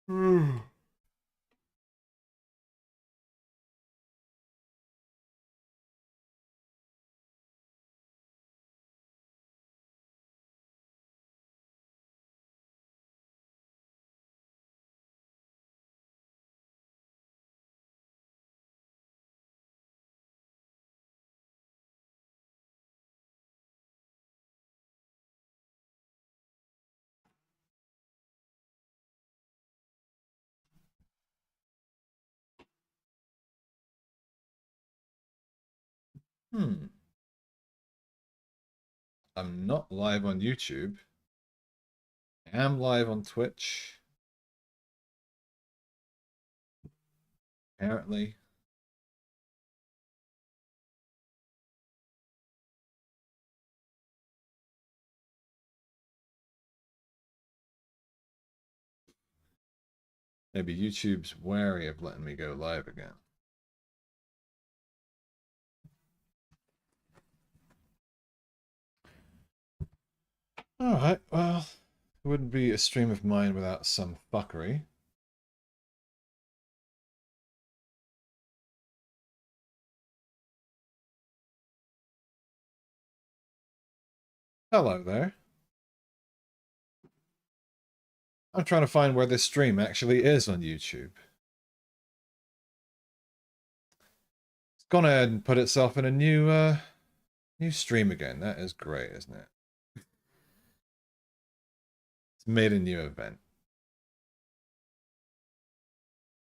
Hmm. I'm not live on YouTube. I am live on Twitch. Apparently. Maybe YouTube's wary of letting me go live again. Alright, well, it wouldn't be a stream of mine without some fuckery. Hello there. I'm trying to find where this stream actually is on YouTube. It's gone ahead and put itself in a new stream again. That is great, isn't it? It's made a new event.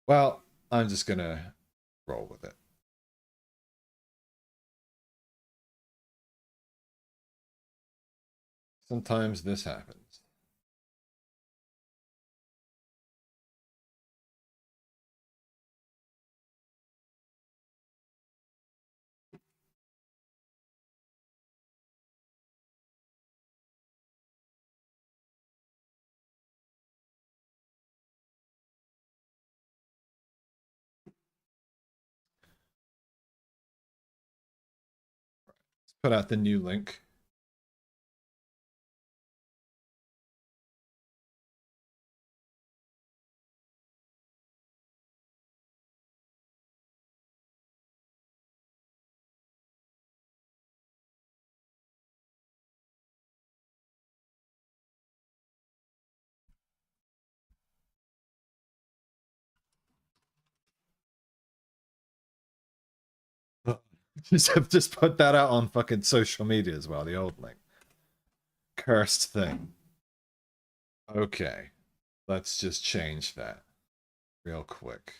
Well, I'm just gonna roll with it. Sometimes this happens. Let's put out the new link. Just put that out on fucking social media as well, the old link. Cursed thing. Okay. Let's just change that real quick.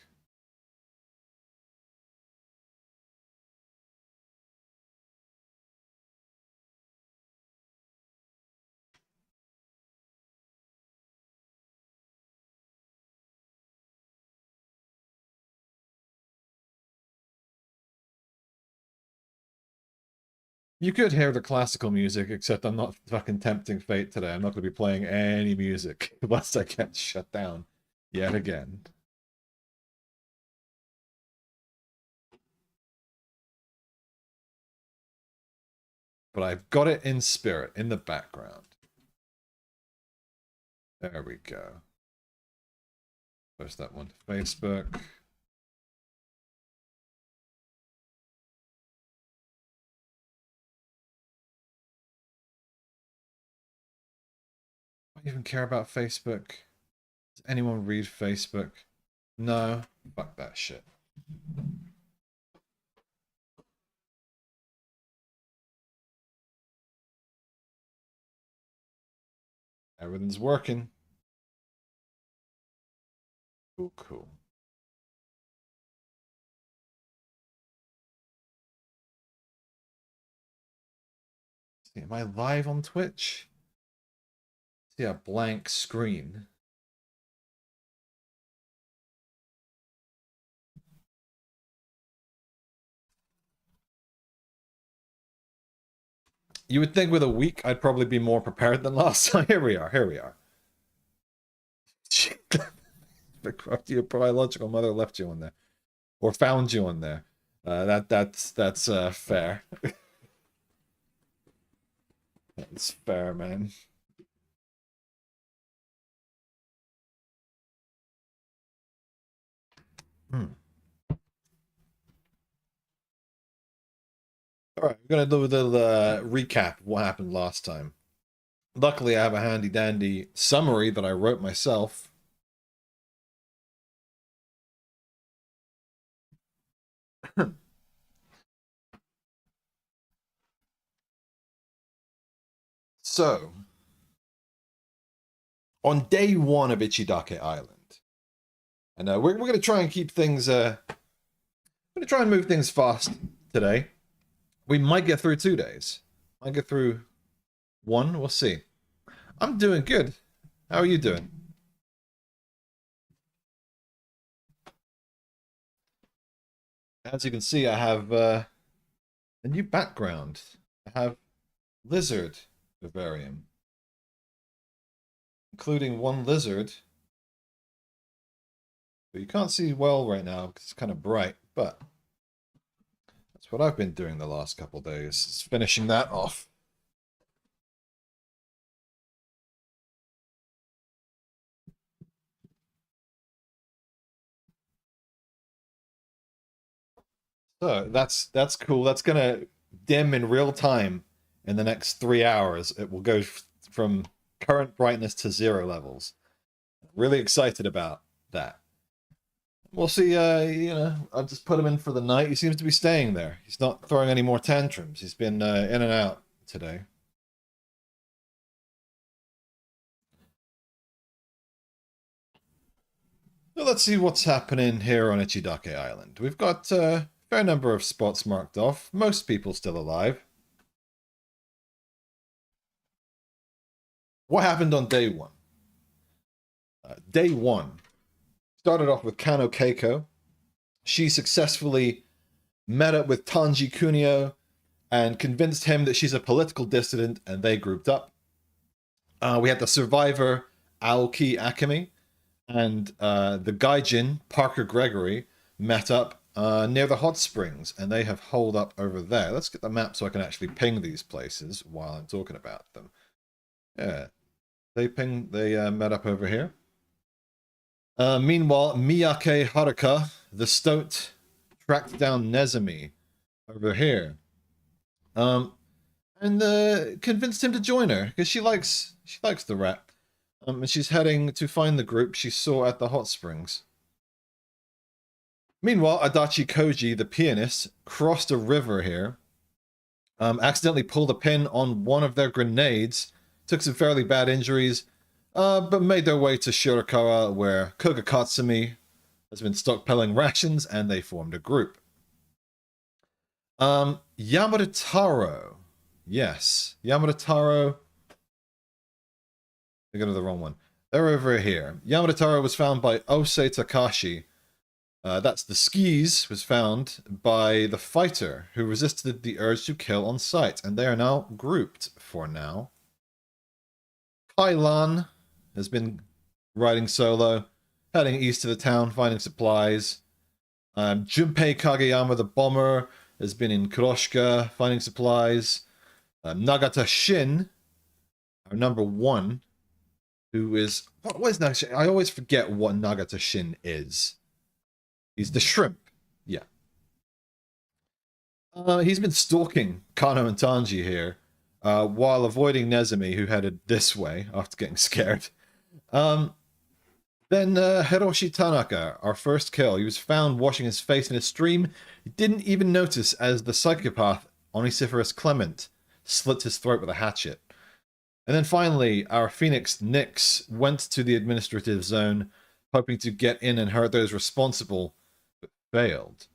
You could hear the classical music, except I'm not fucking tempting fate today. I'm not going to be playing any music unless I get shut down yet again. But I've got it in spirit, in the background. There we go. Post that one to Facebook. I don't even care about Facebook. Does anyone read Facebook? No. Fuck that shit. Everything's working. Cool, cool. See, am I live on Twitch? See a blank screen. You would think with a week I'd probably be more prepared than last time. Here we are, here we are. Your biological mother left you on there. Or found you on there. That's fair. That's fair, man. Alright, we're going to do a little recap of what happened last time. Luckily, I have a handy dandy summary that I wrote myself. So, on day one of Ichidake Island, and we're going to try and keep things, we're going to try and move things fast today. We might get through 2 days. Might get through one, we'll see. I'm doing good. How are you doing? As you can see, I have a new background. I have lizard vivarium, including one lizard. But you can't see well right now because it's kind of bright, but that's what I've been doing the last couple days, is finishing that off. So that's cool. That's gonna dim in real time in the next 3 hours. It will go from current brightness to 0 levels. Really excited about that. We'll see. You know, I'll just put him in for the night. He seems to be staying there. He's not throwing any more tantrums. He's been in and out today. Well, let's see what's happening here on Ichidake Island. We've got a fair number of spots marked off. Most people still alive. What happened on day one? Day one started off with Kano Keiko. She successfully met up with Tanji Kunio and convinced him that she's a political dissident, and they grouped up. We had the survivor Aoki Akemi and the Gaijin Parker Gregory met up near the hot springs, and they have holed up over there. Let's get the map so I can actually ping these places while I'm talking about them. Yeah, they met up over here. Meanwhile, Miyake Haruka, the stoat, tracked down Nezumi over here. And convinced him to join her because she likes the rap. And she's heading to find the group she saw at the hot springs. Meanwhile, Adachi Koji, the pianist, crossed a river here, accidentally pulled a pin on one of their grenades, took some fairly bad injuries, but made their way to Shirakawa, where Koga Katsumi has been stockpiling rations, and they formed a group. Yamada Taro. Yes, Yamada Taro. I go to the wrong one. They're over here. Yamada Taro was found by Ose Takashi. That's the skis, was found by the fighter who resisted the urge to kill on sight, and they are now grouped for now. Kailan has been riding solo, heading east to the town, finding supplies. Junpei Kageyama, the bomber, has been in Kuroshika, finding supplies. Nagata Shin, our number one, who is... What is Nagata Shin? I always forget what Nagata Shin is. He's the shrimp. Yeah. He's been stalking Kano and Tanji here, while avoiding Nezumi, who headed this way after getting scared. Then Hiroshi Tanaka, our first kill. He was found washing his face in a stream. He didn't even notice as the psychopath Onesiphorus Clement slit his throat with a hatchet. And then finally, our Phoenix Nyx went to the administrative zone, hoping to get in and hurt those responsible, but failed.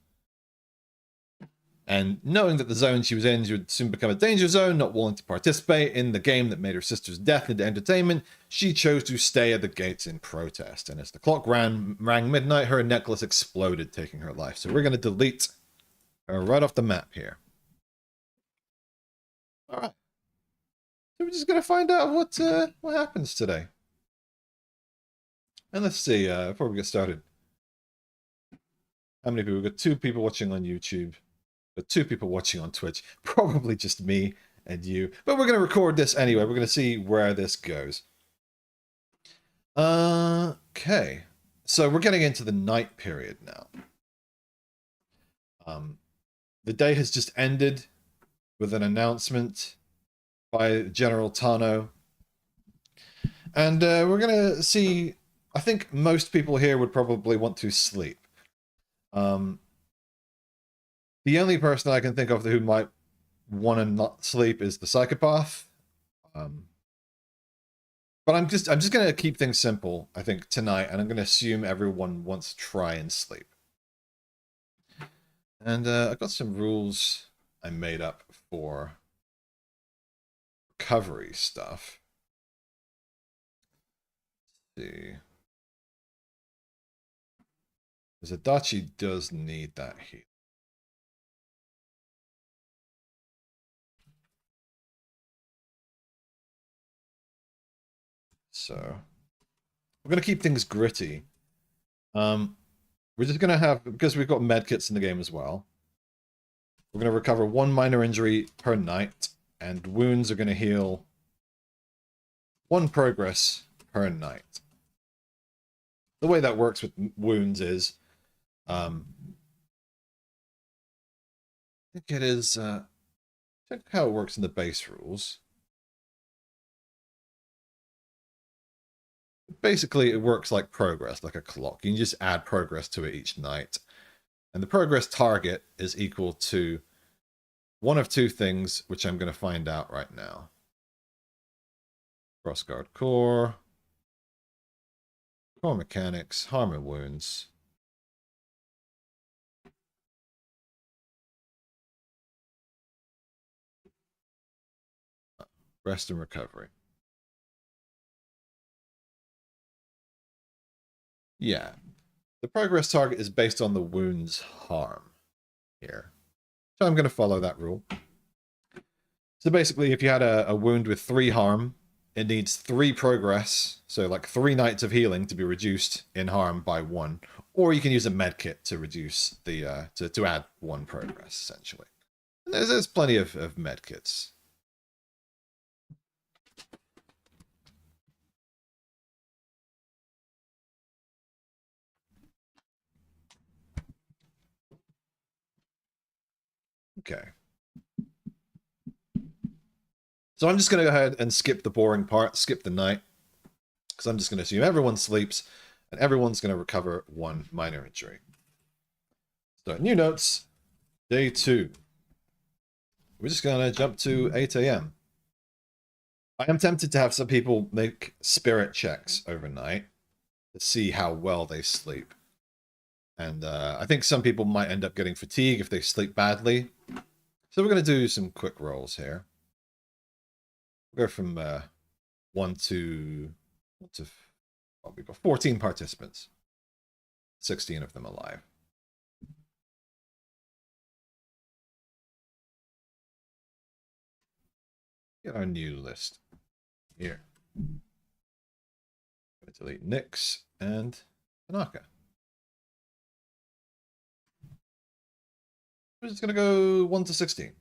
And knowing that the zone she was in would soon become a danger zone, not willing to participate in the game that made her sister's death into entertainment, she chose to stay at the gates in protest. And as the clock rang midnight, her necklace exploded, taking her life. So we're going to delete her right off the map here. All right. So we're just going to find out what happens today. And let's see, before we get started. How many people? We've got 2 people watching on YouTube. But 2 people watching on Twitch. Probably just me and you. But we're going to record this anyway. We're going to see where this goes. Okay. So we're getting into the night period now. The day has just ended with an announcement by General Tano. And we're going to see, I think most people here would probably want to sleep. The only person I can think of who might want to not sleep is the psychopath. But I'm just going to keep things simple, I think, tonight, and I'm going to assume everyone wants to try and sleep. And I've got some rules I made up for recovery stuff. Let's see. Because Adachi does need that heat. So we're going to keep things gritty. We're just going to have, because we've got medkits in the game as well, we're going to recover 1 minor injury per night, and wounds are going to heal 1 progress per night. The way that works with wounds is, I think it is, check how it works in the base rules. Basically, it works like progress, like a clock. You can just add progress to it each night. And the progress target is equal to one of 2 things, which I'm going to find out right now. Crossguard core mechanics, harm and wounds. Rest and recovery. Yeah. The progress target is based on the wound's harm here. So I'm going to follow that rule. So basically, if you had a wound with 3 harm, it needs 3 progress, so like 3 nights of healing to be reduced in harm by 1. Or you can use a medkit to reduce the, to add 1 progress, essentially. And there's plenty of medkits. Okay. So I'm just going to go ahead and skip the boring part, skip the night, because I'm just going to assume everyone sleeps, and everyone's going to recover 1 minor injury. So new notes, day 2. We're just going to jump to 8 a.m. I am tempted to have some people make spirit checks overnight to see how well they sleep. And I think some people might end up getting fatigue if they sleep badly. So we're going to do some quick rolls here. We'll go from 1 to... well, we've got 14 participants. 16 of them alive. Get our new list here. Delete Nyx and Tanaka. We're just going to go 1 to 16.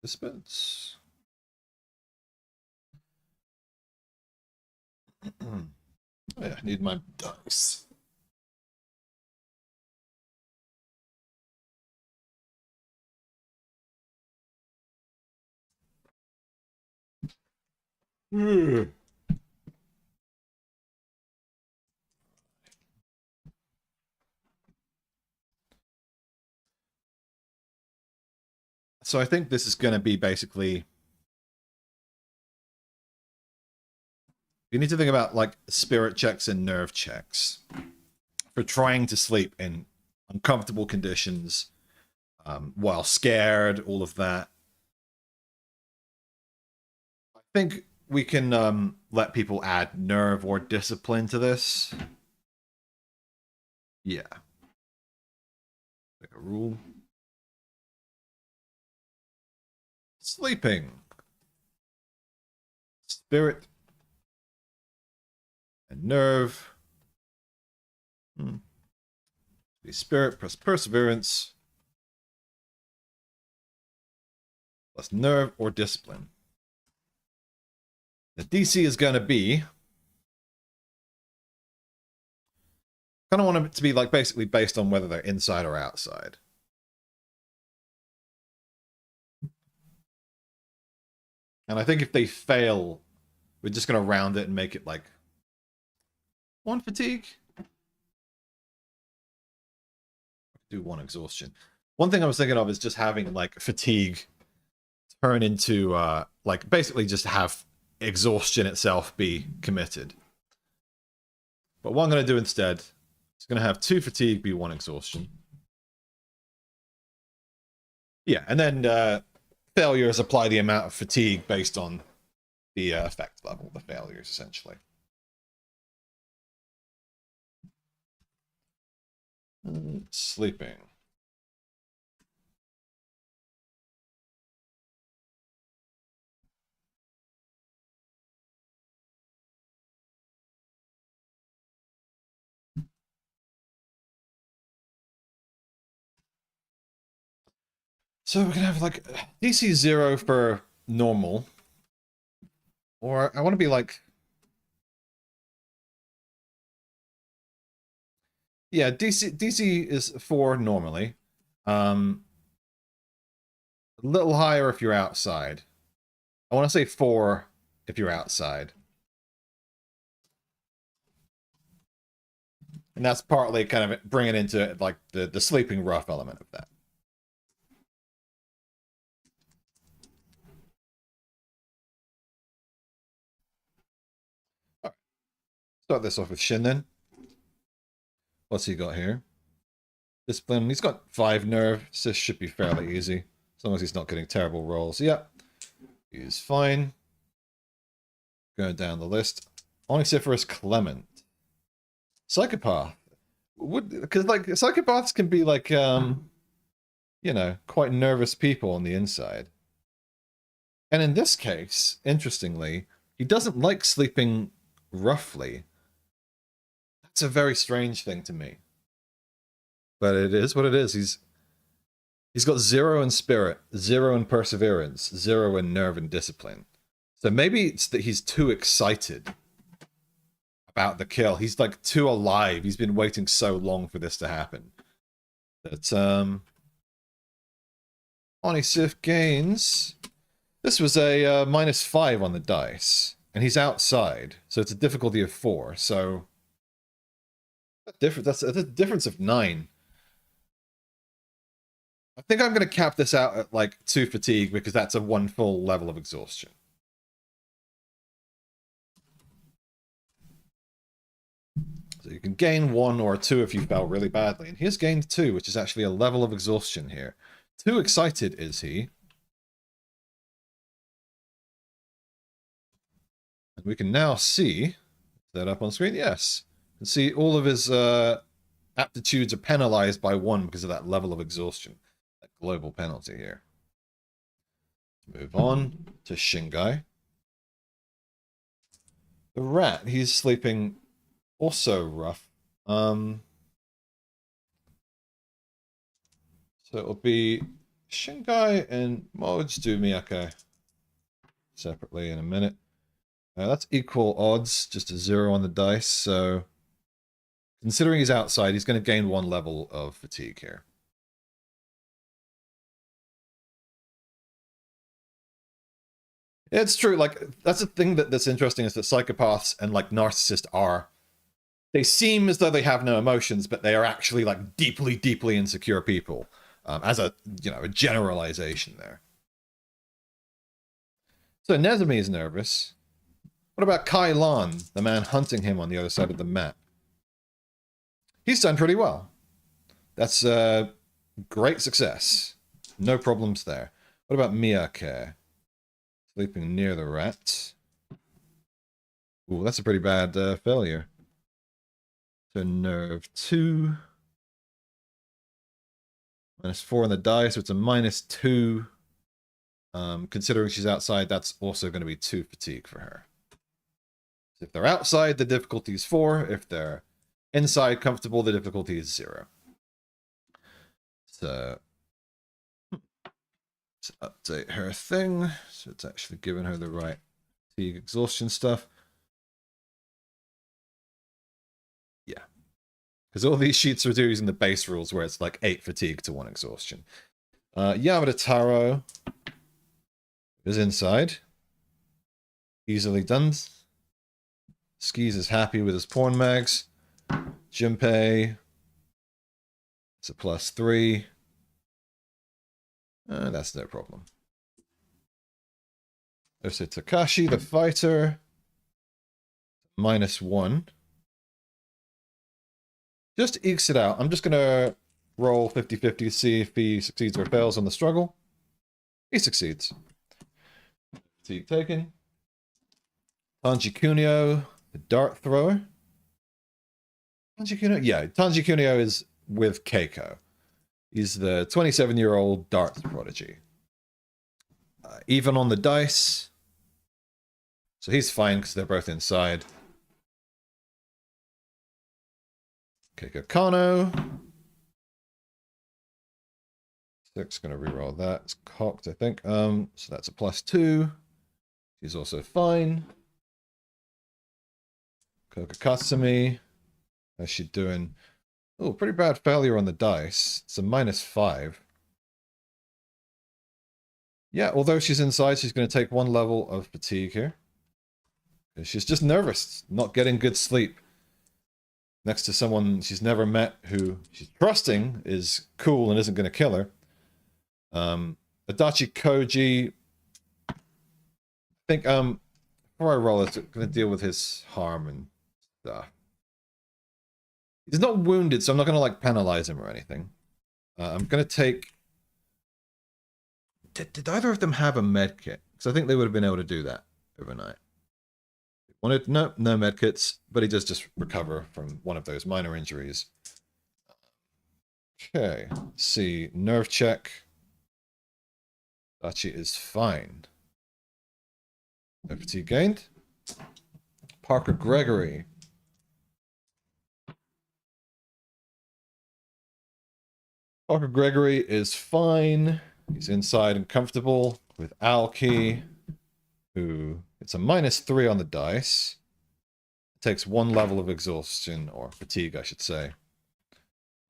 Dispense. Oh yeah, I need my dice. So I think this is going to be basically... you need to think about like spirit checks and nerve checks for trying to sleep in uncomfortable conditions while scared, all of that. I think we can let people add nerve or discipline to this. Yeah. Like a rule. Sleeping. Spirit. And nerve. The spirit plus perseverance. Plus nerve or discipline. The DC is going to be Kind of want it to be like basically based on whether they're inside or outside. And I think if they fail, we're just going to round it and make it like 1 fatigue. Do 1 exhaustion. One thing I was thinking of is just having like fatigue turn into like basically just have exhaustion itself be committed. But what I'm going to do instead is going to have 2 fatigue be 1 exhaustion. Yeah, and then failures apply the amount of fatigue based on the effect level, the failures essentially. Sleeping. So we're gonna have like DC 0 for normal. Or I want to be like... Yeah, DC is 4 normally. A little higher if you're outside. I want to say 4 if you're outside. And that's partly kind of bringing into like the sleeping rough element of that. All right. Start this off with Shin then. What's he got here? Discipline. He's got 5 nerve. So this should be fairly easy. As long as he's not getting terrible rolls. Yep. He's fine. Going down the list. Onyxiferous Clement. Psychopath. Because like psychopaths can be like you know, quite nervous people on the inside. And in this case, interestingly, he doesn't like sleeping roughly. That's a very strange thing to me. But it is what it is. He's got 0 in spirit, 0 in perseverance, 0 in nerve and discipline. So maybe it's that he's too excited about the kill. He's like too alive. He's been waiting so long for this to happen. That Onisif gains. This was a -5 on the dice, and he's outside, so it's a difficulty of 4. So that's a difference of 9. I think I'm going to cap this out at like 2 fatigue because that's a 1 full level of exhaustion. So you can gain 1 or 2 if you fell really badly. And he's gained 2, which is actually a level of exhaustion here. Too excited is he. And we can now see that up on screen. Yes. You can see all of his aptitudes are penalized by 1 because of that level of exhaustion. That global penalty here. Move on to Shingai. The rat, he's sleeping also rough. So it'll be Shingai and Modes do Miyake separately in a minute. That's equal odds, just a 0 on the dice. So considering he's outside, he's going to gain 1 level of fatigue here. It's true. Like that's the thing that's interesting is that psychopaths and like narcissists are. They seem as though they have no emotions, but they are actually like deeply, deeply insecure people. As a a generalization there. So Nezumi is nervous. What about Kai Lan, the man hunting him on the other side of the map? He's done pretty well. That's great success. No problems there. What about Miyake? Sleeping near the rat. Ooh, that's a pretty bad failure. So nerve 2. -4 on the dice, so it's a -2. Considering she's outside, that's also going to be 2 fatigue for her. So if they're outside, the difficulty is 4. If they're inside comfortable, the difficulty is 0. So let's update her thing. So it's actually giving her the right fatigue exhaustion stuff. Yeah. Because all these sheets are using the base rules where it's like 8 fatigue to 1 exhaustion. Yamada Taro is inside. Easily done. Skis is happy with his porn mags. Junpei. It's a +3. That's no problem. There's a Takashi, the fighter. -1. Just ekes it out. I'm just going to roll 50-50 to see if he succeeds or fails on the struggle. He succeeds. Fatigue taken. Tanji Kunio, the dart thrower. Tanji Kunio? Yeah, Tanji Kunio is with Keiko. He's the 27-year-old darts prodigy. Even on the dice. So he's fine because they're both inside. Keiko Kano. 6, gonna reroll that. It's cocked, I think. So that's a +2. She's also fine. Koka Katsumi. How's she doing? Oh, pretty bad failure on the dice. It's a -5. Yeah, although she's inside, she's going to take 1 level of fatigue here. She's just nervous, not getting good sleep. Next to someone she's never met who she's trusting is cool and isn't going to kill her. Adachi Koji. I think, before I roll it, I'm going to deal with his harm and stuff. He's not wounded, so I'm not going to, like, penalize him or anything. I'm going to take... Did either of them have a med kit? Because I think they would have been able to do that overnight. Wanted no med kits, but he does just recover from one of those minor injuries. Okay, let's see. Nerve check. Dachi is fine. No fatigue gained. Parker Gregory. Parker Gregory is fine. He's inside and comfortable with Alki, who it's a -3 on the dice. It takes 1 level of exhaustion, or fatigue, I should say.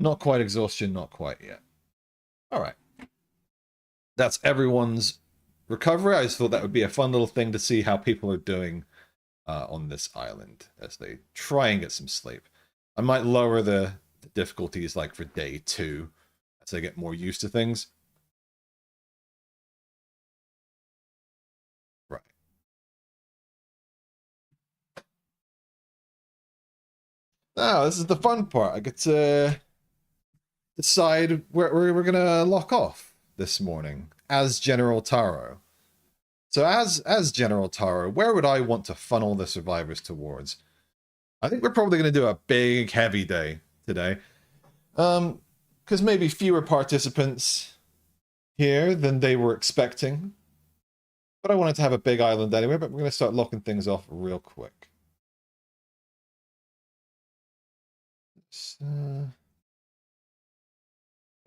Not quite exhaustion, not quite yet. Alright. That's everyone's recovery. I just thought that would be a fun little thing to see how people are doing on this island as they try and get some sleep. I might lower the difficulties like for day 2 as they get more used to things. Right. Now, this is the fun part. I get to decide where we're going to lock off this morning as General Taro. So as General Taro, where would I want to funnel the survivors towards? I think we're probably going to do a big, heavy day today. Because maybe fewer participants here than they were expecting. But I wanted to have a big island anyway, but we're going to start locking things off real quick. Yeah,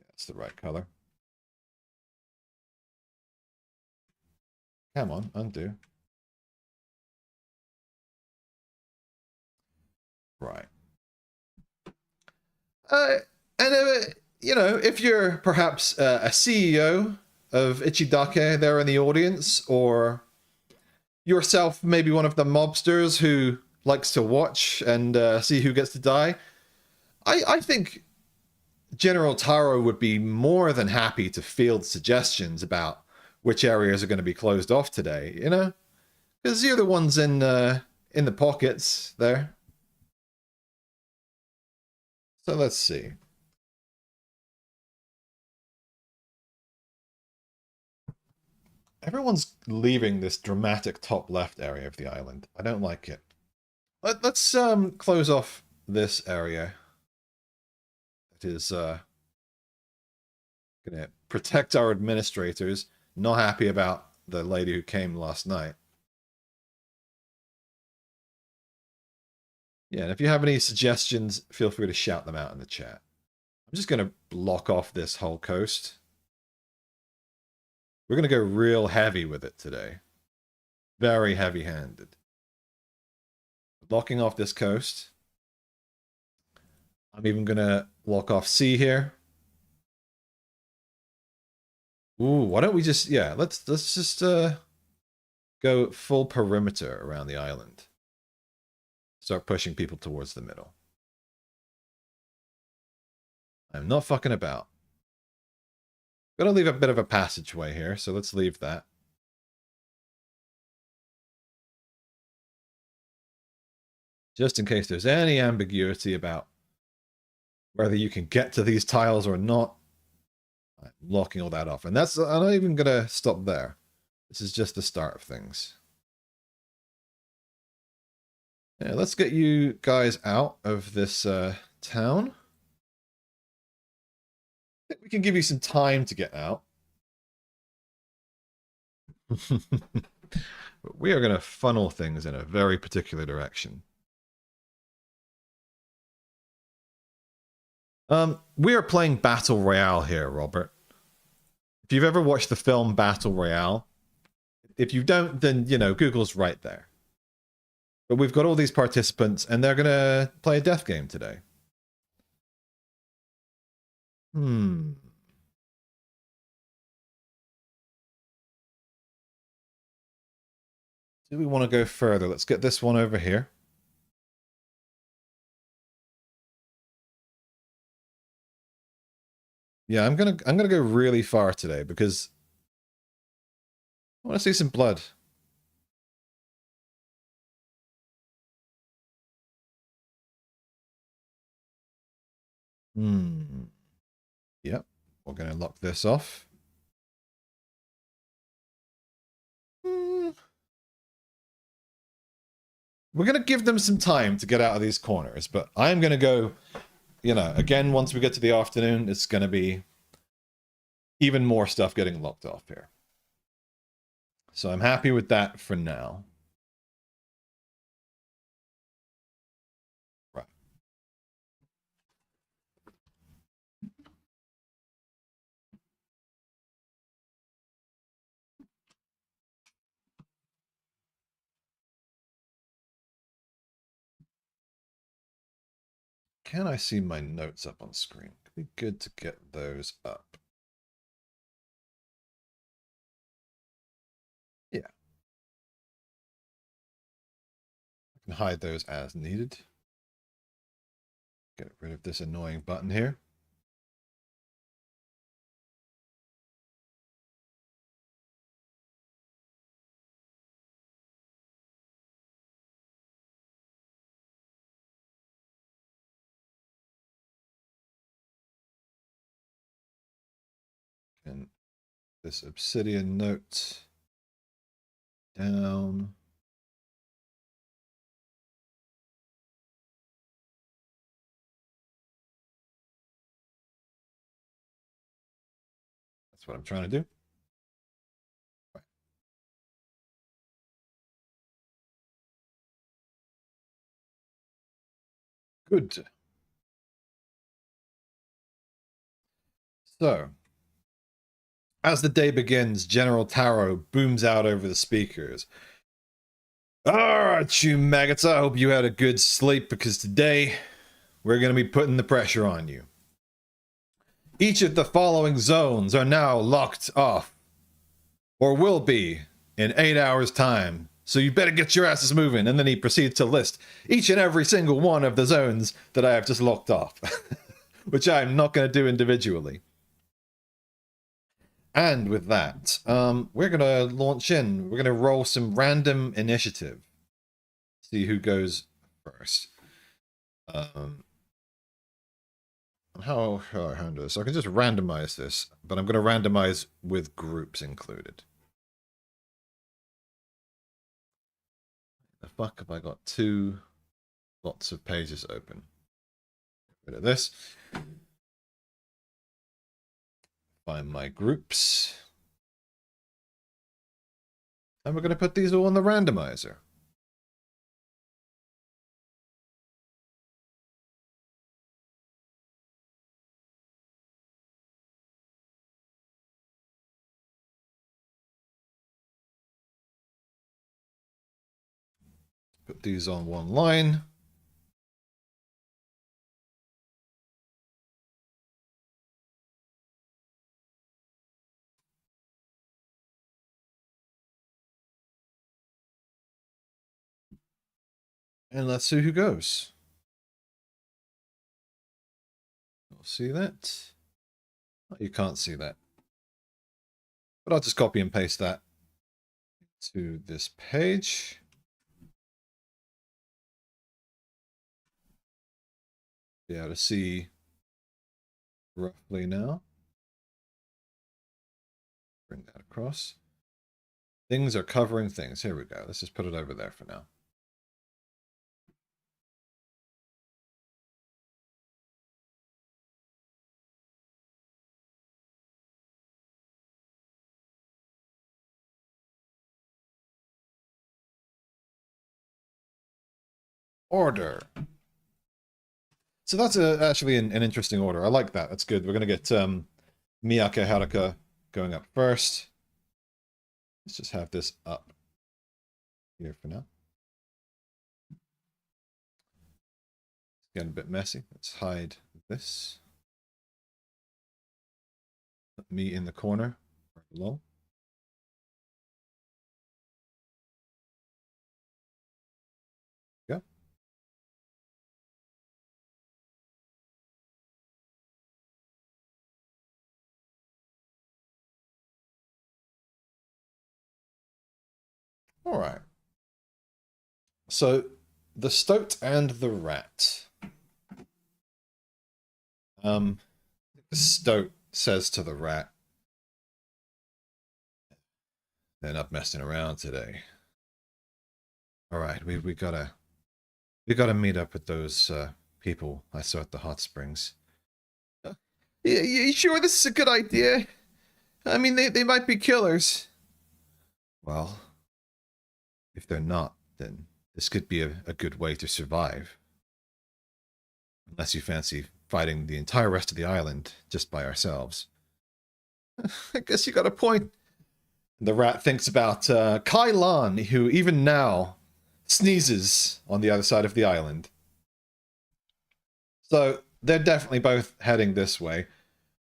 that's the right color. Come on, undo. Right. You know, if you're perhaps a CEO of Ichidake there in the audience, or yourself maybe one of the mobsters who likes to watch and see who gets to die, I think General Taro would be more than happy to field suggestions about which areas are going to be closed off today, you know? Because you're the ones in the pockets there. So let's see. Everyone's leaving this dramatic top left area of the island. I don't like it. Let's close off this area. It is gonna protect our administrators. Not happy about the lady who came last night. Yeah, and if you have any suggestions, feel free to shout them out in the chat. I'm just gonna block off this whole coast. We're going to go real heavy with it today. Very heavy-handed. Blocking off this coast. I'm even gonna lock off C here. Ooh, why don't we just, yeah, let's just go full perimeter around the island. Start pushing people towards the middle. I'm not fucking about. Gonna leave a bit of a passageway here, so let's leave that. Just in case there's any ambiguity about whether you can get to these tiles or not. I'm locking all that off. And I'm not even gonna stop there. This is just the start of things. Yeah, let's get you guys out of this town. I think we can give you some time to get out. But we are going to funnel things in a very particular direction. We are playing Battle Royale here, Robert. If you've ever watched the film Battle Royale, if you don't, then, you know, Google's right there. But we've got all these participants, and they're going to play a death game today. Do we want to go further? Let's get this one over here. Yeah, I'm gonna go really far today because I want to see some blood. Yep, we're gonna lock this off. We're gonna give them some time to get out of these corners, but I'm gonna go, you know, again, once we get to the afternoon, it's gonna be even more stuff getting locked off here. So I'm happy with that for now. Right. Can I see my notes up on screen? It'd be good to get those up. Yeah. I can hide those as needed. Get rid of this annoying button here. And this obsidian note down. That's what I'm trying to do. Right. Good. So, as the day begins, General Taro booms out over the speakers. Alright, you maggots, I hope you had a good sleep because today we're going to be putting the pressure on you. Each of the following zones are now locked off, or will be in 8 hours' time. So you better get your asses moving. And then he proceeds to list each and every single one of the zones that I have just locked off, which I'm not going to do individually. And with that, we're going to launch in. We're going to roll some random initiative. See who goes first. How shall I handle this? I can just randomize this, but I'm going to randomize with groups included. The fuck have I got two lots of pages open? Get rid of this. Find my groups. And we're going to put these all in the randomizer. Put these on one line. And let's see who goes. You'll see that. Oh, you can't see that. But I'll just copy and paste that to this page. Be able to see roughly now. Bring that across. Things are covering things. Here we go. Let's just put it over there for now. Order. So that's actually an interesting order. I like that. That's good. We're going to get Miyake Haruka going up first. Let's just have this up here for now. It's getting a bit messy. Let's hide this. Put me in the corner right below. Yeah. All right. So the stoat and the rat. The stoat says to the rat, "They're not messing around today. All right, we gotta meet up with those people I saw at the hot springs." You sure this is a good idea? I mean, they might be killers. Well, if they're not, then this could be a good way to survive. Unless you fancy fighting the entire rest of the island just by ourselves. I guess you got a point. The rat thinks about Kai Lan, who even now sneezes on the other side of the island. So they're definitely both heading this way,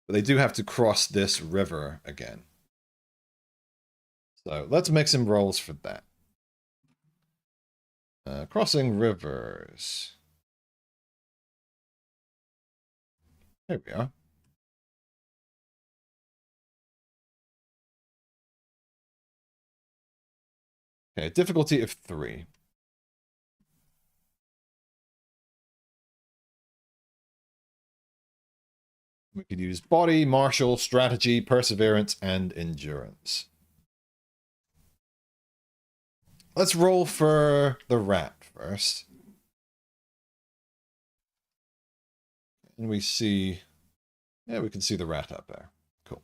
but they do have to cross this river again. So let's make some rolls for that. Crossing rivers. There we are. Okay, difficulty of 3. We could use body, martial, strategy, perseverance, and endurance. Let's roll for the rat first. And we see... Yeah, we can see the rat up there. Cool.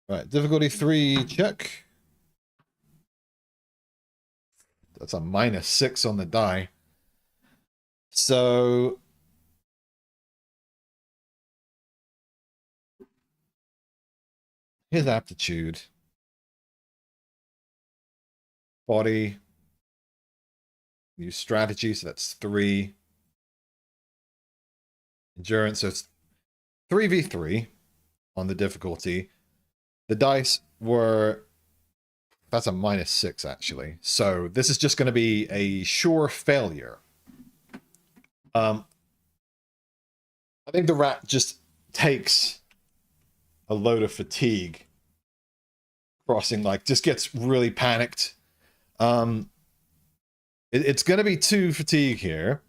Right, difficulty 3 check. That's a -6 on the die. So... his aptitude. Body. Use strategy, so that's 3. Endurance, so it's 3v3 on the difficulty. The dice were... that's a -6, actually. So this is just going to be a sure failure. I think the rat just takes a load of fatigue. Crossing, like, just gets really panicked. It's going to be 2 fatigue here.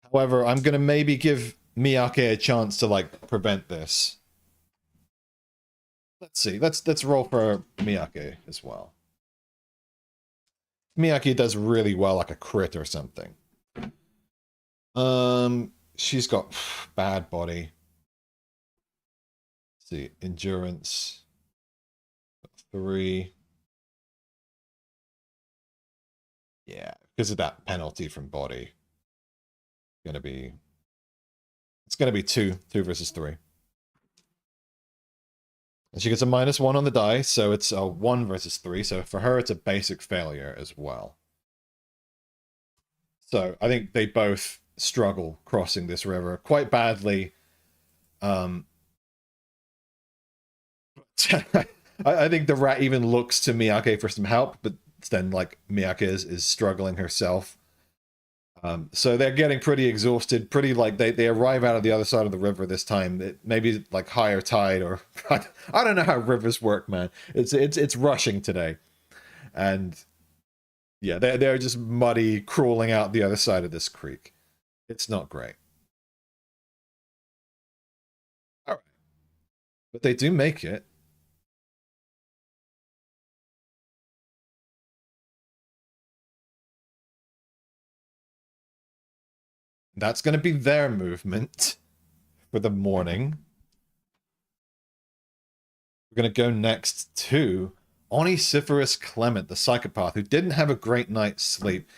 However, I'm going to maybe give Miyake a chance to, like, prevent this. Let's see. Let's roll for Miyake as well. Miyake does really well, like a crit or something. She's got bad body. Let's see, endurance 3. Yeah, because of that penalty from body. It's gonna be 2 versus 3. And she gets a -1 on the die, so it's a 1 versus 3. So for her, it's a basic failure as well. So I think they both struggle crossing this river quite badly. I think the rat even looks to Miyake for some help, but then like Miyake is struggling herself. So they're getting pretty exhausted, pretty like they arrive out of the other side of the river this time. Maybe like higher tide or I don't know how rivers work, man. It's rushing today, and yeah, they're just muddy, crawling out the other side of this creek. It's not great. All right, but they do make it. That's going to be their movement for the morning. We're going to go next to Onesiphorus Clement, the psychopath, who didn't have a great night's sleep.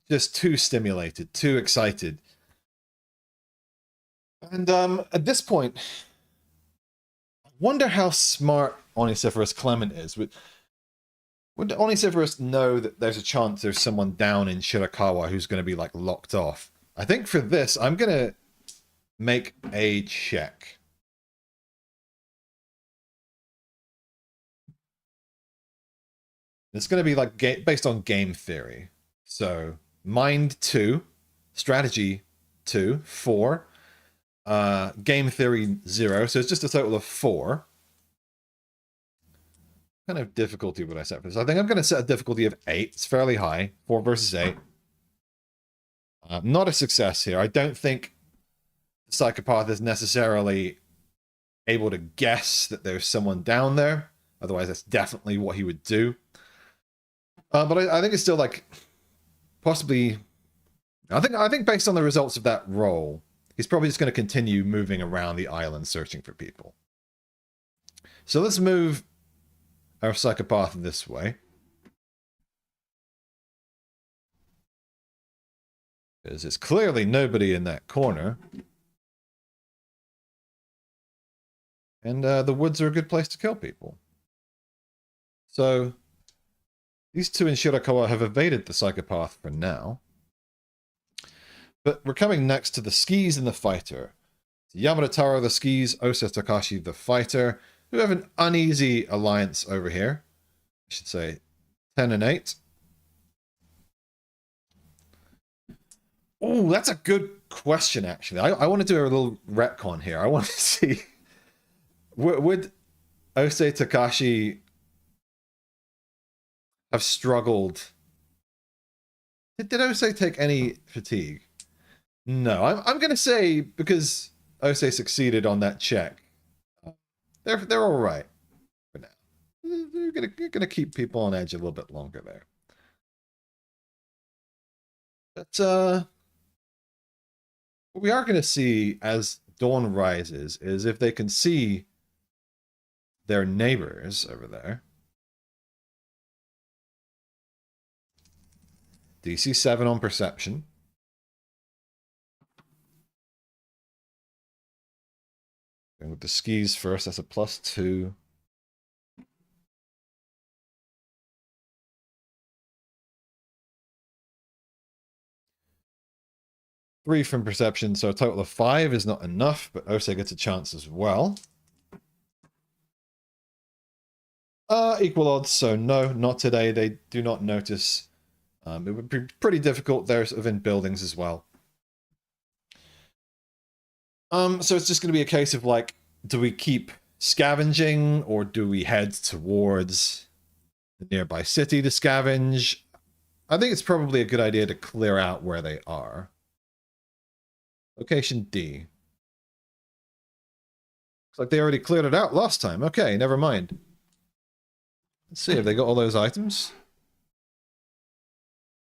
Just too stimulated, too excited. And at this point, I wonder how smart Onesiphorus Clement is. Would Onesiphorus know that there's a chance there's someone down in Shirakawa who's going to be like locked off? I think for this, I'm going to make a check. It's going to be like based on game theory. So mind 2, strategy 2, 4, game theory 0. So it's just a total of 4. What kind of difficulty would I set for this? I think I'm going to set a difficulty of 8. It's fairly high. 4 versus 8. Not a success here. I don't think the psychopath is necessarily able to guess that there's someone down there. Otherwise, that's definitely what he would do. But I think it's still like possibly. I think based on the results of that roll, he's probably just going to continue moving around the island searching for people. So let's move our psychopath this way. Because there's clearly nobody in that corner. And the woods are a good place to kill people. So these two in Shirakawa have evaded the psychopath for now. But we're coming next to the skis and the fighter. Yamada Taro, the skis, Osa Takashi, the fighter, who have an uneasy alliance over here. I should say 10 and 8. Oh, that's a good question, actually. I want to do a little retcon here. I want to see, would Ose Takashi have struggled? Did Ose take any fatigue? No, I'm going to say because Ose succeeded on that check, they're all right for now. They're gonna keep people on edge a little bit longer there. But what we are going to see as dawn rises is if they can see their neighbors over there. DC 7 on perception. Going with the skis first, that's a +2. Three from perception, so a total of 5 is not enough, but Ose gets a chance as well. Equal odds, so no, not today. They do not notice. It would be pretty difficult there sort of in buildings as well. So it's just going to be a case of like, do we keep scavenging or do we head towards the nearby city to scavenge? I think it's probably a good idea to clear out where they are. Location D. Looks like they already cleared it out last time. Okay, never mind. Let's see, have they got all those items?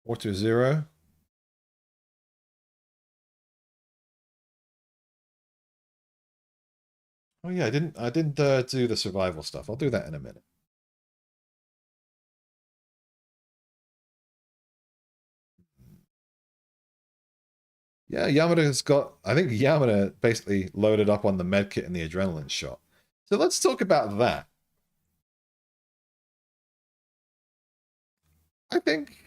420. Oh yeah, I didn't do the survival stuff. I'll do that in a minute. Yeah, Yamada's got, I think Yamada basically loaded up on the medkit and the adrenaline shot. So let's talk about that. I think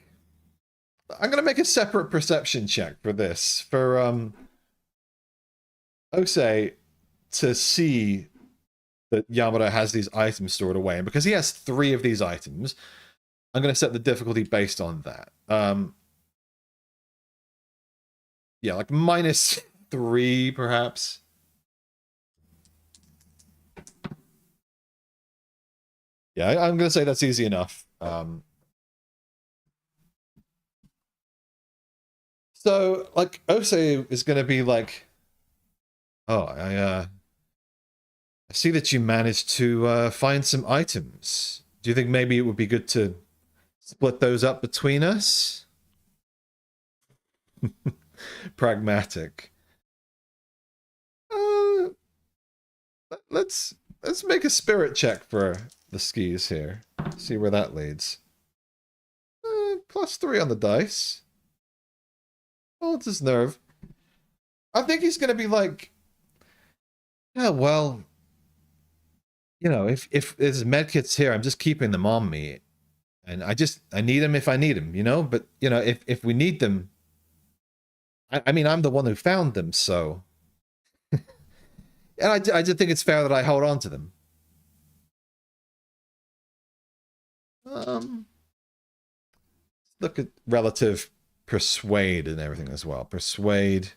I'm going to make a separate perception check for this. For Ose to see that Yamada has these items stored away. And because he has 3 of these items, I'm going to set the difficulty based on that. Yeah, like -3, perhaps. Yeah, I'm going to say that's easy enough. So, like, Ose is going to be like, oh, I see that you managed to find some items. Do you think maybe it would be good to split those up between us? Pragmatic. Let's make a spirit check for the skis here. See where that leads. +3 on the dice. Oh, it's his nerve. I think he's going to be like, yeah, well, you know, if there's medkits here, I'm just keeping them on me. And I need them if I need them, you know? But, you know, if we need them, I mean, I'm the one who found them, so... And I just think it's fair that I hold on to them. Look at relative persuade and everything as well. Persuade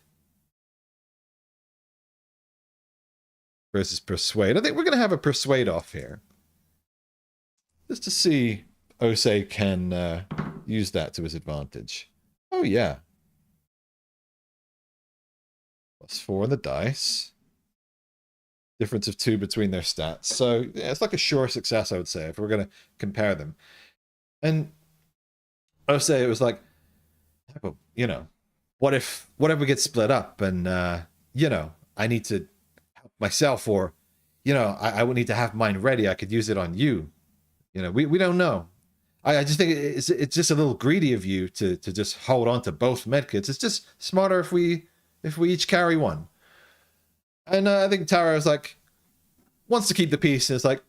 versus persuade. I think we're going to have a persuade off here. Just to see Ose can use that to his advantage. Oh, yeah. +4 on the dice. Difference of 2 between their stats. So, yeah, it's like a sure success, I would say, if we're going to compare them. And Ose, it was like, you know, what if we get split up and, you know, I need to help myself, or, you know, I would need to have mine ready. I could use it on you. You know, we don't know. I just think it's just a little greedy of you to just hold on to both medkits. It's just smarter if we each carry one. And I think Tara is like, wants to keep the peace, and it's like,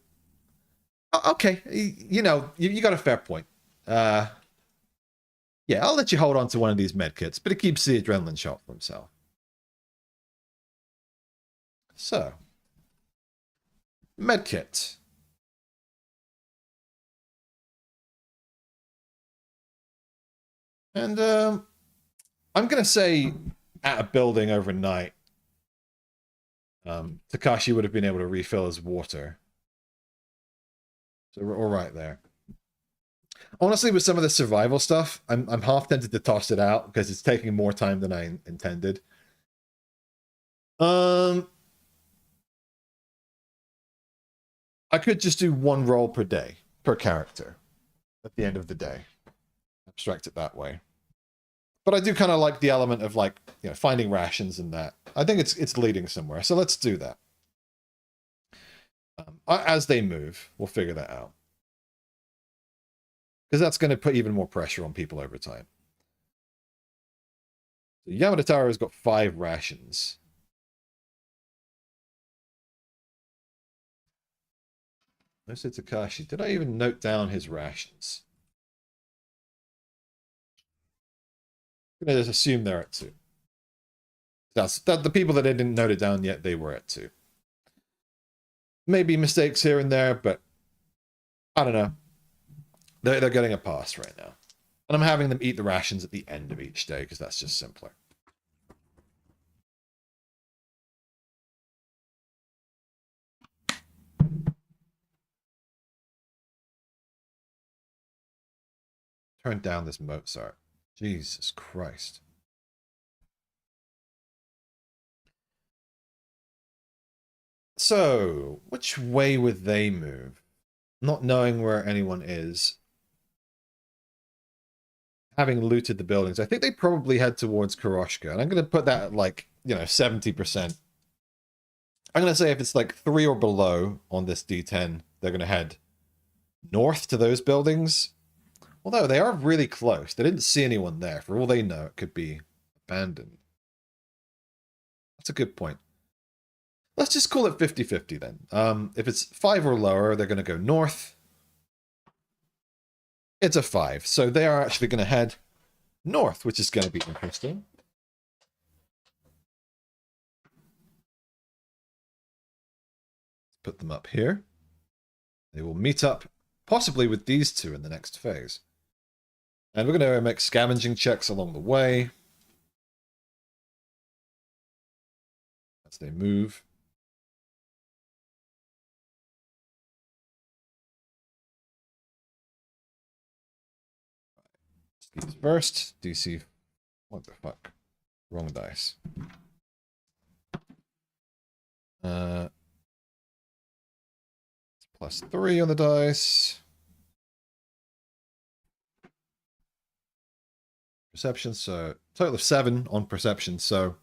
okay, you know, you got a fair point. Yeah, I'll let you hold on to one of these medkits, but it keeps the adrenaline shot for himself. So, medkit. And I'm going to say at a building overnight, Takashi would have been able to refill his water. So we're all right there. Honestly, with some of the survival stuff, I'm half tempted to toss it out because it's taking more time than I intended. I could just do 1 roll per day, per character, at the end of the day. Abstract it that way. But I do kind of like the element of, like, you know, finding rations and that. I think it's leading somewhere, so let's do that. As they move, we'll figure that out. Because that's going to put even more pressure on people over time. So Yamada Taro has got 5 rations. I said Takashi. Did I even note down his rations? I'm going to just assume they're at 2. That's the people that I didn't note it down yet, they were at 2. Maybe mistakes here and there, but I don't know. They're getting a pass right now. And I'm having them eat the rations at the end of each day, because that's just simpler. Turn down this Mozart. Jesus Christ. So, which way would they move? Not knowing where anyone is. Having looted the buildings, I think they probably head towards Kuroshka. And I'm going to put that at, like, you know, 70%. I'm going to say if it's like 3 or below on this D10, they're going to head north to those buildings. Although they are really close. They didn't see anyone there. For all they know, it could be abandoned. That's a good point. Let's just call it 50-50 then. If it's 5 or lower, they're going to go north. It's a 5. So they are actually going to head north, which is going to be interesting. put them up here. They will meet up possibly with these two in the next phase. And we're going to make scavenging checks along the way as they move. These first, DC, what the fuck? Wrong dice. +3 on the dice. Perception, so total of 7 on perception, so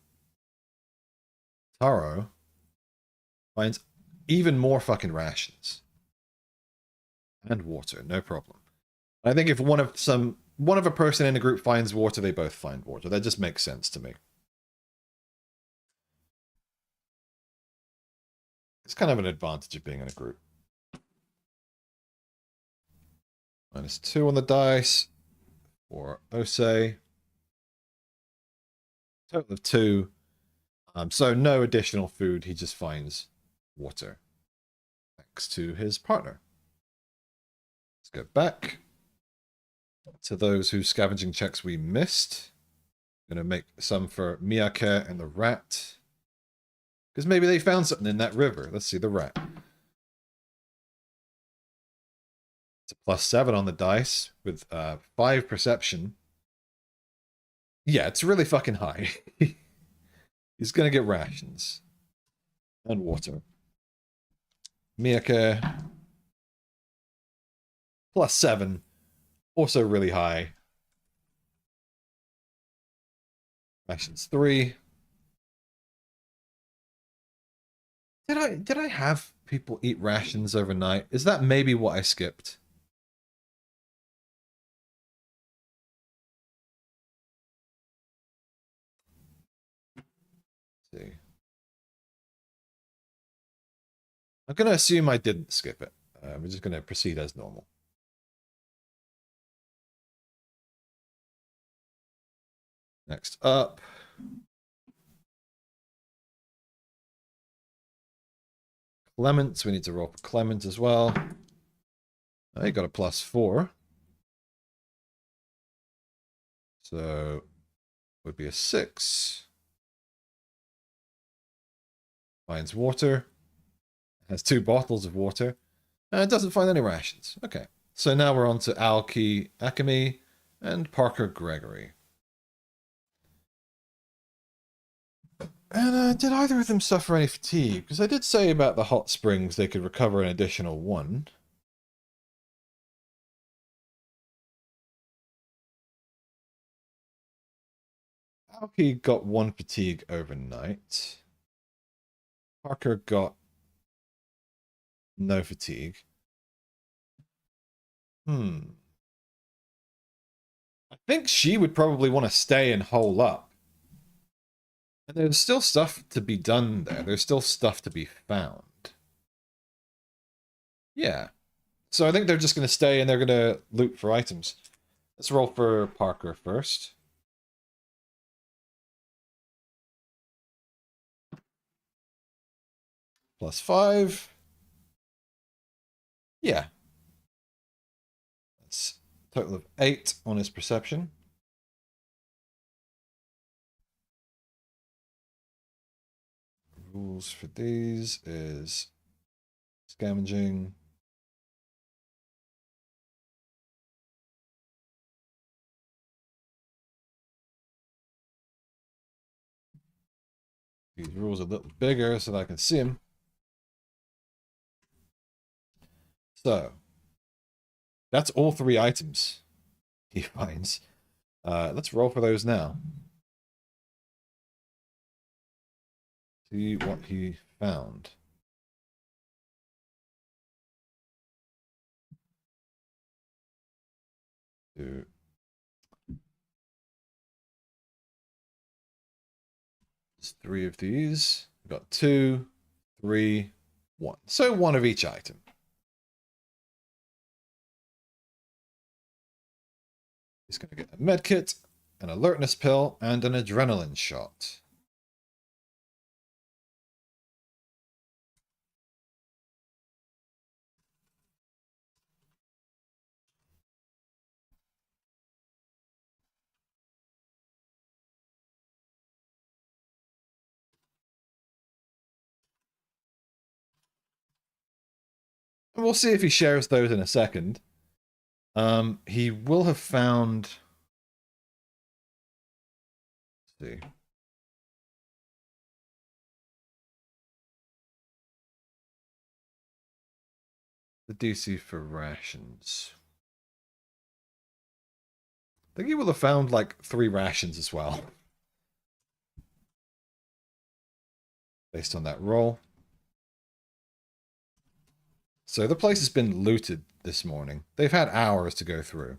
Taro finds even more fucking rations. And water, no problem. I think if one of a person in a group finds water, they both find water. That just makes sense to me. It's kind of an advantage of being in a group. -2 on the dice for Osei. Total of 2. So no additional food. He just finds water. Thanks to his partner. Let's go back to those whose scavenging checks we missed. I'm going to make some for Miyake and the rat. Because maybe they found something in that river. Let's see the rat. It's a +7 on the dice with 5 perception. Yeah, it's really fucking high. He's going to get rations. And water. Miyake. +7. Also really high. Rations 3. Did I have people eat rations overnight? Is that maybe what I skipped? Let's see. I'm going to assume I didn't skip it. We're just going to proceed as normal. Next up. Clements. We need to roll for Clement as well. Oh, he got a +4. So would be a 6. Finds water. Has 2 bottles of water. And it doesn't find any rations. Okay. So now we're on to Aoki Akemi and Parker Gregory. And did either of them suffer any fatigue? Because I did say about the hot springs they could recover an additional 1. Aoki got 1 fatigue overnight. Parker got no fatigue. I think she would probably want to stay and hole up. And there's still stuff to be done there. There's still stuff to be found. Yeah. So I think they're just going to stay and they're going to loot for items. Let's roll for Parker first. +5. Yeah. That's a total of 8 on his perception. Rules for these is scavenging. These rules are a little bigger so that I can see them. So, that's all 3 items he finds. Let's roll for those now. See what he found. There's 3 of these. We've got 2, 3, 1. So 1 of each item. He's going to get a medkit, an alertness pill, and an adrenaline shot. We'll see if he shares those in a second. He will have found... Let's see. The DC for rations. I think he will have found like 3 rations as well. Based on that roll. So the place has been looted this morning. They've had hours to go through.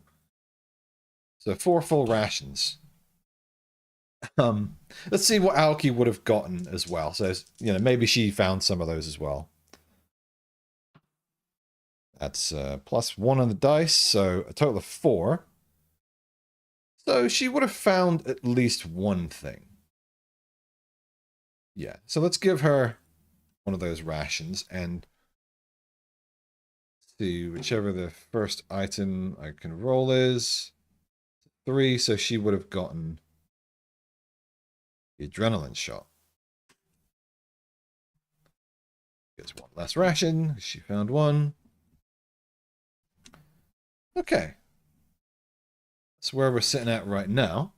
So 4 full rations. Let's see what Aoki would have gotten as well. So, you know, maybe she found some of those as well. That's +1 on the dice, so a total of 4. So she would have found at least one thing. Yeah, so let's give her one of those rations and see whichever the first item I can roll is. 3, so she would have gotten the adrenaline shot. Gets 1 less ration. She found 1. Okay. That's where we're sitting at right now.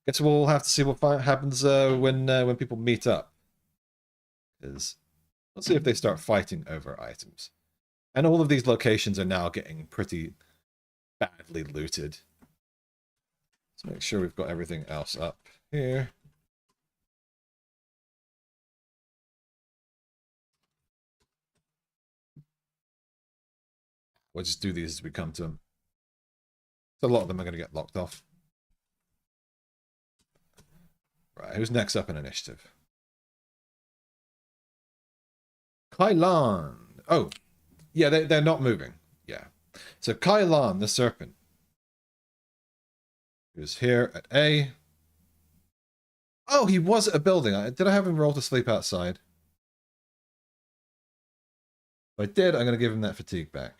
Guess we'll have to see what happens when people meet up. Because let's see if they start fighting over items. And all of these locations are now getting pretty badly looted. Let's make sure we've got everything else up here. We'll just do these as we come to them. So a lot of them are going to get locked off. Right, who's next up in initiative? Kailan. Oh, yeah, they're not moving. Yeah. So Kailan, the serpent, who's here at A. Oh, he was at a building. Did I have him roll to sleep outside? If I did, I'm going to give him that fatigue back.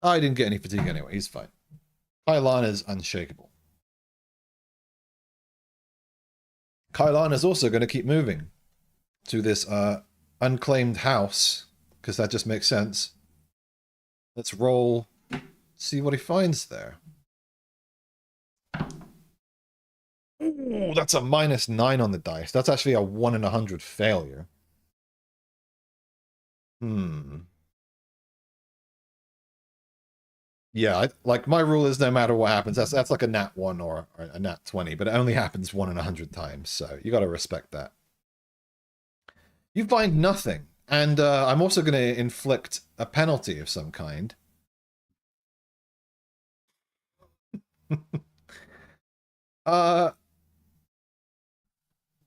Oh, I didn't get any fatigue anyway. He's fine. Kailan is unshakable. Kailan is also going to keep moving to this unclaimed house, because that just makes sense. Let's roll, see what he finds there. Ooh, that's a -9 on the dice. That's actually a 1 in 100 failure. Yeah, like my rule is no matter what happens, that's like a nat 1 or a nat 20, but it only happens 1 in 100 times, so you got to respect that. You find nothing, and I'm also going to inflict a penalty of some kind. We're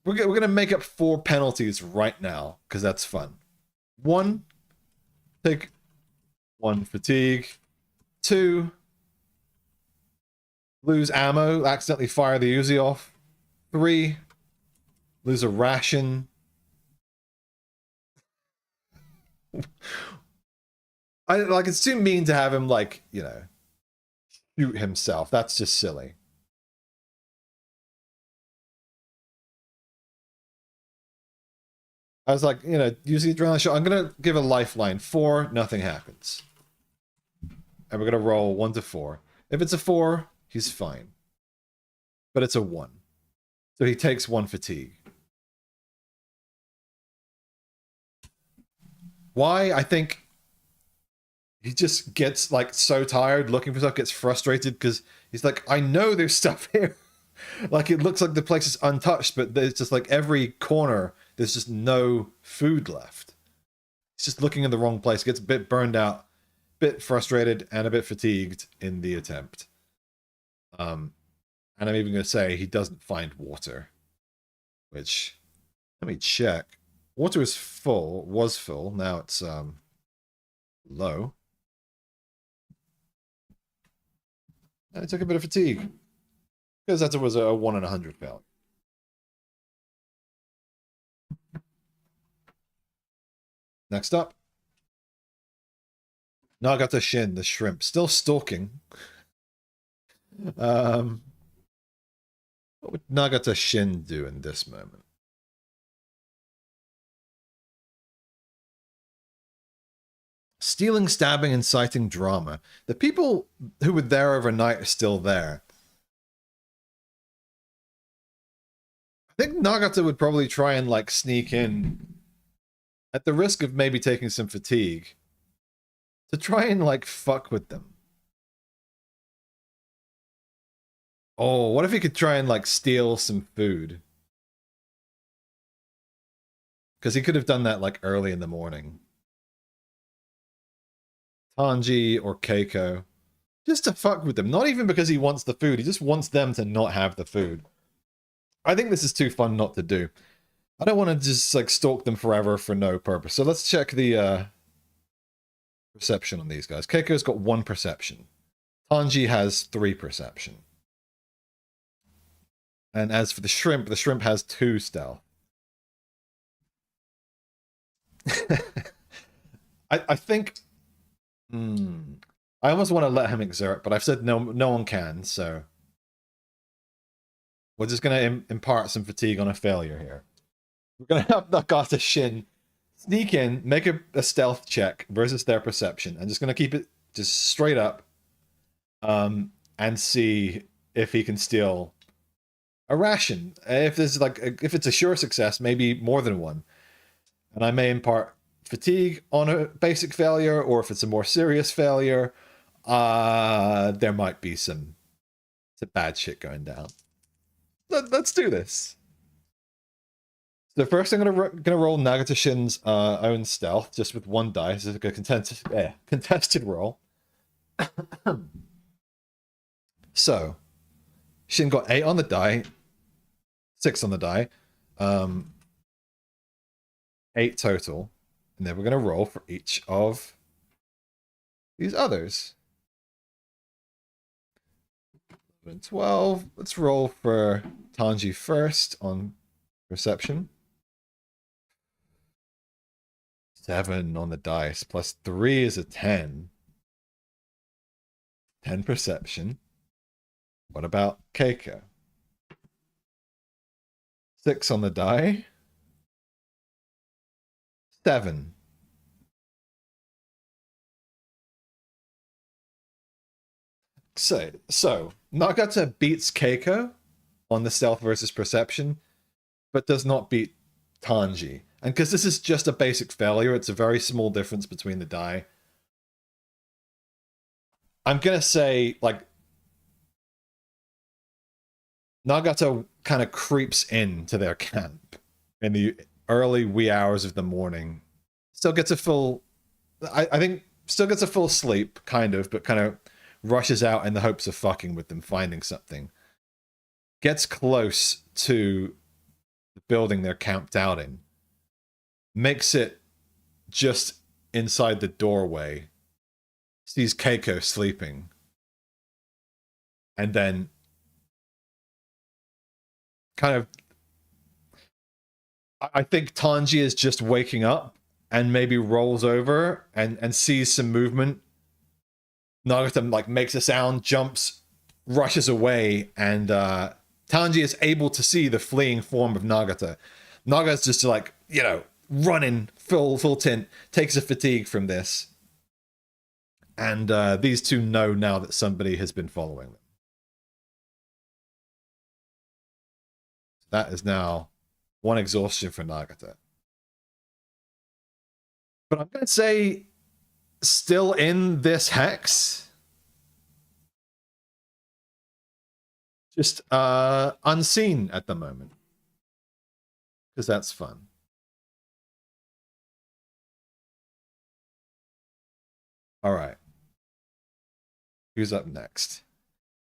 going to make up 4 penalties right now, because that's fun. 1, take 1 fatigue. 2, lose ammo, accidentally fire the Uzi off. 3, lose a ration. It's too mean to have him, like, you know, shoot himself. That's just silly. I was like, you know, use the adrenaline shot. I'm going to give a lifeline. 4, nothing happens. And we're going to roll 1 to 4. If it's a 4, he's fine. But it's a 1. So he takes 1 fatigue. Why? I think he just gets, like, so tired looking for stuff, gets frustrated, because he's like, I know there's stuff here. Like, it looks like the place is untouched, but there's just, like, every corner, there's just no food left. He's just looking in the wrong place, gets a bit burned out, a bit frustrated, and a bit fatigued in the attempt. And I'm even going to say he doesn't find water. Which, let me check. Water is full, was full, now it's low. And it took a bit of fatigue. Because that was a 1 in 100 failure. Next up. Nagata Shin, the shrimp. Still stalking. What would Nagata Shin do in this moment? Stealing, stabbing, inciting drama. The people who were there overnight are still there. I think Nagata would probably try and, like, sneak in at the risk of maybe taking some fatigue to try and, like, fuck with them. Oh, what if he could try and, like, steal some food? Because he could have done that, like, early in the morning. Tanji or Keiko. Just to fuck with them. Not even because he wants the food. He just wants them to not have the food. I think this is too fun not to do. I don't want to just, like, stalk them forever for no purpose. So let's check the perception on these guys. Keiko's got 1 perception. Tanji has 3 perception. And as for the shrimp has 2 stealth. I think... I almost want to let him exert, but I've said no one can, so... We're just going to impart some fatigue on a failure here. We're going to have Nagata Shin sneak in, make a stealth check versus their perception. I'm just going to keep it just straight up and see if he can steal a ration. If there's if it's a sure success, maybe more than 1. And I may impart fatigue on a basic failure, or if it's a more serious failure, there might be some bad shit going down. Let's do this. So first I'm gonna roll Nagata Shin's own stealth, just with 1 die. So it's a contested roll. So Shin got 8 on the die, 6 on the die, 8 total, and then we're gonna roll for each of these others. 11, 12. Let's roll for Tanji first on perception. 7 on the dice, plus 3 is a 10. 10 perception. What about Keiko? 6 on the die. 7. So Nagata beats Keiko on the stealth versus perception, but does not beat Tanji. And because this is just a basic failure, it's a very small difference between the die. I'm gonna say, like, Nagata kind of creeps into their camp in the early wee hours of the morning. Still gets a full, I think, still gets a full sleep, kind of, but kind of rushes out in the hopes of fucking with them, finding something. Gets close to the building they're camped out in. Makes it just inside the doorway. Sees Keiko sleeping. And then kind of, I think Tanji is just waking up and maybe rolls over and sees some movement. Nagata, like, makes a sound, jumps, rushes away, and Tanji is able to see the fleeing form of Nagata. Nagata's just, like, you know, running full tint, takes a fatigue from this. And these two know now that somebody has been following them. That is now 1 exhaustion for Nagata. But I'm going to say, still in this hex. Just unseen at the moment. Because that's fun. Alright. Who's up next?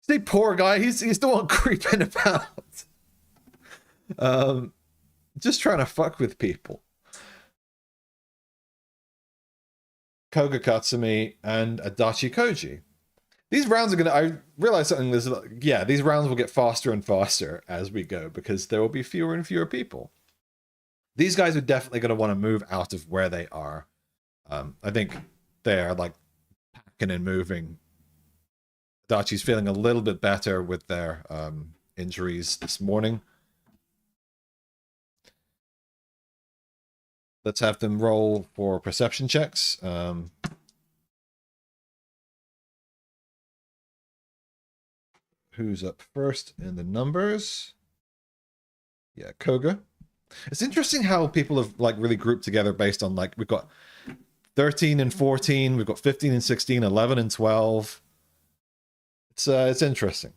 See, poor guy, he's the one creeping about. Just trying to fuck with people. Koga Katsumi and Adachi Koji. These rounds are gonna, I realize something, these rounds will get faster and faster as we go, because there will be fewer and fewer people. These guys are definitely gonna want to move out of where they are. I think they are, like, packing and moving. Adachi's feeling a little bit better with their injuries this morning. Let's have them roll for perception checks. who's up first in the numbers. Yeah, Koga. It's interesting how people have like really grouped together based on like we've got 13 and 14, we've got 15 and 16, 11 and 12. It's interesting.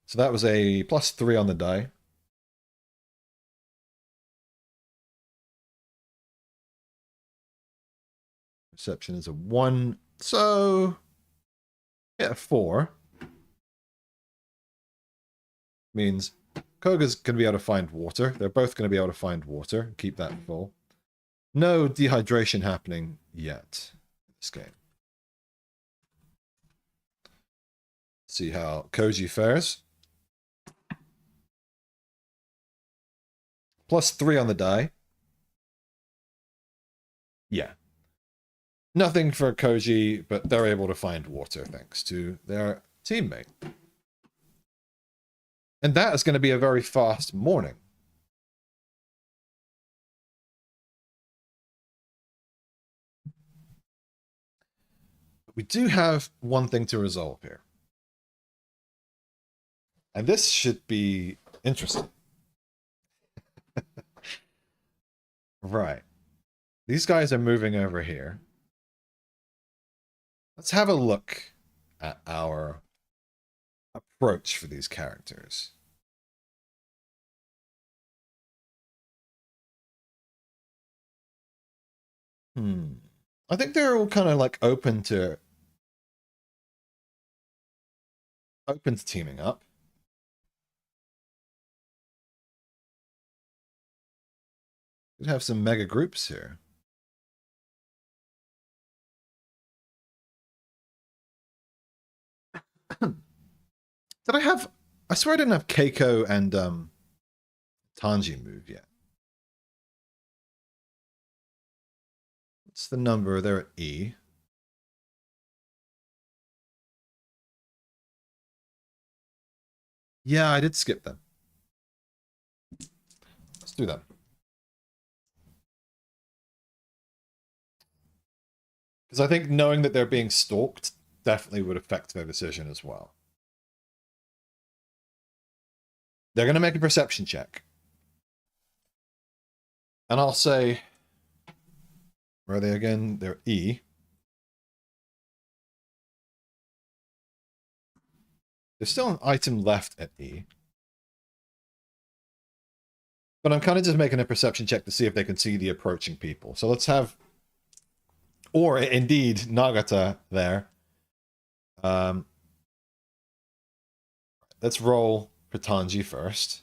So that was a +3 on the die. Perception is a 1. So yeah, 4. Means Koga's going to be able to find water. They're both going to be able to find water. Keep that full. No dehydration happening yet in this game. See how Koji fares. +3 on the die. Yeah. Nothing for Koji, but they're able to find water thanks to their teammate. And that is going to be a very fast morning. We do have one thing to resolve here. And this should be interesting. Right. These guys are moving over here. Let's have a look at our approach for these characters. I think they're all kind of like open to teaming up. Could have some mega groups here. Did I have... I swear I didn't have Keiko and Tanji move yet. What's the number? They're at E. Yeah, I did skip them. Let's do that. Because I think knowing that they're being stalked definitely would affect their decision as well. They're going to make a perception check. And I'll say... Where are they again? They're E. There's still an item left at E. But I'm kind of just making a perception check to see if they can see the approaching people. So let's have... Or, indeed, Nagata there. Let's roll for Tanji first.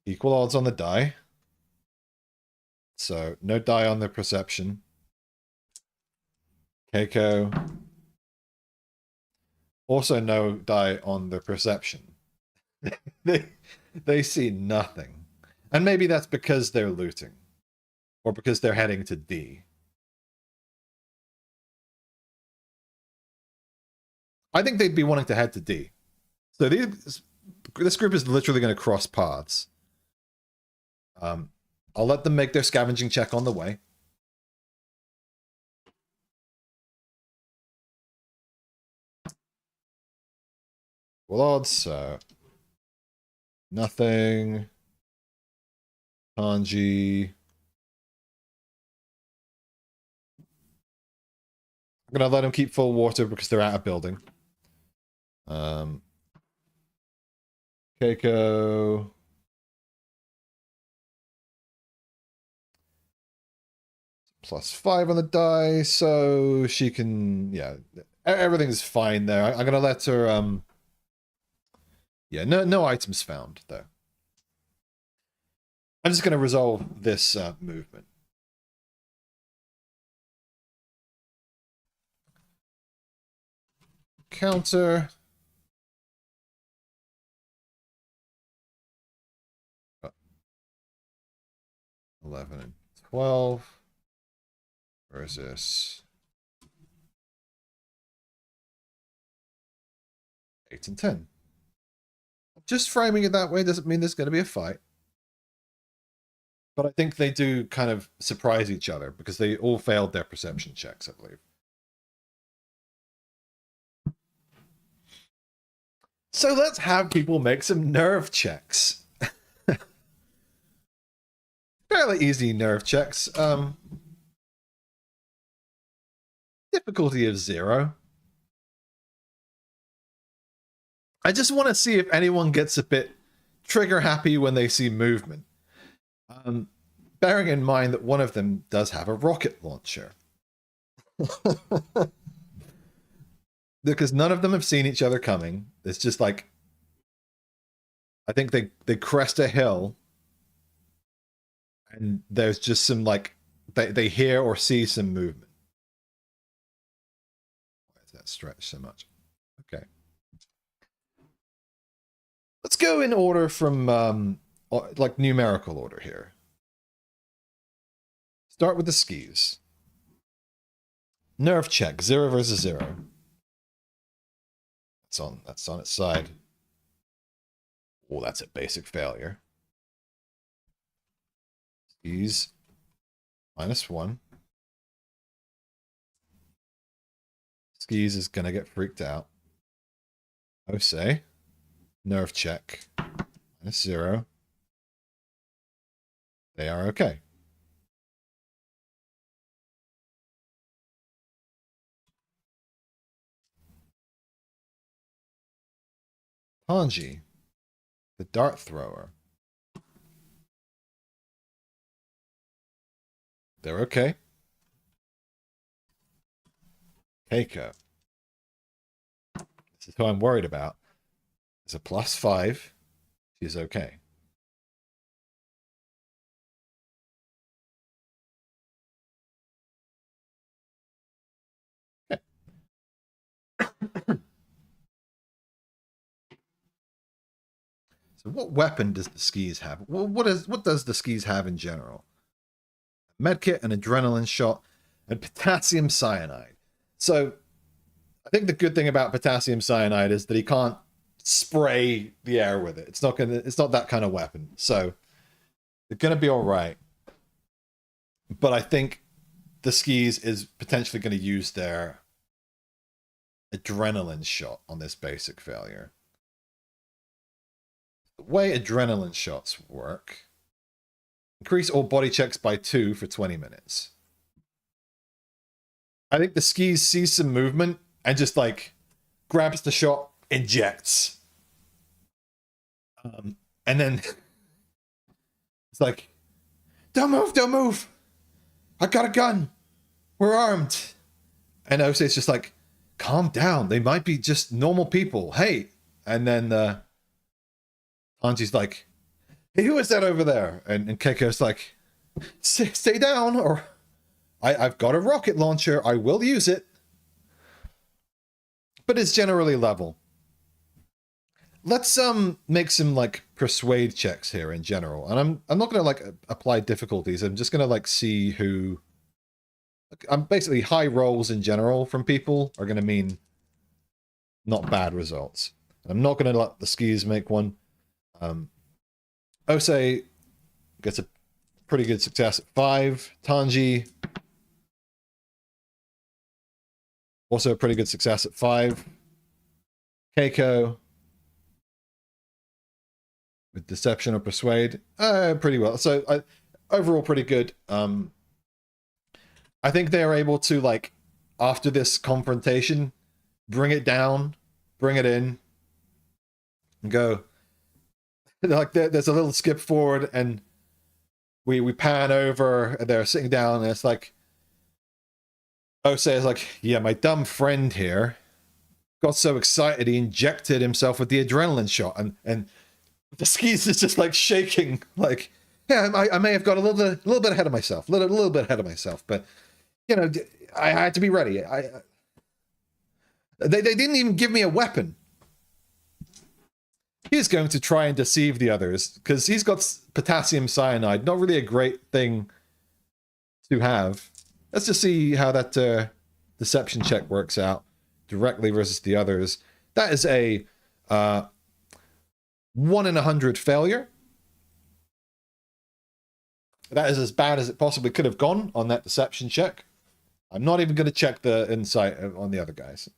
Equal odds on the die. So, no die on the perception. Keiko. Also no die on the perception. they see nothing. And maybe that's because they're looting. Or because they're heading to D. I think they'd be wanting to head to D. So this group is literally going to cross paths. I'll let them make their scavenging check on the way. Well, odds, so... Nothing. Kanji. I'm going to let them keep full water because they're out of building. Keiko. +5 on the die, so she can... Yeah, everything's fine there. I'm going to let her... Yeah, no items found, though. I'm just going to resolve this movement. Counter. 11 and 12. Versus 8 and 10. Just framing it that way doesn't mean there's going to be a fight. But I think they do kind of surprise each other because they all failed their perception checks, I believe. So let's have people make some nerve checks. Fairly easy nerve checks. Difficulty of 0. I just want to see if anyone gets a bit trigger happy when they see movement. Bearing in mind that one of them does have a rocket launcher. Because none of them have seen each other coming. It's just like, I think they crest a hill and there's just some like, they hear or see some movement. Why is that stretched so much? Okay. Let's go in order from, like numerical order here. Start with the skis. Nerve check, 0 versus 0. That's on its side. Oh, that's a basic failure. Skis, -1. Skis is gonna get freaked out. Say, nerve check, -0. They are okay. Hanji, the dart thrower. They're okay. Keiko. This is who I'm worried about. It's a +5. She's okay. Okay. So what weapon does the skis have? Well, what does the skis have in general? Medkit, an adrenaline shot, and potassium cyanide. So I think the good thing about potassium cyanide is that he can't spray the air with it. It's not that kind of weapon. So they're gonna be all right. But I think the skis is potentially going to use their adrenaline shot on this basic failure. The way adrenaline shots work: increase all body checks by 2 for 20 minutes. I think the skis sees some movement and just like grabs the shot, injects. And then it's like, don't move. I got a gun. We're armed. And Osei's just like, calm down. They might be just normal people. Hey. And then Hanji's like, hey, who is that over there? And Keiko's like, stay down, or I've got a rocket launcher. I will use it. But it's generally level. Let's make some like persuade checks here in general. And I'm not gonna like apply difficulties. I'm just gonna like see who. I'm basically high rolls in general from people are gonna mean not bad results. I'm not gonna let the skis make one. Osei gets a pretty good success at 5. Tanji also a pretty good success at 5. Keiko with deception or persuade, pretty well. So overall pretty good. I think they are able to, like, after this confrontation, bring it down, bring it in, and go. Like there's a little skip forward, and we pan over, and they're sitting down, and it's like, Osei is like, yeah, my dumb friend here got so excited he injected himself with the adrenaline shot, and the skis is just like shaking, like, yeah, I may have got a little bit ahead of myself, little bit ahead of myself, but you know, I had to be ready. They didn't even give me a weapon. He's going to try and deceive the others because he's got potassium cyanide. Not really a great thing to have. Let's just see how that deception check works out directly versus the others. That is a 1 in 100 failure. That is as bad as it possibly could have gone on that deception check. I'm not even going to check the insight on the other guys.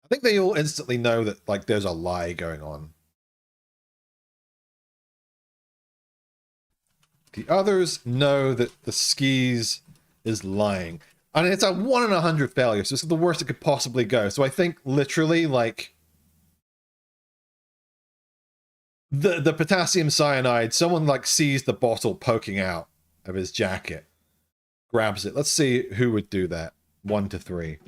I think they all instantly know that, like, there's a lie going on. The others know that the skis is lying. And it's a 1 in 100 failure, so this is the worst it could possibly go. So I think literally, like, the potassium cyanide, someone, like, sees the bottle poking out of his jacket, grabs it. Let's see who would do that. 1 to 3.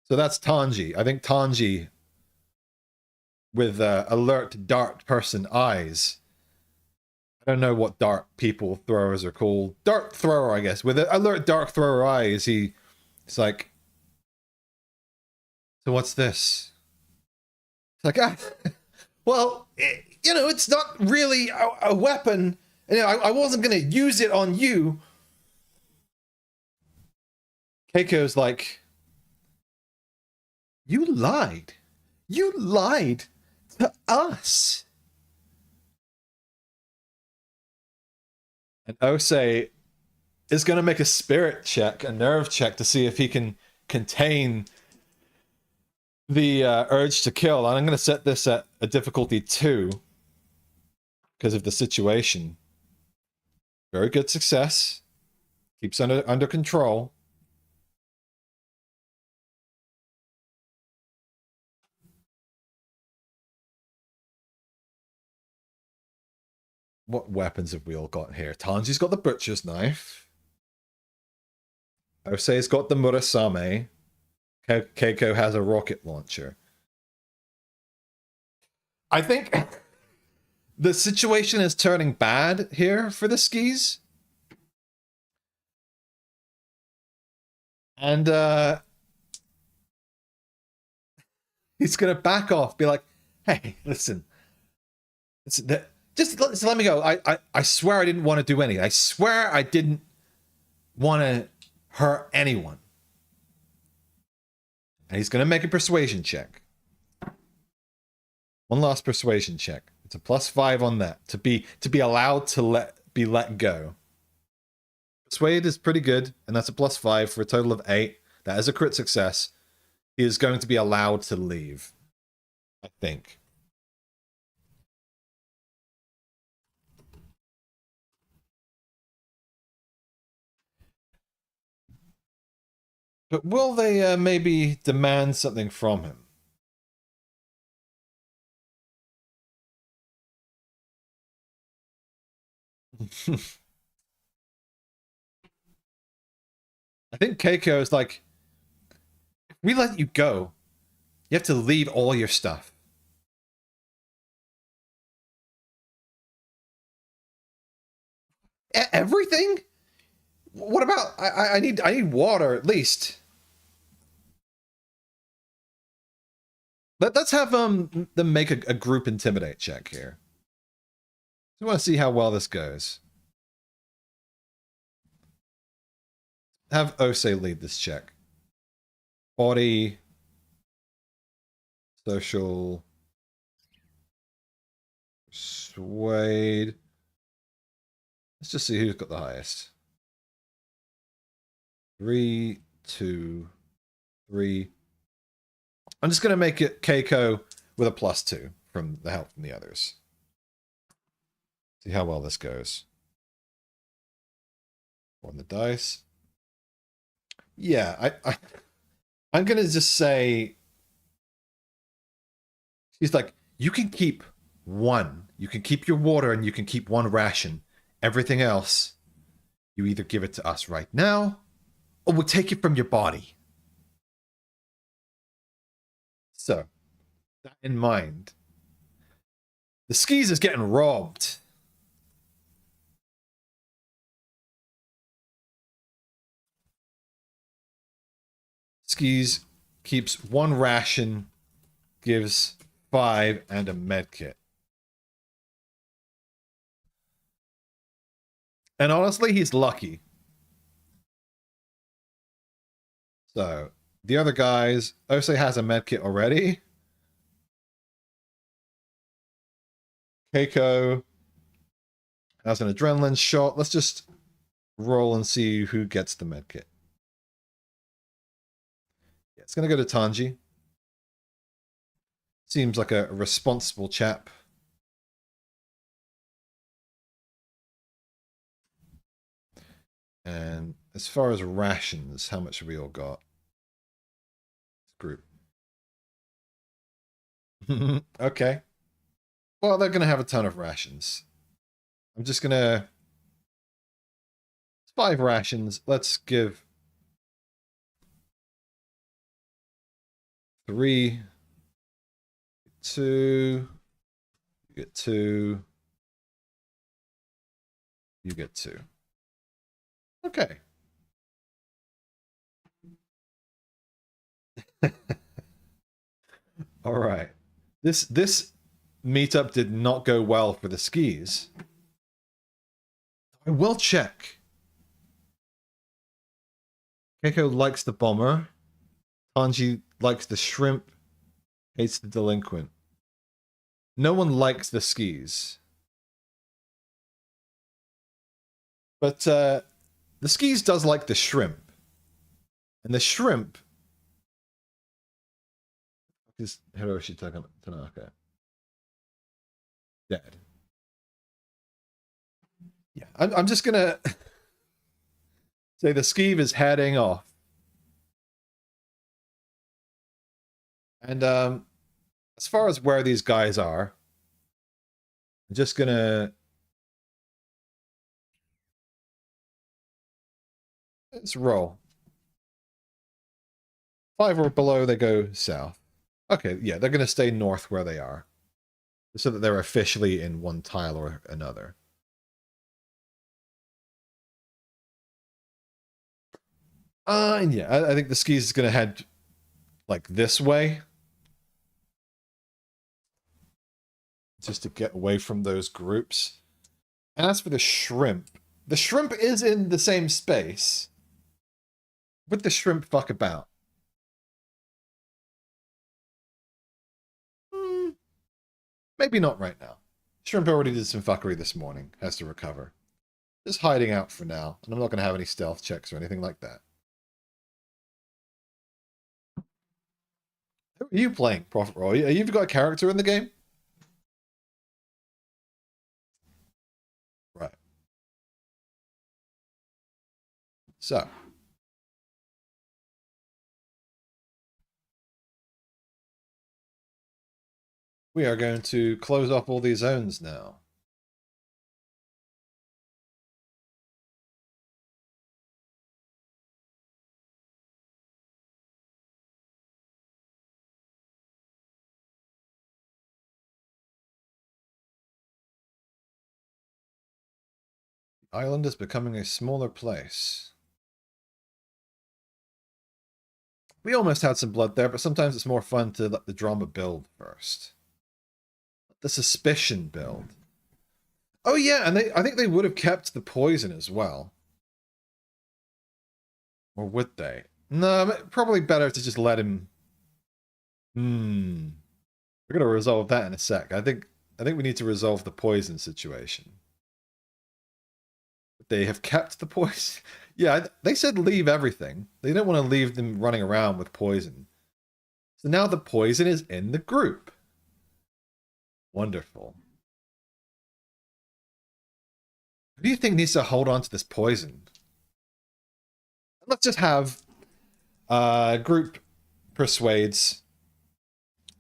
So that's Tanji. I think Tanji, with alert dart person eyes. I don't know what dart people throwers are called. Dart thrower, I guess. With alert dart thrower eyes, it's like, so what's this? It's like, well, it's not really a weapon. I wasn't going to use it on you. Keiko's like, you lied. You lied to us. And Osei is going to make a spirit check, a nerve check, to see if he can contain the urge to kill. And I'm going to set this at a difficulty 2 because of the situation. Very good success. Keeps under control. What weapons have we all got here? Tanji's got the butcher's knife. Osei's got the Murasame. Keiko has a rocket launcher. I think the situation is turning bad here for the skis. And he's going to back off, be like, hey, listen. Just let me go. I swear I didn't want to do anything. I swear I didn't want to hurt anyone. And he's going to make a persuasion check. One last persuasion check. It's a +5 on that to be allowed to be let go. Persuade is pretty good, and that's a +5 for a total of 8. That is a crit success. He is going to be allowed to leave, I think. But will they maybe demand something from him? I think Keiko is like, if we let you go, you have to leave all your stuff. Everything? What about I need water at least. Let's have them make a group intimidate check here. I want to see how well this goes. Have Osei lead this check. Body, social, persuade. Let's just see who's got the highest. 3, 2, 3. I'm just going to make it Keiko with a +2 from the help from the others. See how well this goes. On the dice. Yeah, I'm going to just say, she's like, you can keep 1. You can keep your water and you can keep 1 ration. Everything else, you either give it to us right now or we'll take it from your body. So, that in mind, the skis is getting robbed. Skis keeps 1 ration, gives 5 and a medkit. And honestly, he's lucky. So, the other guys, Ose has a medkit already. Keiko has an adrenaline shot. Let's just roll and see who gets the medkit. Yeah, it's going to go to Tanji. Seems like a responsible chap. And as far as rations, how much have we all got? Group. Okay. Well, they're going to have a ton of rations. I'm just going to... 5 rations. Let's give 3, 2, you get 2, you get 2. Okay. All right. This meetup did not go well for the skis. I will check. Keiko likes the bomber. Tanji likes the shrimp. Hates the delinquent. No one likes the skis. But the skis does like the shrimp. And the shrimp is Hiroshi Tanaka. Dead. Yeah, I'm just gonna say the skeeve is heading off. And as far as where these guys are, I'm just gonna... Let's roll. 5 or below, they go south. Okay, yeah, they're gonna stay north where they are. So that they're officially in one tile or another. And yeah, I think the skis is gonna head like this way. Just to get away from those groups. And as for the shrimp is in the same space. Would the shrimp fuck about? Maybe not right now. Shrimp already did some fuckery this morning. Has to recover. Just hiding out for now. And I'm not going to have any stealth checks or anything like that. Who are you playing, Prophet Roy? You've got a character in the game? Right. So. We are going to close off all these zones now. The island is becoming a smaller place. We almost had some blood there, but sometimes it's more fun to let the drama build first. The suspicion build. Oh yeah, and I think they would have kept the poison as well. Or would they? No, probably better to just let him... We're gonna resolve that in a sec. I think we need to resolve the poison situation. They have kept the poison. Yeah, they said leave everything. They don't want to leave them running around with poison. So now the poison is in the group. Wonderful. Who do you think needs to hold on to this poison? Let's just have group persuades.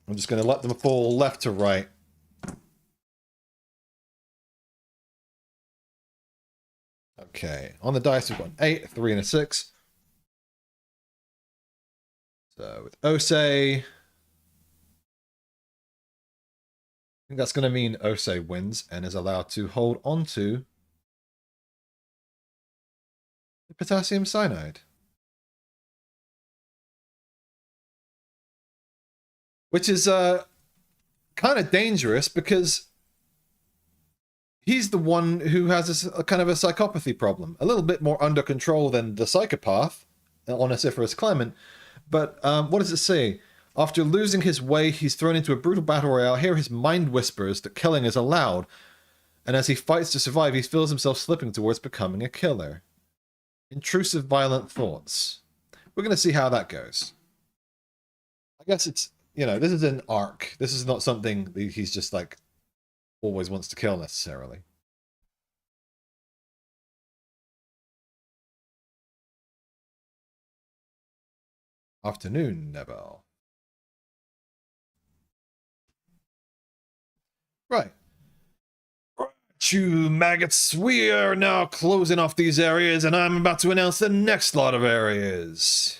I'm just going to let them fall left to right. Okay, on the dice we've got an 8, a 3, and a 6. So with Ose, I think that's going to mean Ose wins and is allowed to hold on to the potassium cyanide. Which is kind of dangerous because he's the one who has a kind of a psychopathy problem. A little bit more under control than the psychopath, Onesiphorus Clement. But what does it say? After losing his way, he's thrown into a brutal battle royale. Here his mind whispers that killing is allowed. And as he fights to survive, he feels himself slipping towards becoming a killer. Intrusive, violent thoughts. We're going to see how that goes. I guess it's, this is an arc. This is not something that he's just like always wants to kill necessarily. Afternoon, Nebel. Right. You maggots, we are now closing off these areas, and I'm about to announce the next lot of areas.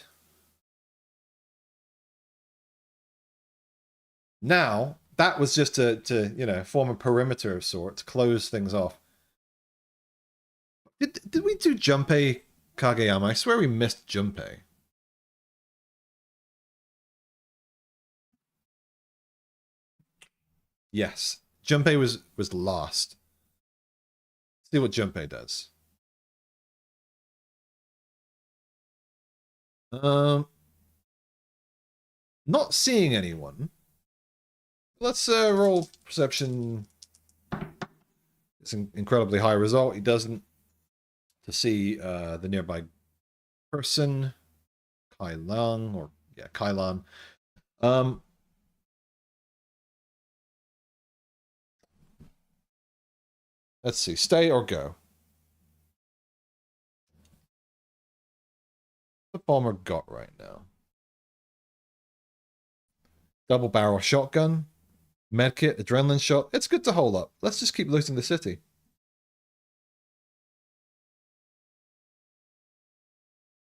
Now, that was just to form a perimeter of sorts, close things off. Did we do Junpei Kageyama? I swear we missed Junpei. Yes. Junpei was last. Let's see what Junpei does. Not seeing anyone. Let's roll perception. It's an incredibly high result. He doesn't to see the nearby person. Kailan. Let's see. Stay or go? What the bomber got right now? Double barrel shotgun, medkit, adrenaline shot. It's good to hold up. Let's just keep looting the city.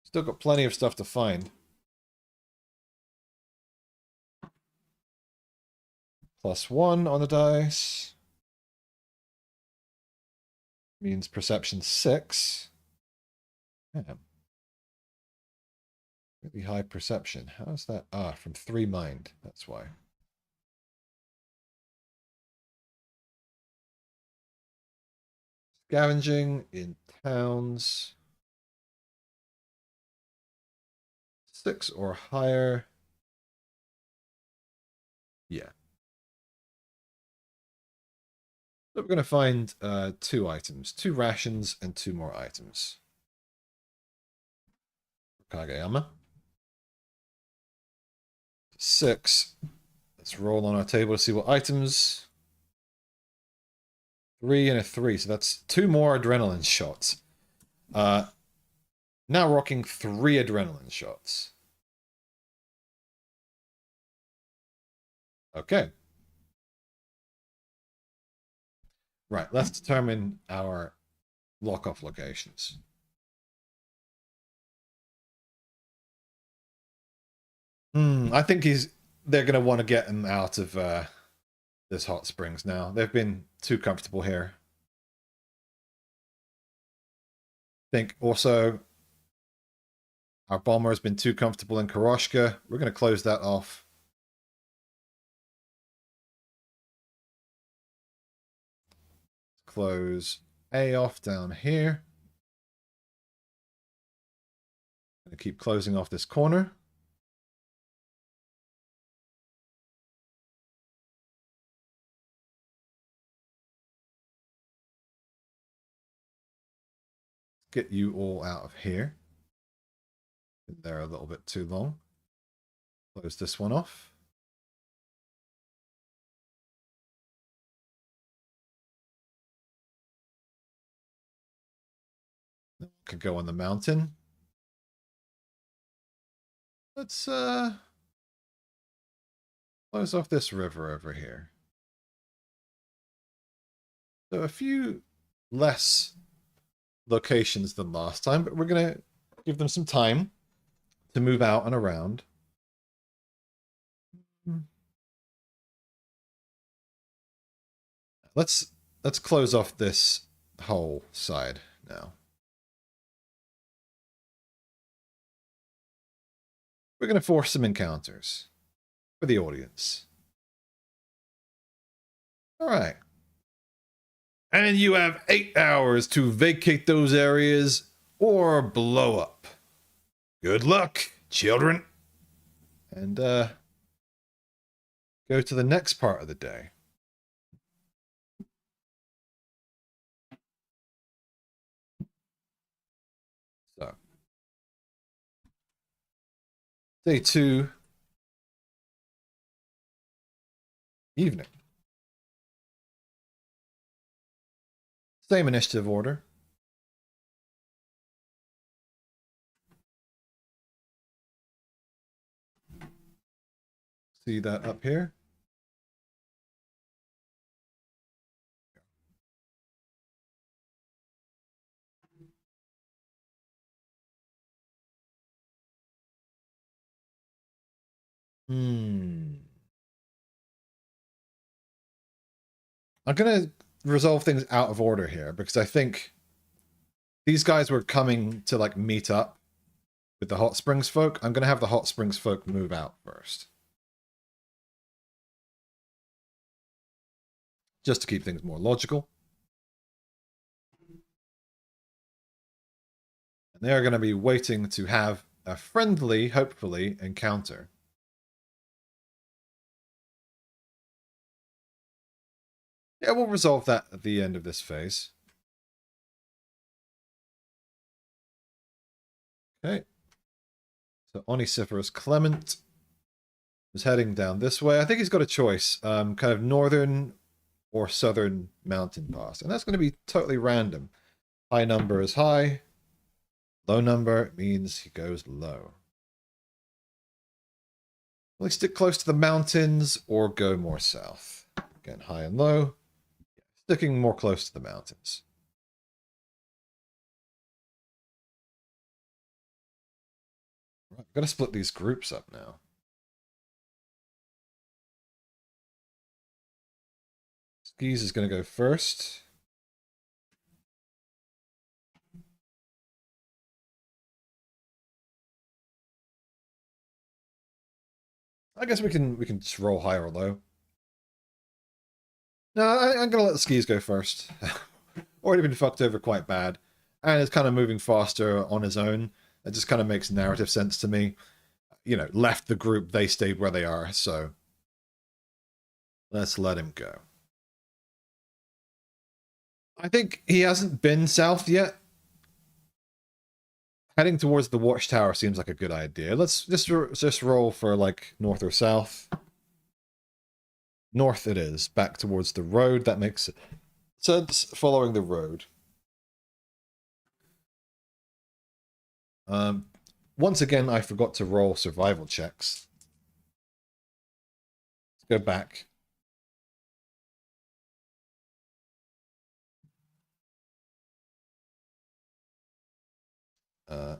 Still got plenty of stuff to find. +1 on the dice. Means perception 6. Damn. Really high perception. How's that? Ah, from 3 mind. That's why. Scavenging in towns. 6 or higher. Yeah. So we're going to find 2 items. 2 rations and 2 more items. Kageyama. 6. Let's roll on our table to see what items. 3 and a 3. So that's 2 more adrenaline shots. Now rocking 3 adrenaline shots. Okay. Right, let's determine our lock-off locations. I think they're going to want to get him out of this hot springs now. They've been too comfortable here. I think also our bomber has been too comfortable in Koroshka. We're going to close that off. Close A off down here. Going to keep closing off this corner. Get you all out of here. Been there a little bit too long. Close this one off. Could go on the mountain. Let's close off this river over here. So a few less locations than last time, but we're going to give them some time to move out and around. Let's close off this whole side now. We're going to force some encounters for the audience. All right. And you have 8 hours to vacate those areas or blow up. Good luck, children. And go to the next part of the day. So, day 2, evening. Same initiative order. See that up here? I'm going to resolve things out of order here because I think these guys were coming to like meet up with the Hot Springs folk. I'm going to have the Hot Springs folk move out first. Just to keep things more logical. And they are going to be waiting to have a friendly, hopefully, encounter. Yeah, we'll resolve that at the end of this phase. Okay. So Onesiphorus Clement is heading down this way. I think he's got a choice. Kind of northern or southern mountain pass. And that's going to be totally random. High number is high. Low number means he goes low. Will he stick close to the mountains or go more south? Again, high and low. Sticking more close to the mountains. Right, I've got to split these groups up now. Skis is going to go first. I guess we can just roll high or low. No, I'm going to let the skis go first. Already been fucked over quite bad. And it's kind of moving faster on his own. It just kind of makes narrative sense to me. You know, left the group, they stayed where they are, so let's let him go. I think he hasn't been south yet. Heading towards the watchtower seems like a good idea. Let's just roll for like north or south. North it is, back towards the road. That makes sense, following the road. Once again, I forgot to roll survival checks. Let's go back.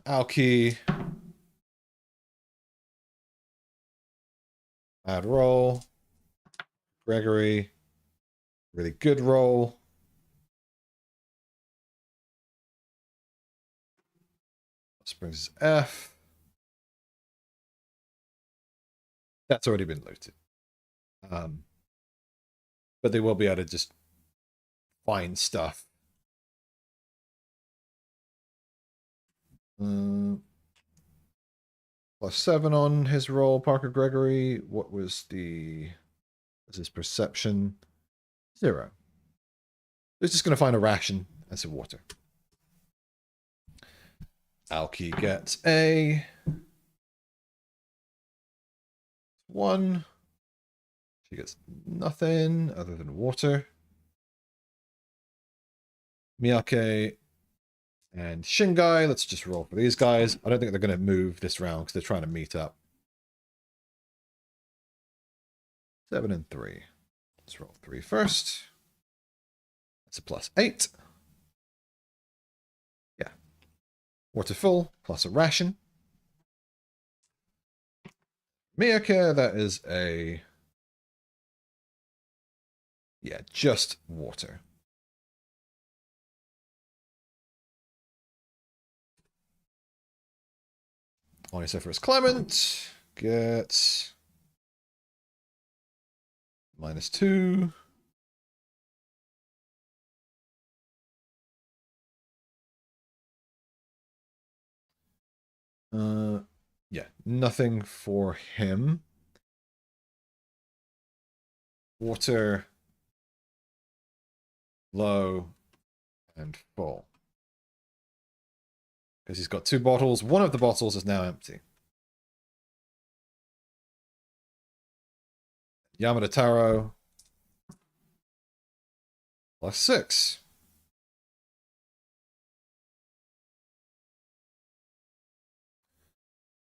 Alki. Bad roll. Gregory. Really good roll. Springs F. That's already been looted. But they will be able to just find stuff. +7 on his roll, Parker Gregory. What was his perception? 0. He's just going to find a ration and some water. Alki gets a 1. She gets nothing other than water. Miyake and Shingai, let's just roll for these guys. I don't think they're going to move this round because they're trying to meet up. 7 and 3. Let's roll 3 first. That's a +8. Yeah. Water full, plus a ration. Miyake, that is a... Yeah, just water. Onesiphorus Clement gets -2. Yeah, nothing for him. Water, low, and full. Because he's got 2 bottles. One of the bottles is now empty. Yamada Taro. +6.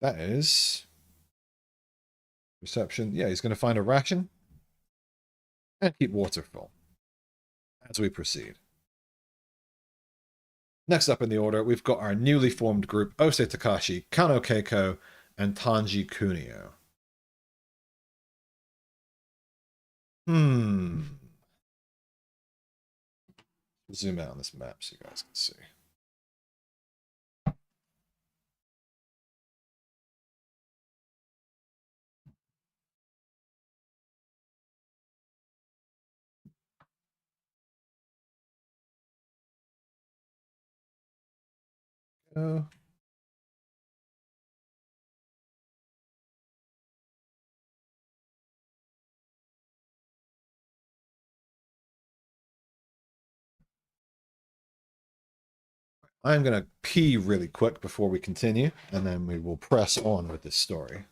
That is... Reception. Yeah, he's going to find a ration. And keep water full. As we proceed. Next up in the order, we've got our newly formed group, Ose Takashi, Kano Keiko, and Tanji Kunio. Zoom out on this map so you guys can see. I'm going to pee really quick before we continue, and then we will press on with this story.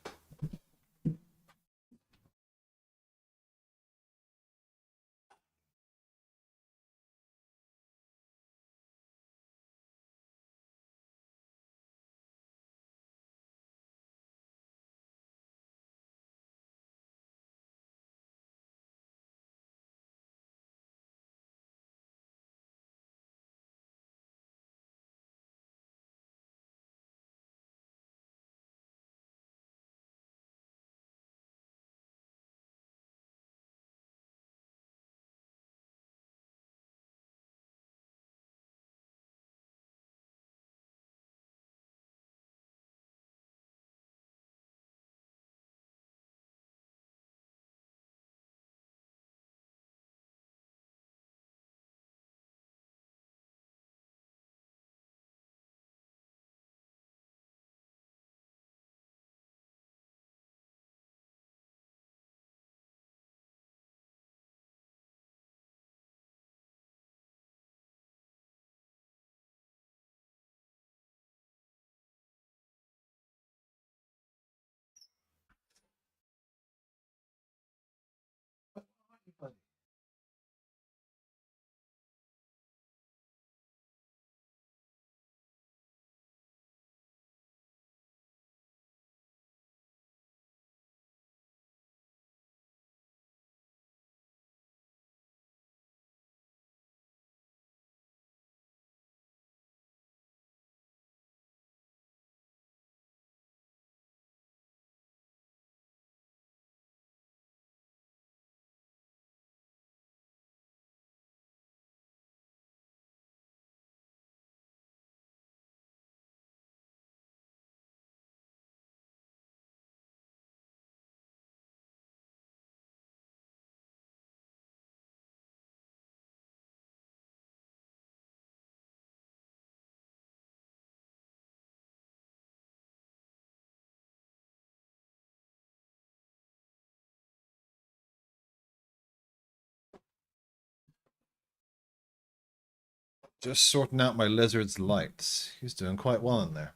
Just sorting out my lizard's lights. He's doing quite well in there.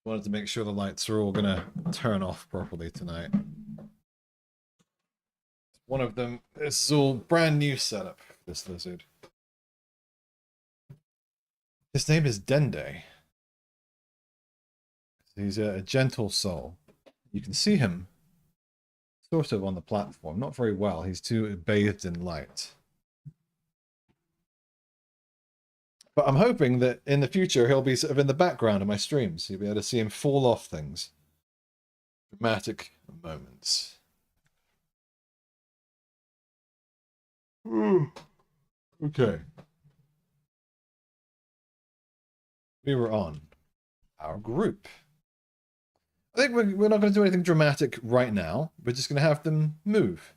Wanted to make sure the lights are all gonna turn off properly tonight. One of them, this is all brand new setup for this lizard. His name is Dende. He's a gentle soul. You can see him sort of on the platform, not very well. He's too bathed in light. But I'm hoping that in the future he'll be sort of in the background of my streams. You'll be able to see him fall off things. Dramatic moments. Okay. We were on our group. I think we're not going to do anything dramatic right now. We're just going to have them move.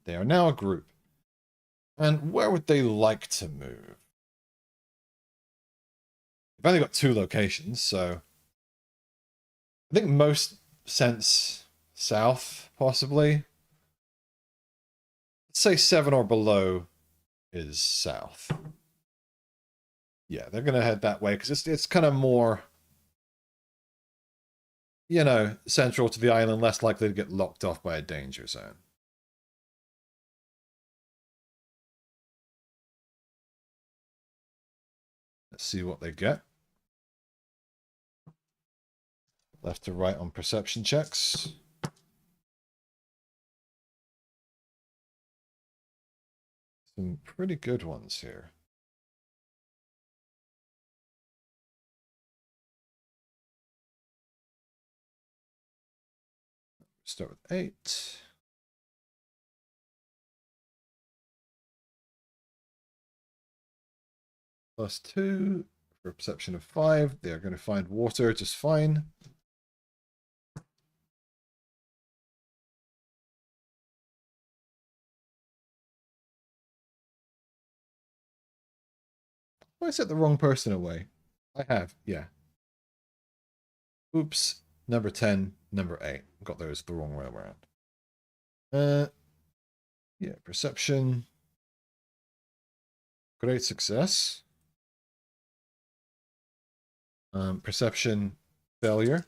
They are now a group. And where would they like to move? We've only got 2 locations, so I think most sense south, possibly. Let's say 7 or below is south. Yeah, they're going to head that way because it's kind of more, you know, central to the island, less likely to get locked off by a danger zone. Let's see what they get. Left to right on perception checks. Some pretty good ones here. Start with 8. Plus 2 for a perception of 5. They are going to find water just fine. Oh, I set the wrong person away. I have, yeah. Oops. Number 10, number 8. Got those the wrong way around. Yeah, perception. Great success. Perception failure.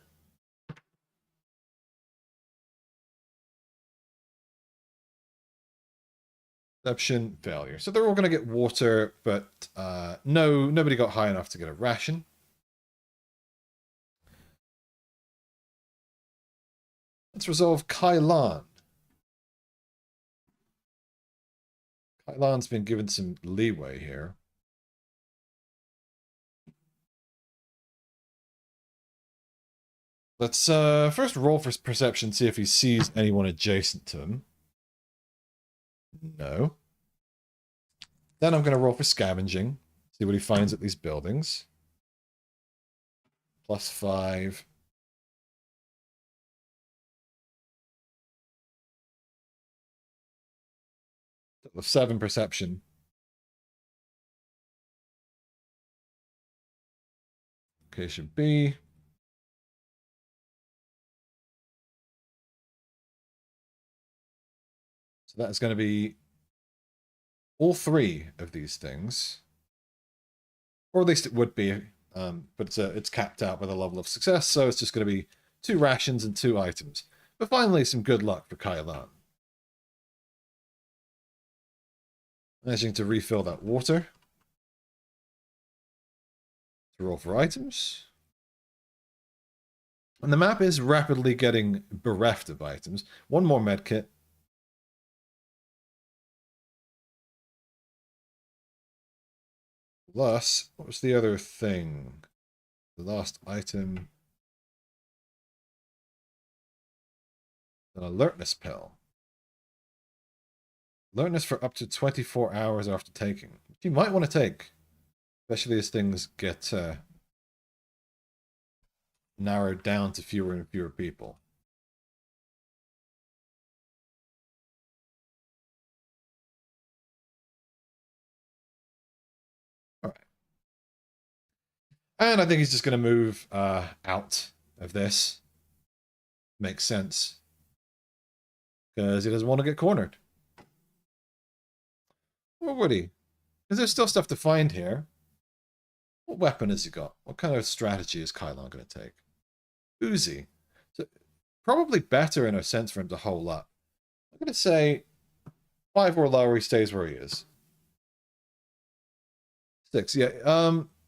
Perception failure. So they're all going to get water, but nobody got high enough to get a ration. Let's resolve Kailan. Kailan's been given some leeway here. Let's first roll for perception, see if he sees anyone adjacent to him. No. Then I'm going to roll for scavenging, see what he finds at these buildings. Plus 5. With 7 perception. Location B. So that's going to be all 3 of these things. Or at least it would be, but it's capped out with a level of success, so it's just going to be 2 rations and 2 items. But finally, some good luck for Kailan. Managing to refill that water. To roll for items. And the map is rapidly getting bereft of items. 1 more medkit. Plus, what was the other thing? The last item. An alertness pill. Alertness for up to 24 hours after taking. Which you might want to take. Especially as things get narrowed down to fewer and fewer people. Alright. And I think he's just going to move out of this. Makes sense. Because he doesn't want to get cornered. Or would he? Because there's still stuff to find here. What weapon has he got? What kind of strategy is Kailan going to take? Uzi. So probably better in a sense for him to hole up. I'm going to say 5 or lower, he stays where he is. 6, yeah.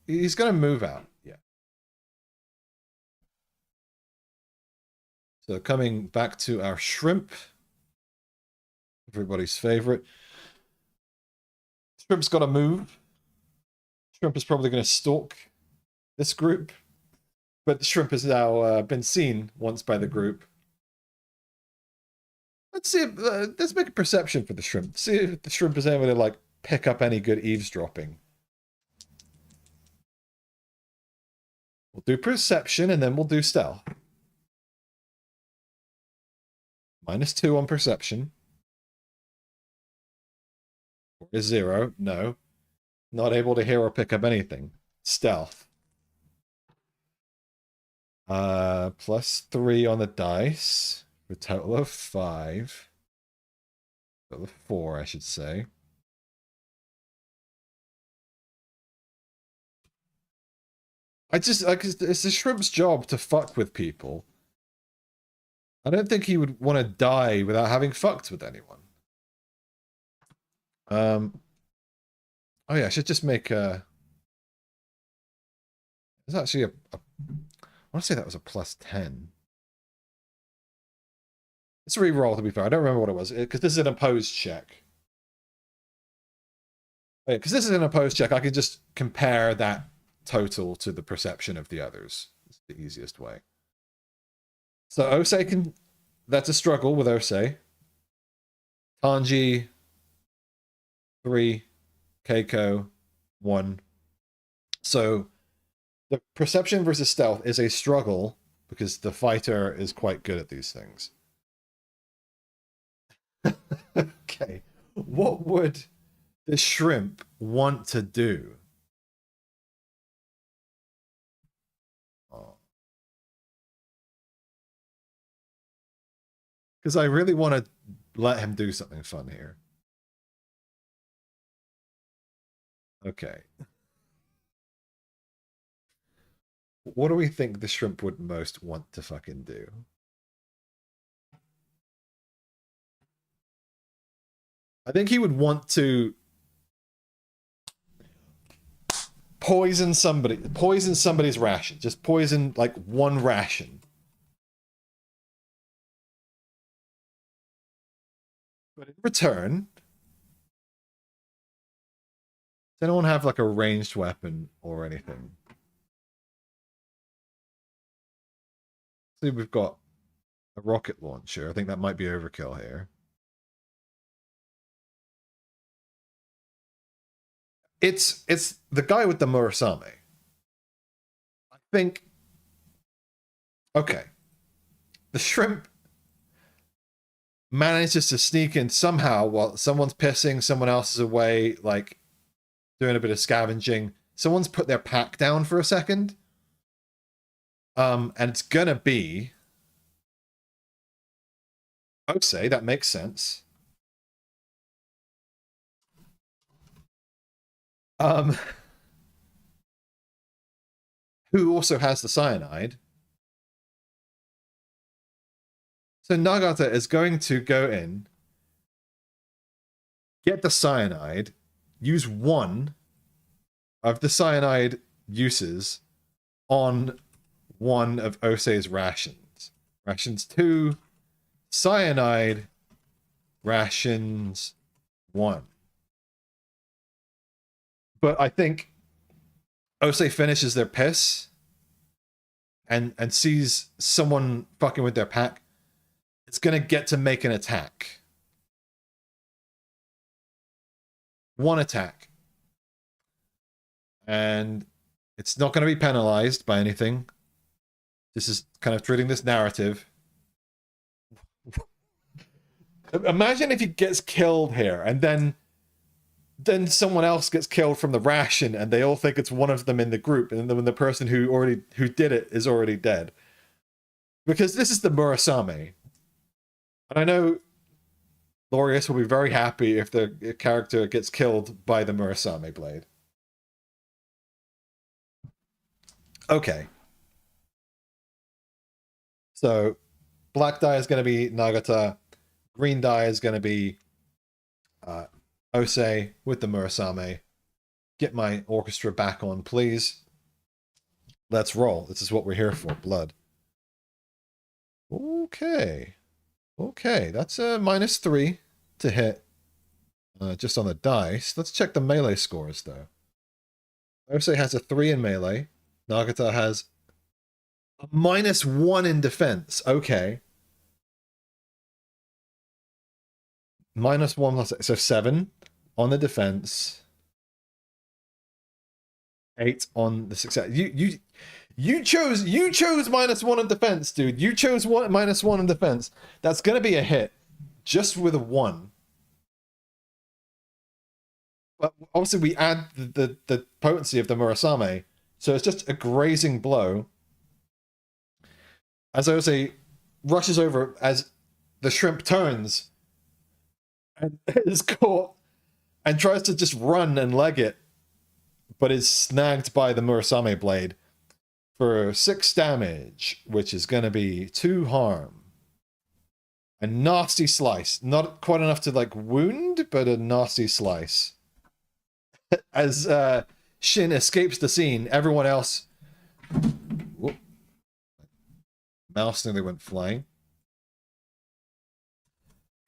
He's going to move out, yeah. So coming back to our shrimp, everybody's favorite. Shrimp's got to move. Shrimp is probably going to stalk this group, but the shrimp has now been seen once by the group. Let's see if, let's make a perception for the shrimp. See if the shrimp is able to, like, pick up any good eavesdropping. We'll do perception, and then we'll do stealth. -2 on perception. Is 0. No. Not able to hear or pick up anything. Stealth. +3 on the dice. For a total of 5. Total of 4, I should say. It's the shrimp's job to fuck with people. I don't think he would want to die without having fucked with anyone. Oh yeah, I should just make a... There's actually I want to say that was a +10. Let's re-roll, to be fair. I don't remember what it was, because this is an opposed check. Because this is an opposed check, I can just compare that total to the perception of the others. It's the easiest way. So Osei can... That's a struggle with Osei. Tanji, 3. Keiko, 1. So the perception versus stealth is a struggle because the fighter is quite good at these things. Okay. What would the shrimp want to do? Because I really want to let him do something fun here. Okay. What do we think the shrimp would most want to fucking do? I think he would want to poison somebody's ration. Just poison, like, one ration. But in return, does anyone have, like, a ranged weapon or anything? See, we've got a rocket launcher. I think that might be overkill here. It's the guy with the Murasame. I think... Okay. The shrimp manages to sneak in somehow while someone's pissing, someone else is away, like, doing a bit of scavenging. Someone's put their pack down for a second. And it's gonna be... Osei, that makes sense. Who also has the cyanide. So Nagata is going to go in, get the cyanide, use 1 of the cyanide uses on 1 of Osei's rations. Rations 2, cyanide, rations 1. But I think Osei finishes their piss and sees someone fucking with their pack. It's gonna get to make an attack. 1 attack. And it's not going to be penalized by anything. This is kind of treating this narrative. Imagine if he gets killed here, and then someone else gets killed from the ration, and they all think it's one of them in the group, and then the person who did it is already dead. Because this is the Murasame. And I know Laureus will be very happy if the character gets killed by the Murasame blade. Okay. So black die is going to be Nagata. Green die is going to be Osei with the Murasame. Get my orchestra back on, please. Let's roll. This is what we're here for. Blood. Okay. Okay, that's a -3 to hit just on the dice. Let's check the melee scores, though. Osei has a 3 in melee. Nagata has a -1 in defense. Okay. -1 plus, so 7 on the defense. 8 on the success. You chose -1 in defense, dude. You chose -1 in defense. That's gonna be a hit, just with a 1. But obviously we add the potency of the Murasame, so it's just a grazing blow. As Osei rushes over as the shrimp turns and is caught and tries to just run and leg it, but is snagged by the Murasame blade for 6 damage, which is going to be 2 harm. A nasty slice. Not quite enough to, like, wound, but a nasty slice. As Shin escapes the scene, everyone else... Whoop. Mouse nearly went flying.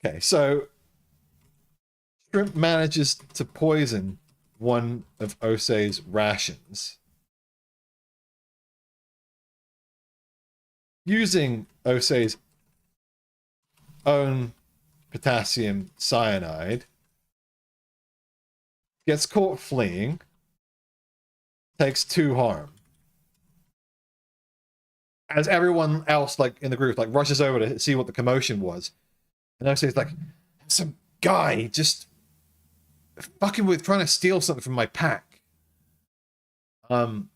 Okay, so Shrimp manages to poison one of Osei's rations, using Osei's own potassium cyanide. Gets caught fleeing, takes 2 harm. As everyone else, like, in the group, like, rushes over to see what the commotion was. And Osei's like, some guy just fucking with trying to steal something from my pack. And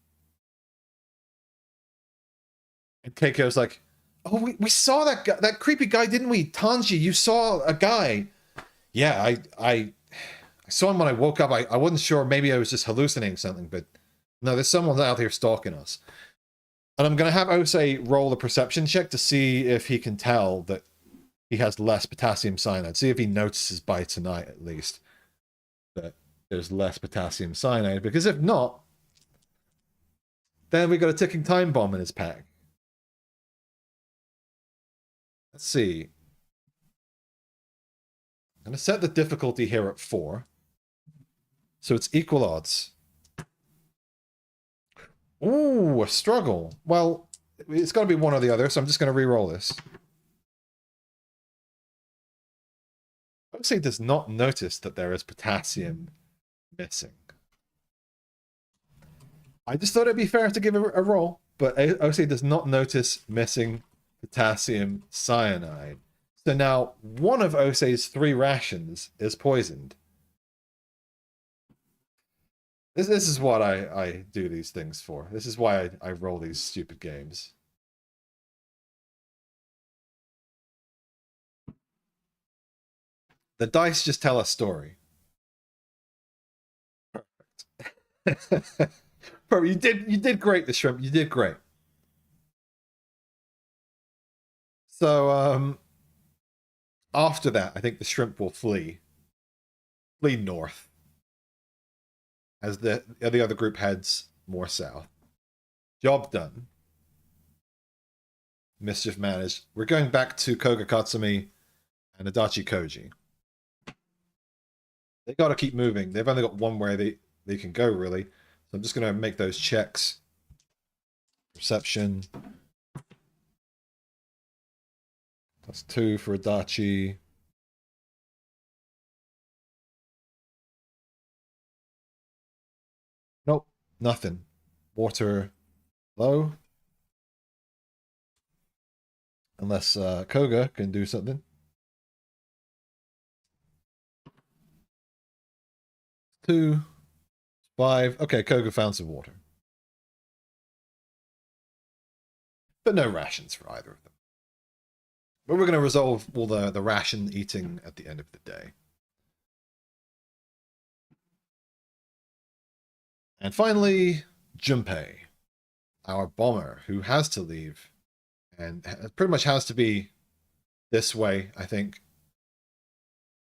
Keiko's like, oh, we saw that guy, that creepy guy, didn't we? Tanji, you saw a guy. Yeah, I saw him when I woke up. I wasn't sure. Maybe I was just hallucinating something, but no, there's someone out here stalking us. And I'm going to have Osei roll a perception check to see if he can tell that he has less potassium cyanide. See if he notices by tonight, at least, that there's less potassium cyanide. Because if not, then we got a ticking time bomb in his pack. Let's see. I'm going to set the difficulty here at 4. So it's equal odds. Ooh, a struggle. Well, it's got to be one or the other, so I'm just going to re-roll this. Osei does not notice that there is potassium missing. I just thought it'd be fair to give a roll, but Osei does not notice missing potassium cyanide. So now one of Osei's 3 rations is poisoned. This is what I do these things for. This is why I roll these stupid games. The dice just tell a story. Perfect. Perfect. You did great, the shrimp. You did great. So after that, I think the shrimp will flee north, as the other group heads more south. Job done. Mischief managed. We're going back to Koga Katsumi and Adachi Koji. They got to keep moving. They've only got one way they can go, really. So I'm just going to make those checks. Perception. +2 for Adachi. Nope, nothing. Water low. Unless Koga can do something. 2, 5. Okay, Koga found some water. But no rations for either of them. But we're going to resolve all the ration eating at the end of the day. And finally, Junpei, our bomber, who has to leave And it pretty much has to be this way, I think.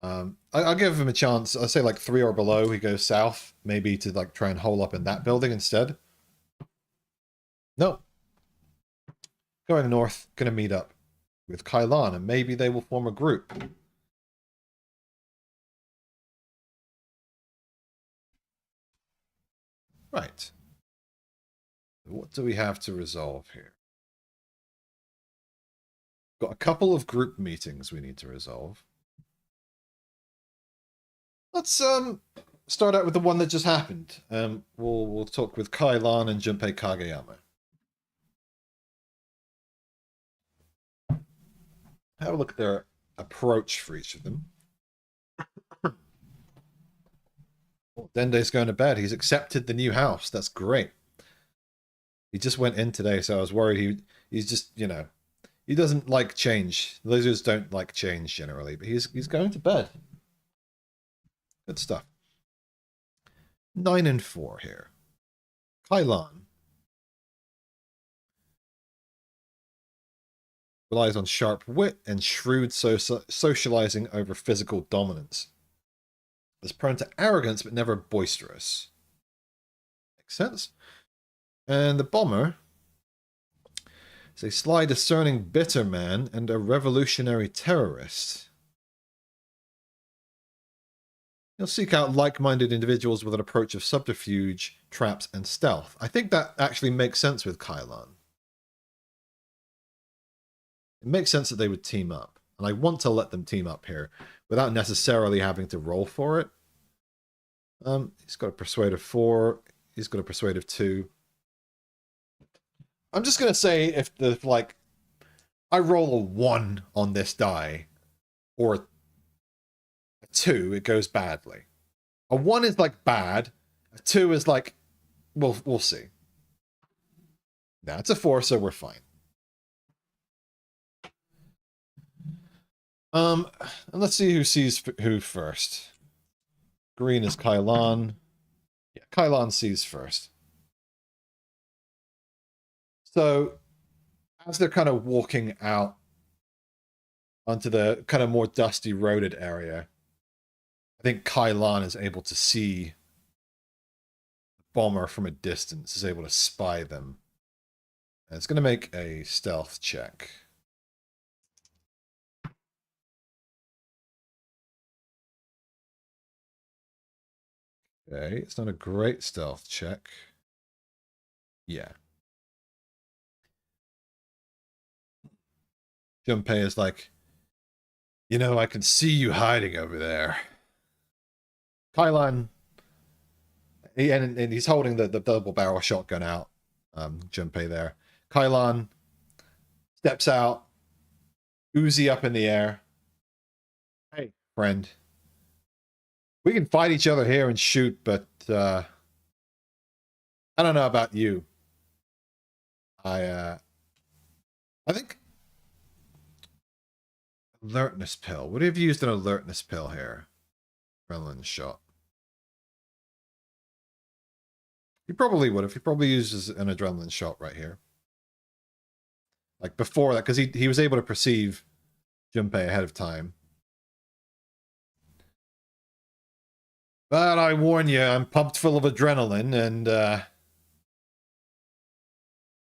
I'll give him a chance. I'll say like 3 or below. He goes south, maybe to like try and hole up in that building instead. No. Going north, gonna meet up with Kailan, and maybe they will form a group. Right. What do we have to resolve here? Got a couple of group meetings we need to resolve. Let's start out with the one that just happened. We'll talk with Kailan and Junpei Kageyama. Have a look at their approach for each of them. Well, Dende's going to bed. He's accepted the new house. That's great. He just went in today, so I was worried he's just, you know, he doesn't like change. Lizards don't like change generally, but he's going to bed. Good stuff. 9 and 4 here. Kailan relies on sharp wit and shrewd socializing over physical dominance. Is prone to arrogance, but never boisterous. Makes sense. And the bomber is a sly, discerning, bitter man and a revolutionary terrorist. He'll seek out like-minded individuals with an approach of subterfuge, traps, and stealth. I think that actually makes sense with Kailan. It makes sense that they would team up. And I want to let them team up here without necessarily having to roll for it. He's got a persuade of 4. He's got a persuade of 2. I'm just going to say if the, like, I roll a 1 on this die, or a 2, it goes badly. A 1 is, like, bad. A 2 is, like, we'll see. Now, it's a 4, so we're fine. And let's see who sees who first. Green is Kailan. Yeah, Kailan sees first. So, as they're kind of walking out onto the kind of more dusty, roaded area, I think Kailan is able to see the bomber from a distance, is able to spy them. And it's going to make a stealth check. Okay, it's not a great stealth check. Yeah. Junpei is like, you know, I can see you hiding over there. Kailan, and he's holding the double barrel shotgun out. Junpei there. Kailan steps out, Uzi up in the air. Hey, friend. We can fight each other here and shoot, but I don't know about you. I think alertness pill. Would he have used an alertness pill here? Adrenaline shot. He probably would have. He probably uses an adrenaline shot right here. Like before that, because he was able to perceive Junpei ahead of time. But I warn you, I'm pumped full of adrenaline, and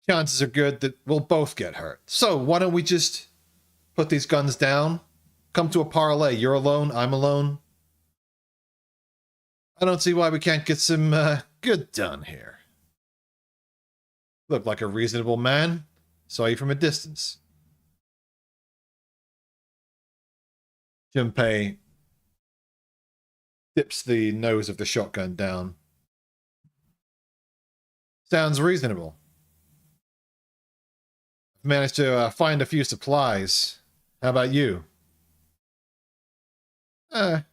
chances are good that we'll both get hurt. So why don't we just put these guns down? Come to a parlay. You're alone, I'm alone. I don't see why we can't get some good done here. Look like a reasonable man. Saw you from a distance. Junpei dips the nose of the shotgun down. Sounds reasonable. I've managed to find a few supplies. How about you? Here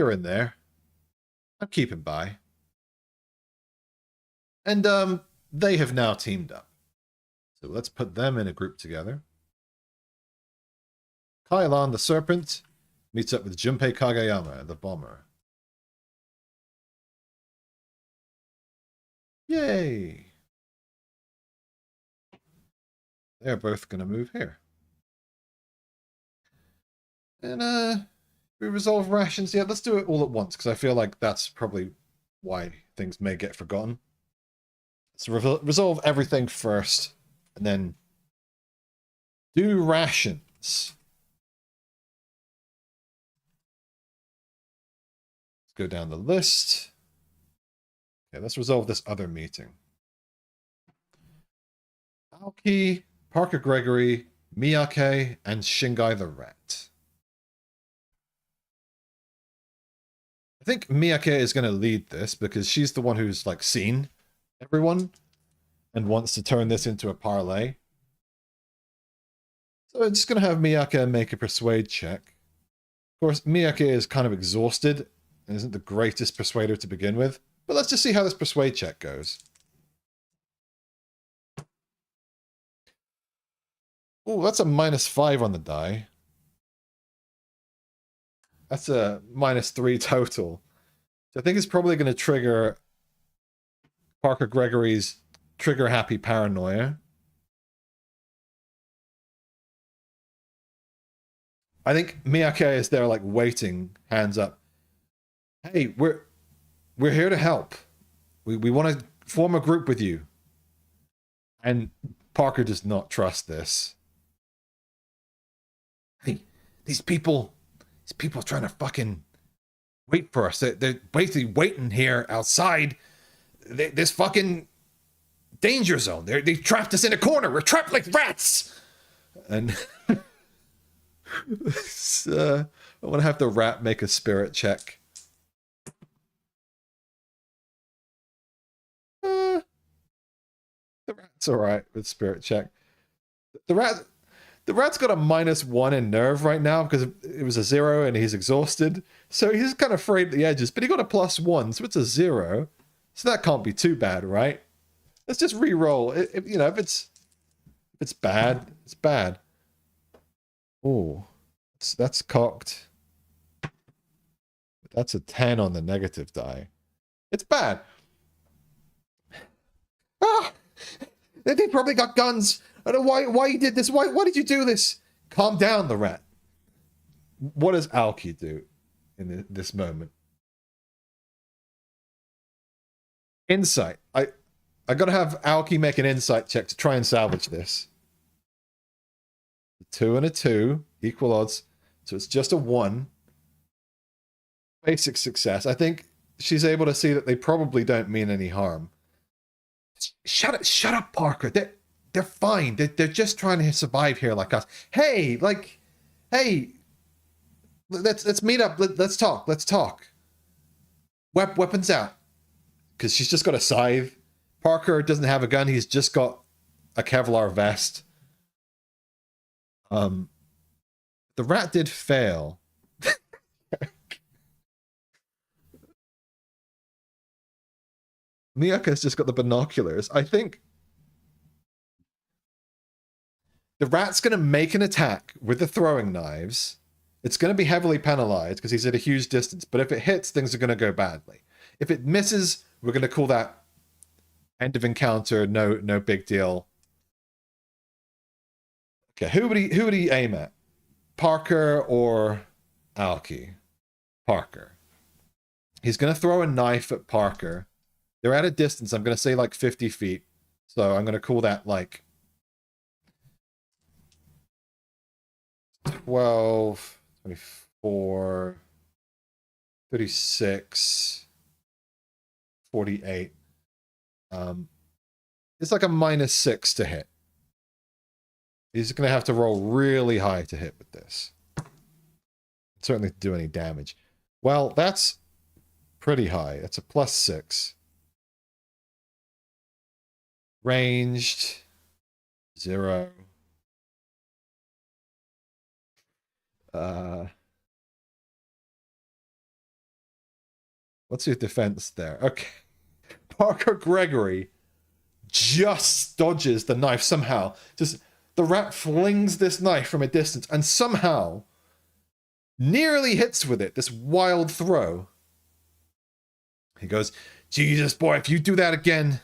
and there. I'm keeping by. And they have now teamed up. So let's put them in a group together. Kailan the Serpent meets up with Junpei Kageyama, the bomber. Yay! they're both going to move here. And we resolve rations. Yeah, let's do it all at once, because I feel like that's probably why things may get forgotten. So resolve everything first, and then do rations. Let's go down the list. Okay, let's resolve this other meeting. Aoki, Parker Gregory, Miyake, and Shingai the Rat. I think Miyake is going to lead this because she's the one who's like seen everyone and wants to turn this into a parlay. So I'm just going to have Miyake make a persuade check. Of course, Miyake is kind of exhausted and isn't the greatest persuader to begin with. But let's just see how this persuade check goes. Oh, that's a -5 on the die. That's a -3 total. So I think it's probably going to trigger Parker Gregory's trigger-happy paranoia. I think Miyake is there, like, waiting, hands up. Hey, we're here to help. We want to form a group with you. And Parker does not trust this. Hey, these people are trying to fucking wait for us. They're basically waiting here outside this fucking danger zone. They trapped us in a corner. We're trapped like rats. And I want to have the rat make a spirit check. The rat's alright with spirit check. The rat's got a -1 in nerve right now because it was a 0 and he's exhausted. So he's kind of frayed at the edges, but he got a +1, so it's a 0. So that can't be too bad, right? Let's just re-roll. You know, if it's bad, it's bad. Oh, that's cocked. That's a 10 on the negative die. It's bad. Ah! They probably got guns. I don't know why you did this. Why did you do this? Calm down, the rat. What does Aoki do in this moment? Insight. I gotta have Aoki make an insight check to try and salvage this. A 2 and a 2, equal odds. So it's just a 1. Basic success. I think she's able to see that they probably don't mean any harm. Shut up, Parker. They're fine. They're just trying to survive here like us. Hey, let's meet up. Let's talk. Weapons out. Because she's just got a scythe. Parker doesn't have a gun. He's just got a Kevlar vest. The rat did fail. Miyaka's just got the binoculars. I think the rat's going to make an attack with the throwing knives. It's going to be heavily penalized because he's at a huge distance. But if it hits, things are going to go badly. If it misses, we're going to call that end of encounter. No big deal. Okay, who would he aim at? Parker or Aoki? Parker. He's going to throw a knife at Parker. They're at a distance. I'm going to say like 50 feet. So I'm going to call that like 12, 24, 36, 48. It's like a -6 to hit. He's going to have to roll really high to hit with this. Certainly to do any damage. Well, that's pretty high. It's a +6. Ranged 0. What's your defense there? Okay. Parker Gregory just dodges the knife somehow. Just the rat flings this knife from a distance and somehow nearly hits with it. This wild throw. He goes, Jesus, boy, if you do that again.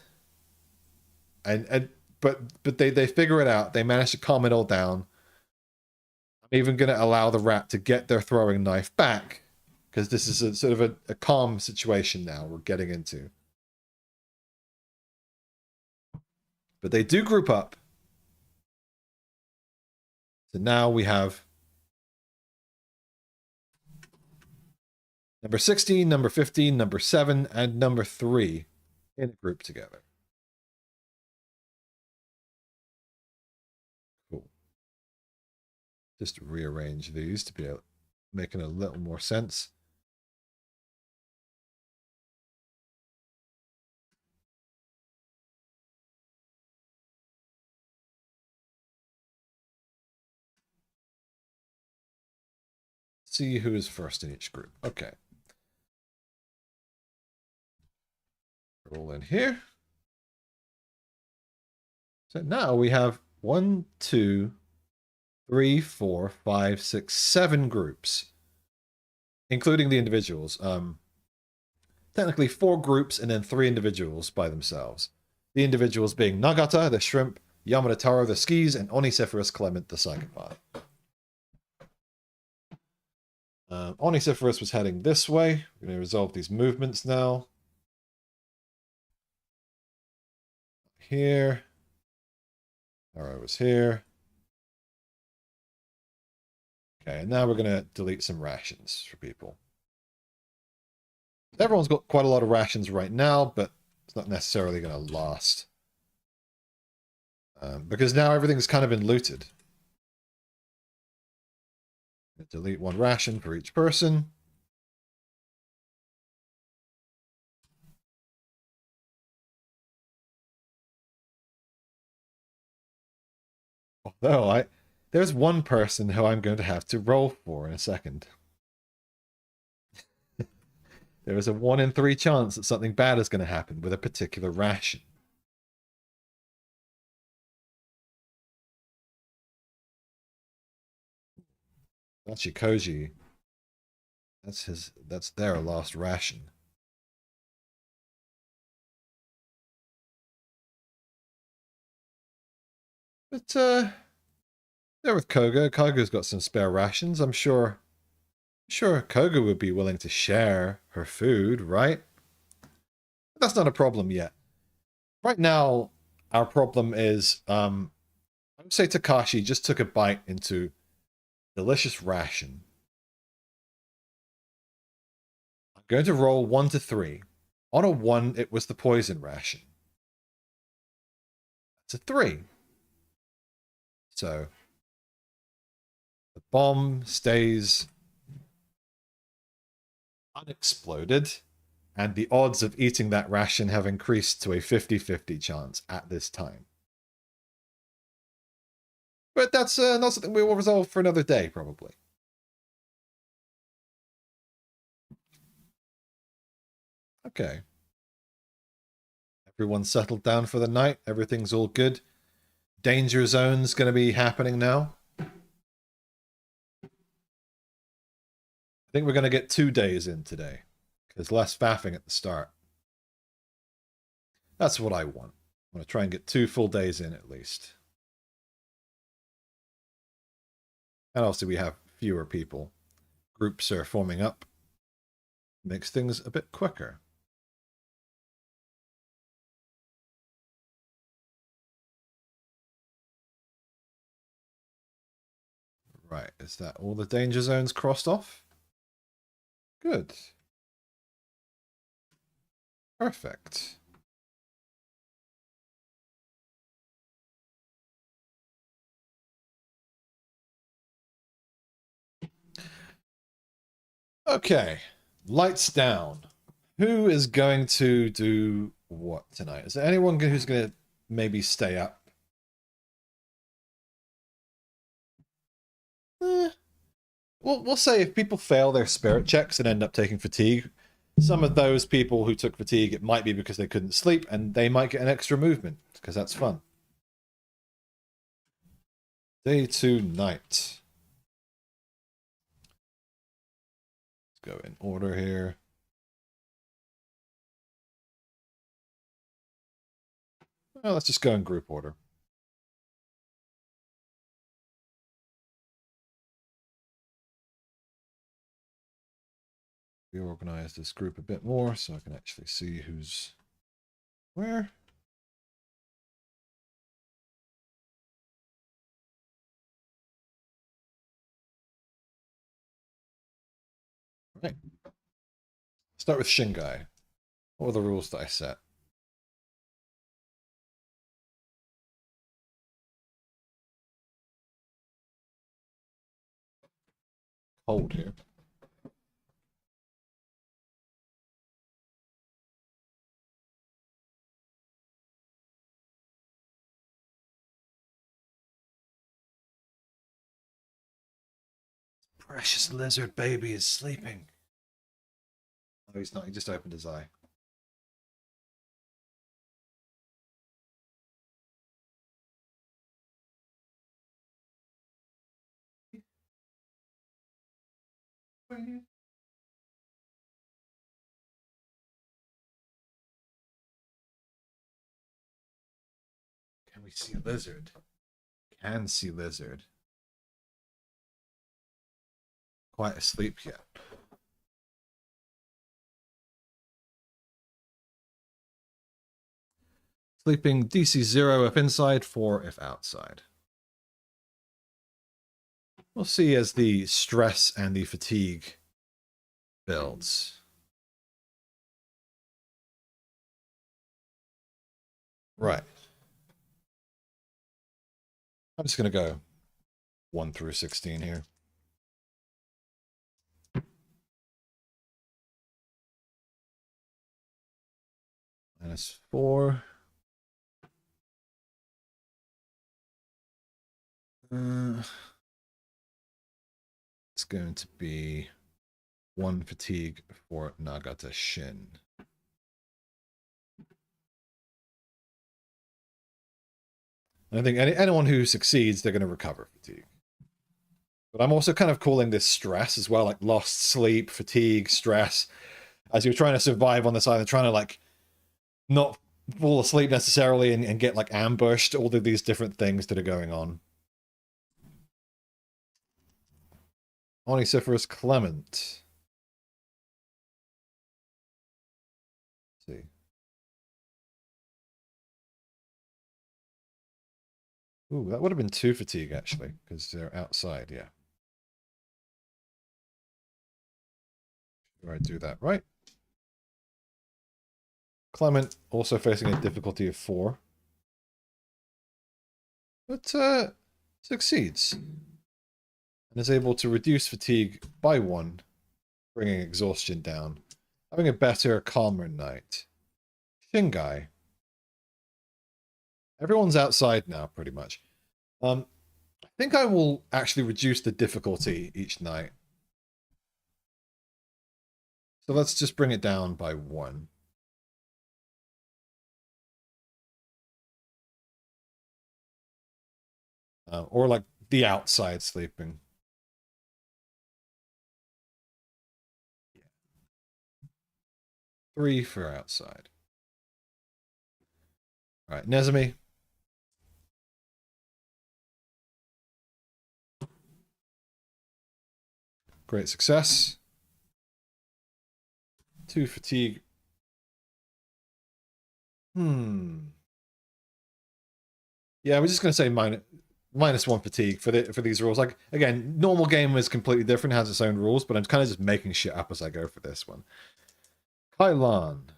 And but they figure it out. They manage to calm it all down. I'm even going to allow the rat to get their throwing knife back, because this is a sort of a calm situation now we're getting into. But they do group up. So now we have number 16, number 15, number 7, and number 3 in a group together. Cool. Just rearrange these to be making a little more sense. See who is first in each group. Okay. Roll in here. So now we have 1, 2, 3, 4, 5, 6, 7 groups, including the individuals. Technically 4 groups and then 3 individuals by themselves. The individuals being Nagata, the shrimp, Yamada Taro, the skis, and Onicephalus Clement, the psychopath. Onicephalus was heading this way. We're going to resolve these movements now. Here. Taro was here. Okay, and now we're going to delete some rations for people. Everyone's got quite a lot of rations right now, but it's not necessarily going to last. Because now everything's kind of been looted. Delete 1 ration for each person. Although there's one person who I'm going to have to roll for in a second. There is a 1 in 3 chance that something bad is going to happen with a particular ration. That's Koji. That's their last ration. But there with Koga. Koga's got some spare rations. I'm sure Koga would be willing to share her food, right? But that's not a problem yet. Right now, our problem is I would say Takashi just took a bite into delicious ration. I'm going to roll 1 to 3. On a 1, it was the poison ration. That's a 3. So the bomb stays unexploded, and the odds of eating that ration have increased to a 50-50 chance at this time. But that's not something we will resolve for another day, probably. Okay. Everyone's settled down for the night. Everything's all good. Danger zone's going to be happening now. I think we're going to get 2 days in today. There's less faffing at the start. That's what I want. I want to try and get 2 full days in at least. And also we have fewer people. Groups are forming up. Makes things a bit quicker. Right, is that all the danger zones crossed off? Good. Perfect. Okay, lights down. Who is going to do what tonight? Is there anyone who's going to maybe stay up? We'll say if people fail their spirit checks and end up taking fatigue, some of those people who took fatigue, it might be because they couldn't sleep, and they might get an extra movement, because that's fun. Day 2 night. Let's go in order here. Well, let's just go in group order. reorganize this group a bit more so I can actually see who's where. Right. Start with Shingai. What were the rules that I set? Cold here. Precious lizard baby is sleeping. Oh, he's not. He just opened his eye. Can we see lizard? Can see lizard. Quite asleep yet. Sleeping DC 0 if inside, 4 if outside. We'll see as the stress and the fatigue builds. Right. I'm just going to go 1 through 16 here. -4. It's going to be 1 fatigue for Nagata Shin. And I think anyone who succeeds, they're going to recover fatigue. But I'm also kind of calling this stress as well, like lost sleep, fatigue, stress. As you're trying to survive on this island, trying to like not fall asleep necessarily and get like ambushed, all of these different things that are going on. Onisiferous Clement. Let's see. Ooh, that would have been 2 fatigue actually, because they're outside, yeah. Do I do that right? Clement also facing a difficulty of 4. But succeeds. And is able to reduce fatigue by 1, bringing exhaustion down. Having a better, calmer night. Shingai. Everyone's outside now, pretty much. I think I will actually reduce the difficulty each night. So let's just bring it down by 1. Or like the outside sleeping. Yeah. 3 for outside. All right, Nezumi. Great success. 2 fatigue. Yeah, we're just going to say -1 fatigue for these rules. Like, again, normal game is completely different, has its own rules, but I'm kind of just making shit up as I go for this one. Kailan.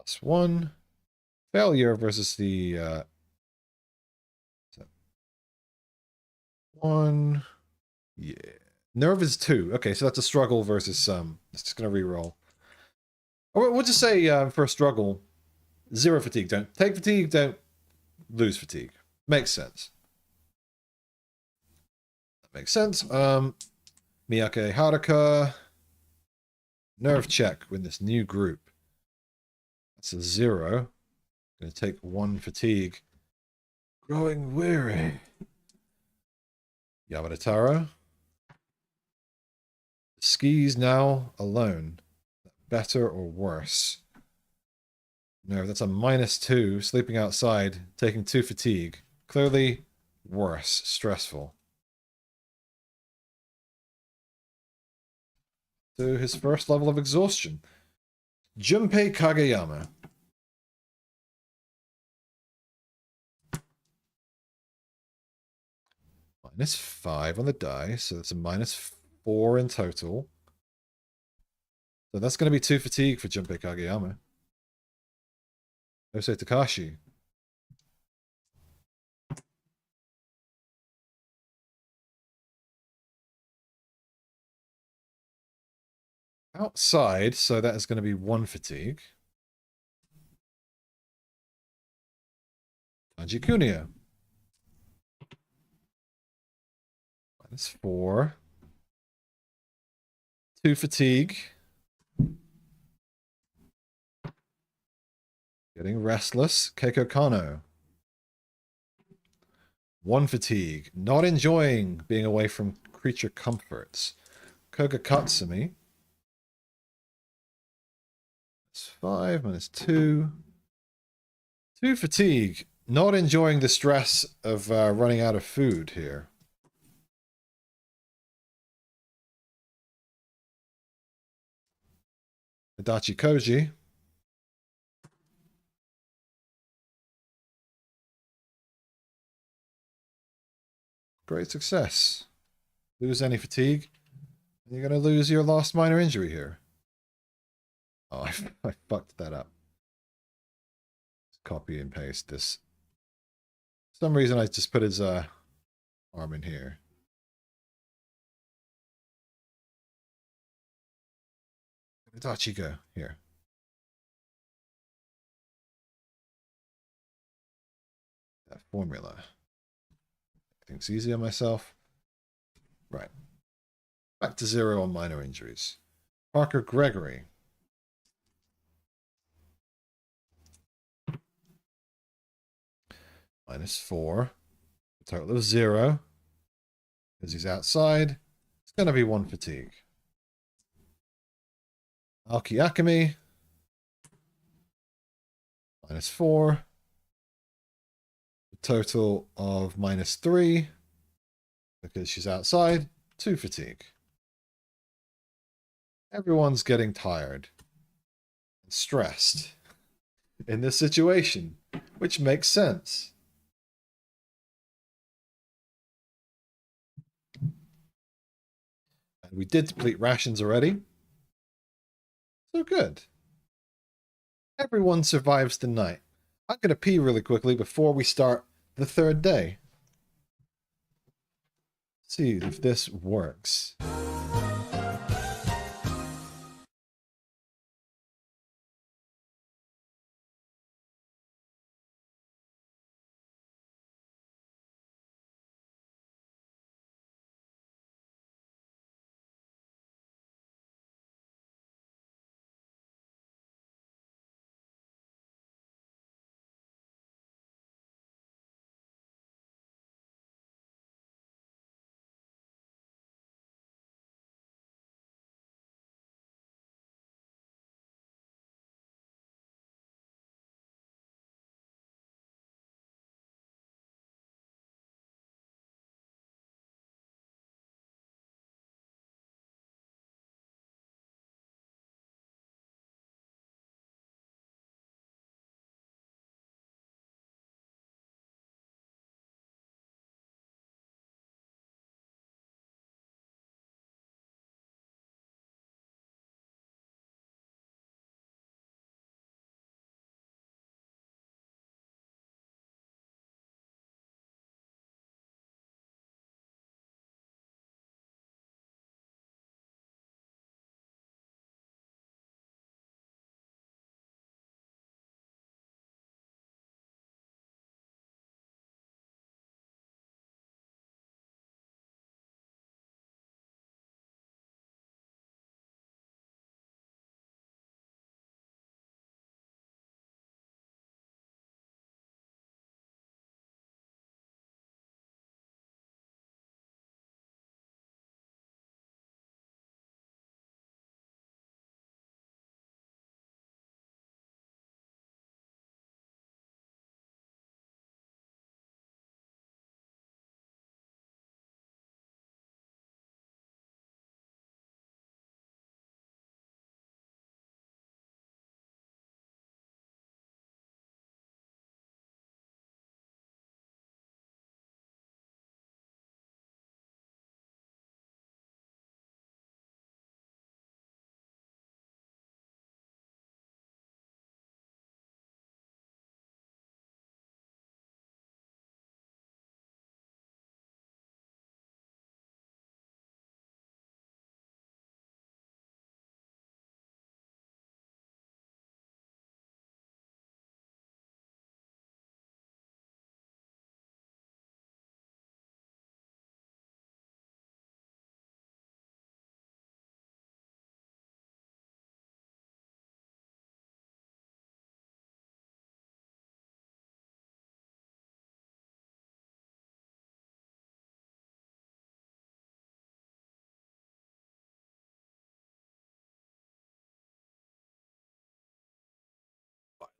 +1. Failure versus the 1. Yeah. Nerve is 2. Okay, so that's a struggle versus it's just gonna reroll. Or we'll just say for a struggle, 0 fatigue. Don't take fatigue, don't lose fatigue. Makes sense. That makes sense. Miyake Haruka. Nerve check with this new group. That's a 0. Gonna take 1 fatigue. Growing weary. Yamanataro. Skis now alone. Better or worse? No, that's a -2. Sleeping outside, taking 2 fatigue. Clearly worse. Stressful. to his first level of exhaustion. Junpei Kageyama. -5 on the die, so that's a -4 in total. So that's going to be 2 fatigue for Junpei Kageyama. Osei Takashi. Outside, so that is going to be 1 fatigue. Tanji Kuniya. -4. 2 fatigue. Getting restless. Keiko Kano. 1 fatigue. Not enjoying being away from creature comforts. Koga Katsumi. -5, -2. 2 fatigue. Not enjoying the stress of running out of food here. Adachi Koji. Great success. Lose any fatigue. You're going to lose your last minor injury here. Oh, I fucked that up. Copy and paste this. For some reason, I just put his arm in here. Adachi go here. That formula. Everything's easy on myself. Right. Back to 0 on minor injuries. Parker Gregory. -4. A total of 0. Because he's outside. It's going to be 1 fatigue. Aoki Akemi. -4. A total of -3. Because she's outside. 2 fatigue. Everyone's getting tired and stressed in this situation, which makes sense. And we did deplete rations already. So good. Everyone survives the night. I'm going to pee really quickly before we start the 3rd day. See if this works.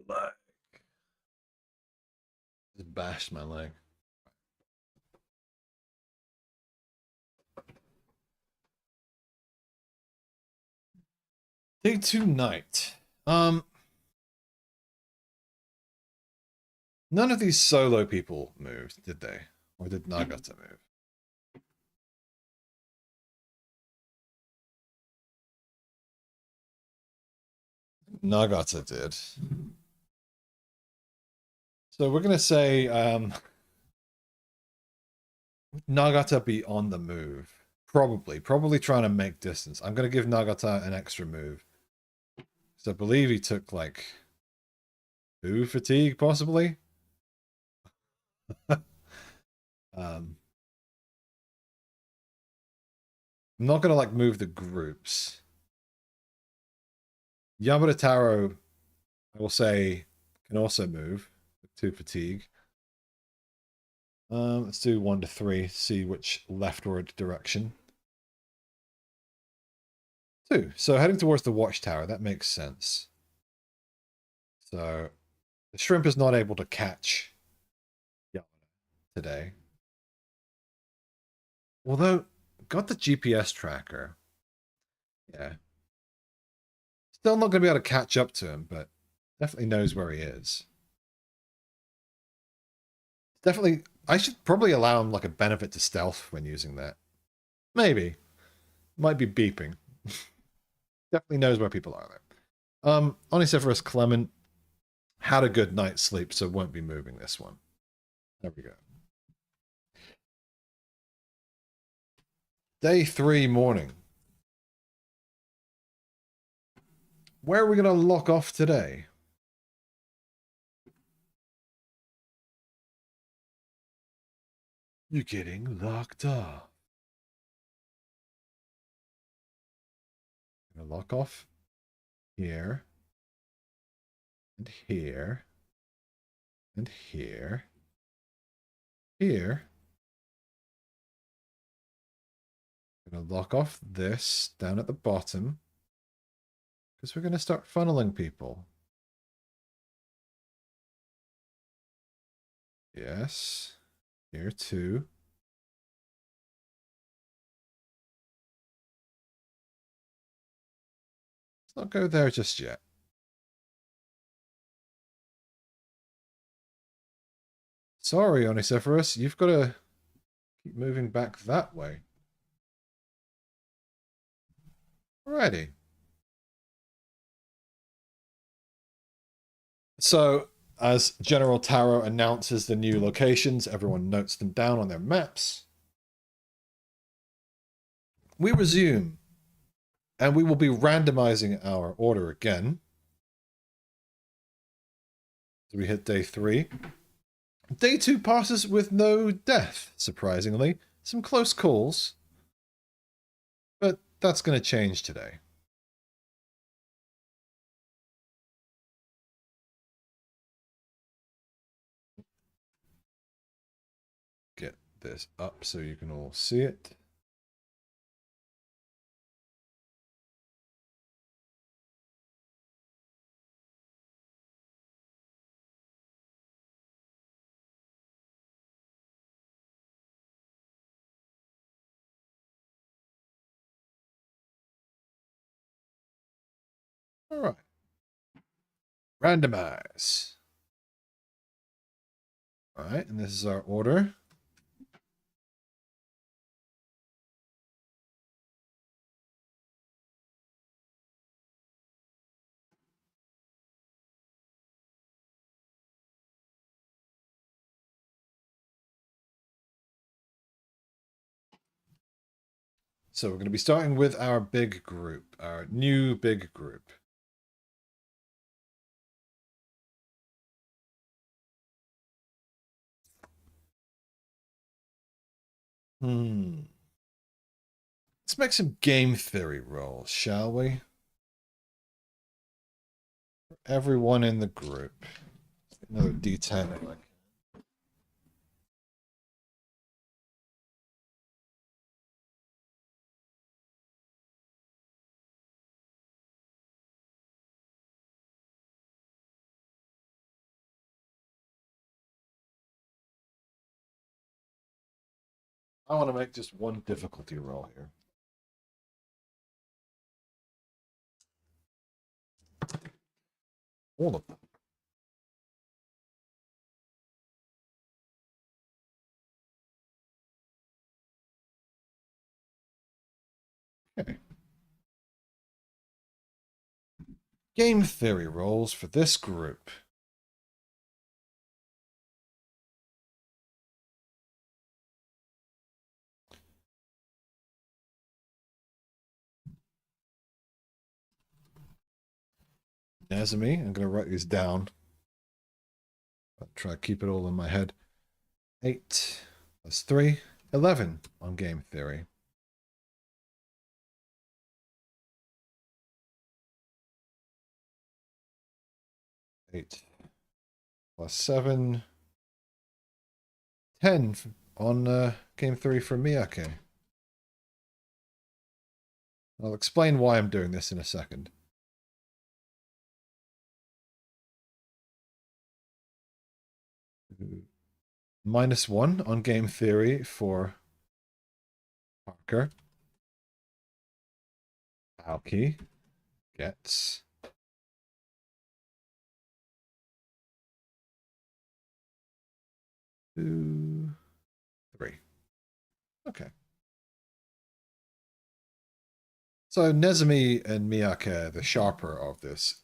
leg. Just bashed my leg. Day 2 night. None of these solo people moved, did they? Or did Nagata move? Nagata did. So we're gonna say Nagata be on the move. Probably trying to make distance. I'm gonna give Nagata an extra move. So I believe he took like 2 fatigue, possibly. I'm not gonna like move the groups. Yamada Taro, I will say, can also move with 2 fatigue. Let's do 1 to 3, see which leftward direction. 2. So heading towards the watchtower, that makes sense. So the shrimp is not able to catch Yamada today. Although, got the GPS tracker. Yeah. Still not going to be able to catch up to him, but definitely knows where he is. Definitely, I should probably allow him like a benefit to stealth when using that. Maybe. Might be beeping. Definitely knows where people are there. Onicephorus Clement had a good night's sleep, so won't be moving this one. There we go. Day 3 morning. Where are we going to lock off today? You're getting locked off. I'm going to lock off here. And here. And here. Here. I'm going to lock off this down at the bottom. Because we're going to start funneling people. Yes. Here too. Let's not go there just yet. Sorry, Onicephorus, you've got to keep moving back that way. Alrighty. So, as General Taro announces the new locations, everyone notes them down on their maps. We resume, and we will be randomizing our order again. So we hit day 3. Day 2 passes with no death, surprisingly. Some close calls. But that's going to change today. Get this up so you can all see it. All right. Randomize. All right, and this is our order. So we're going to be starting with our big group, our new big group. Let's make some game theory rolls, shall we? For everyone in the group. Another D10. Like. I want to make just one difficulty roll here. All of them. Okay. Game theory rolls for this group. Nazami, I'm going to write these down. I'll try to keep it all in my head. 8 plus 3, 11 on game theory. Eight plus 7, 10 on game theory for Miyake. I'll explain why I'm doing this in a second. -1 on game theory for Parker. Aoki gets 2, 3. Okay. So Nezumi and Miyake, the sharper of this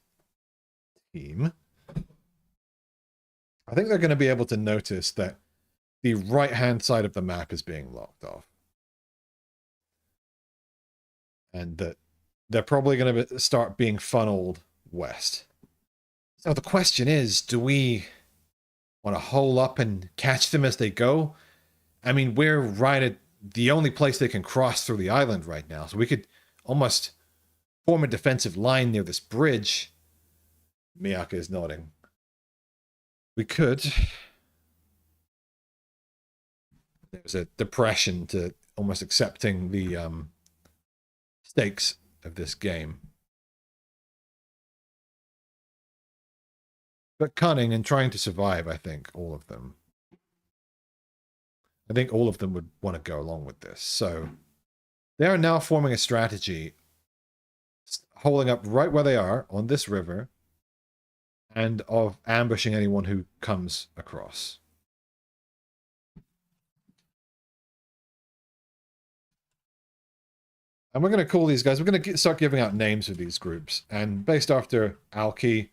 team, I think they're going to be able to notice that the right-hand side of the map is being locked off. And that they're probably going to start being funneled west. So the question is, do we want to hole up and catch them as they go? I mean, we're right at the only place they can cross through the island right now. So we could almost form a defensive line near this bridge. Miyake is nodding. We could. There's a depression to almost accepting the stakes of this game. But cunning and trying to survive, I think, all of them. I think all of them would want to go along with this. So they are now forming a strategy, holding up right where they are on this river, and of ambushing anyone who comes across. And we're going to call these guys, we're going to start giving out names for these groups. And based after Aoki,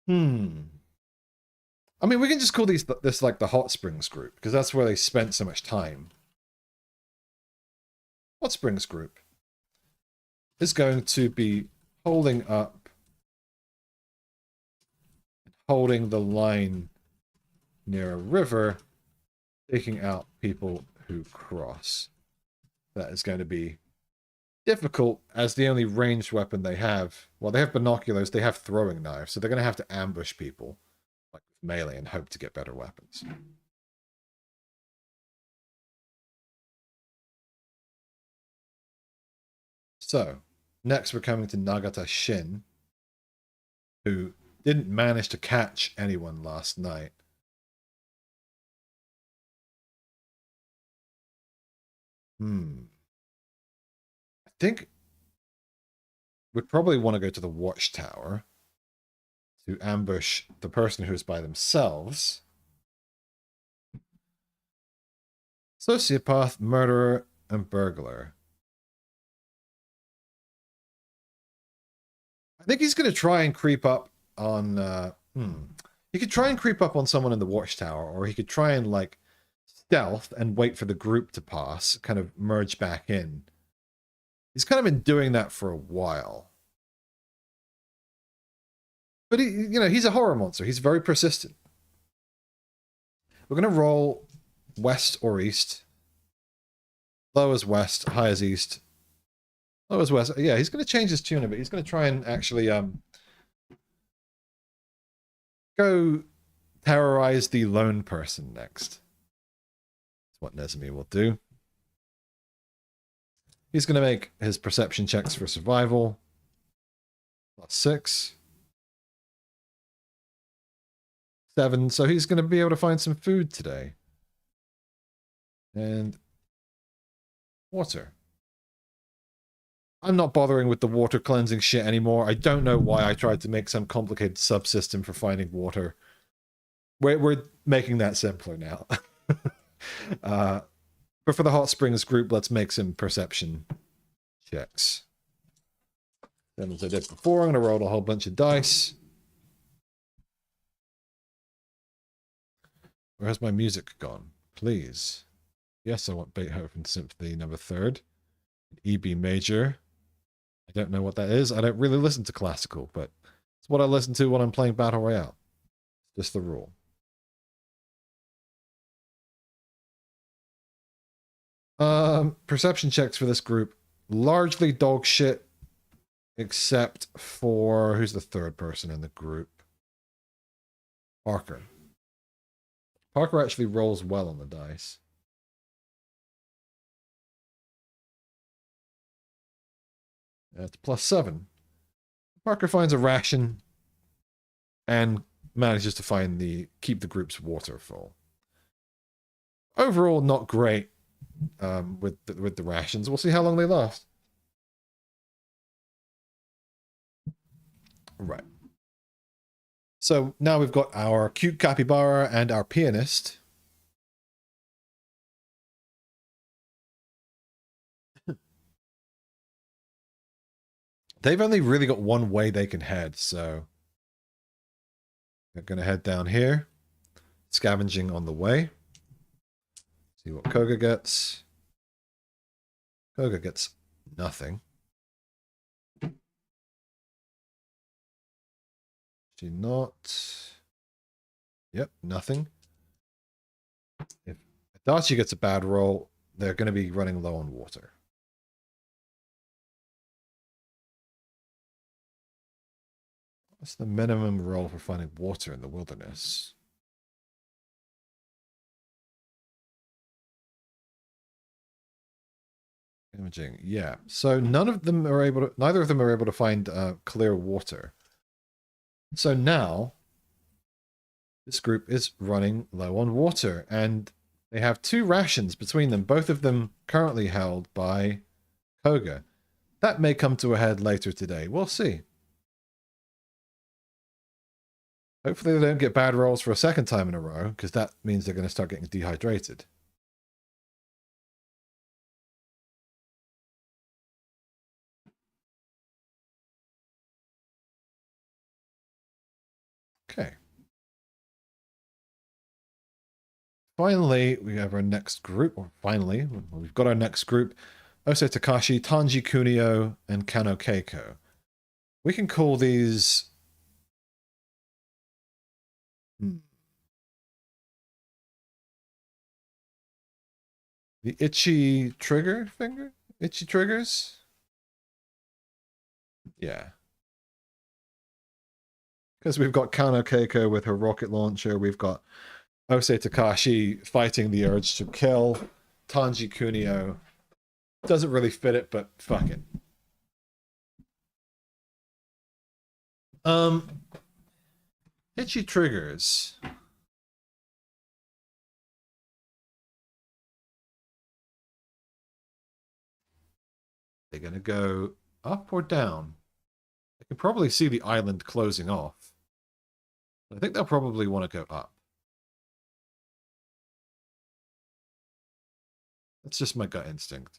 I mean, we can just call this like the Hot Springs group, because that's where they spent so much time. Hot Springs group is going to be holding up, holding the line near a river, taking out people who cross. That is going to be difficult, as the only ranged weapon they have, well, they have binoculars, they have throwing knives, so they're going to have to ambush people like melee and hope to get better weapons. So, next we're coming to Nagata Shin, who didn't manage to catch anyone last night. I think we'd probably want to go to the watchtower to ambush the person who's by themselves. Sociopath, murderer, and burglar. I think he's going to try and creep up on... He could try and creep up on someone in the watchtower, or he could try and, like, stealth and wait for the group to pass, kind of merge back in. He's kind of been doing that for a while. But, he's a horror monster. He's very persistent. We're going to roll west or east. Low as west, high as east. Low as west. Yeah, he's going to change his tune a bit. He's going to try and actually go terrorize the lone person next. That's what Nezumi will do. He's going to make his perception checks for survival. +6. 7, so he's going to be able to find some food today. And water. I'm not bothering with the water cleansing shit anymore. I don't know why I tried to make some complicated subsystem for finding water. We're making that simpler now. But for the hot springs group, let's make some perception checks. Then as I did before, I'm going to roll a whole bunch of dice. Where has my music gone? Please. Yes, I want Beethoven Symphony No. 3rd. E-B major. I don't know what that is. I don't really listen to classical, but it's what I listen to when I'm playing Battle Royale. Just the rule. Perception checks for this group. Largely dog shit, except for... Who's the third person in the group? Parker. Parker actually rolls well on the dice. That's +7. Parker finds a ration and manages to keep the group's water full. Overall, not great with the rations. We'll see how long they last. Right. So now we've got our cute capybara and our pianist. They've only really got one way they can head, so they're going to head down here, scavenging on the way. See what Koga gets. Koga gets nothing. She not... Yep, nothing. If Adachi gets a bad roll, they're going to be running low on water. What's the minimum roll for finding water in the wilderness? Imaging, yeah. So neither of them are able to find clear water. So now this group is running low on water, and they have 2 rations between them, both of them currently held by Koga. That may come to a head later today. We'll see. Hopefully they don't get bad rolls for a second time in a row, because that means they're going to start getting dehydrated. Okay. Finally, we have our next group. Or finally, we've got our next group. Ose Takashi, Tanji Kunio, and Kano Keiko. We can call these... The itchy trigger finger? Itchy triggers? Yeah. Because we've got Kano Keiko with her rocket launcher. We've got Ose Takashi fighting the urge to kill. Tanji Kunio doesn't really fit it, but fuck it. Itchy triggers. They're gonna go up or down. I can probably see the island closing off. I think they'll probably want to go up. That's just my gut instinct.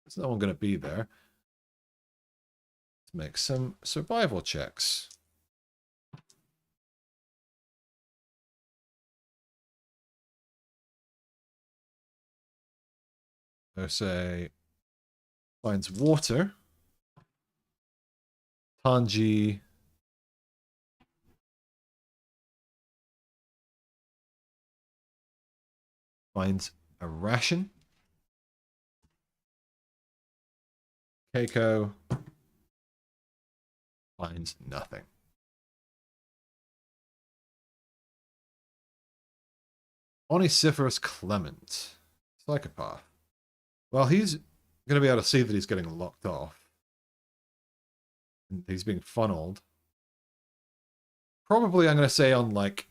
There's no one going to be there. Let's make some survival checks. Ose finds water. Tanji finds a ration. Keiko finds nothing. Onesiphorus Clement. Psychopath. Well, he's going to be able to see that he's getting locked off. He's being funneled. Probably, I'm going to say on, like,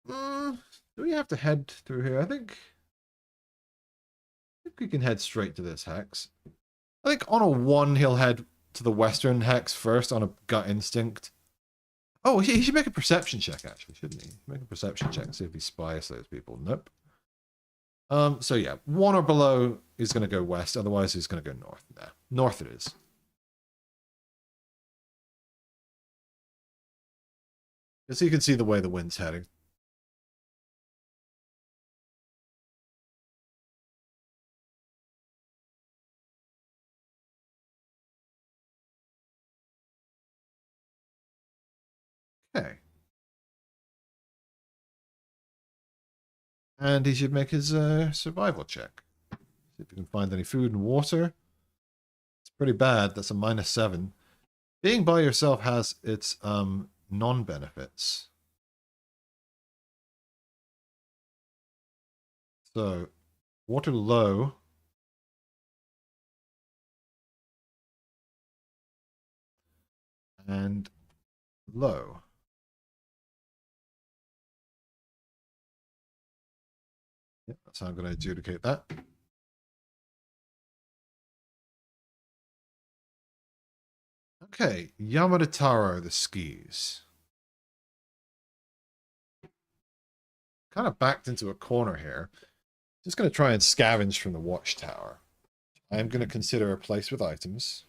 Do we have to head through here? I think we can head straight to this hex. I think on a 1 he'll head to the western hex first on a gut instinct. Oh, he should make a perception check, actually, shouldn't he? Make a perception check, see if he spies those people. Nope. So yeah, 1 or below is going to go west, otherwise he's going to go north. Nah, north it is. Because you can see the way the wind's heading. Okay. And he should make his survival check. See if he can find any food and water. It's pretty bad. That's a -7. Being by yourself has its non-benefits. So, water low. And low. Yep, that's how I'm going to adjudicate that. Okay, Yamadataro, the skis. Kind of backed into a corner here. Just going to try and scavenge from the watchtower. I am going to consider a place with items.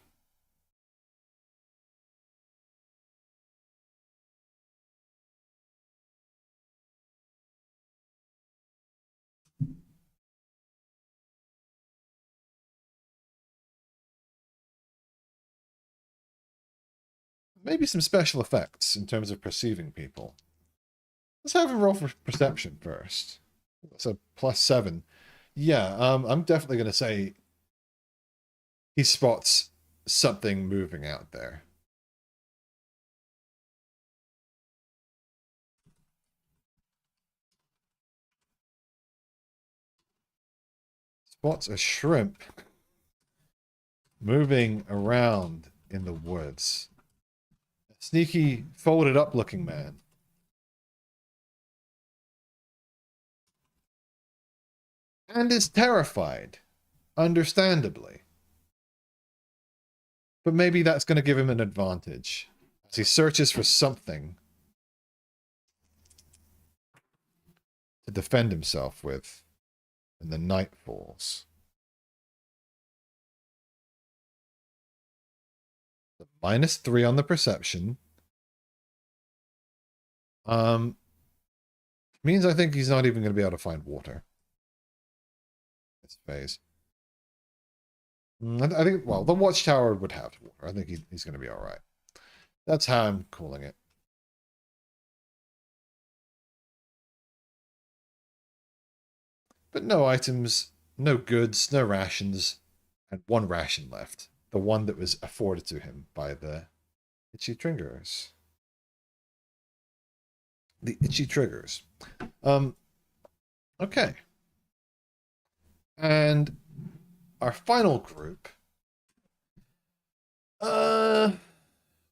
Maybe some special effects in terms of perceiving people. Let's have him roll for perception first. So +7. Yeah, I'm definitely going to say he spots something moving out there. Spots a shrimp moving around in the woods. A sneaky, folded up looking man. And is terrified, understandably. But maybe that's going to give him an advantage as he searches for something to defend himself with when the night falls. The -3 on the perception. Means I think he's not even going to be able to find water. This phase. I think, well, the watchtower would have water. I think he's going to be all right. That's how I'm calling it. But no items, no goods, no rations, and 1 ration left. The one that was afforded to him by the itchy triggers. The itchy triggers. Okay. And our final group. What are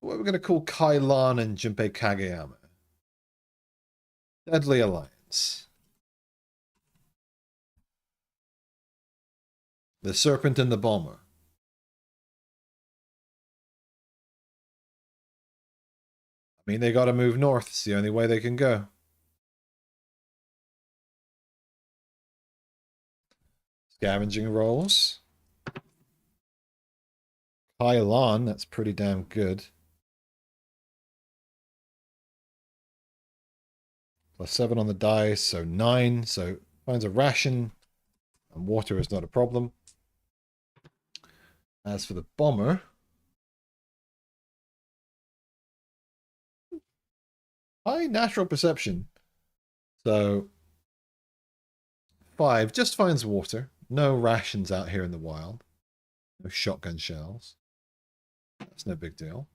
we going to call Kailan and Junpei Kageyama? Deadly Alliance. The Serpent and the Bomber. I mean, they got to move north. It's the only way they can go. Scavenging rolls. Kailan, that's pretty damn good. +7 on the dice, so 9. So finds a ration, and water is not a problem. As for the bomber, high natural perception. So 5 just finds water. No rations out here in the wild. No shotgun shells. That's no big deal.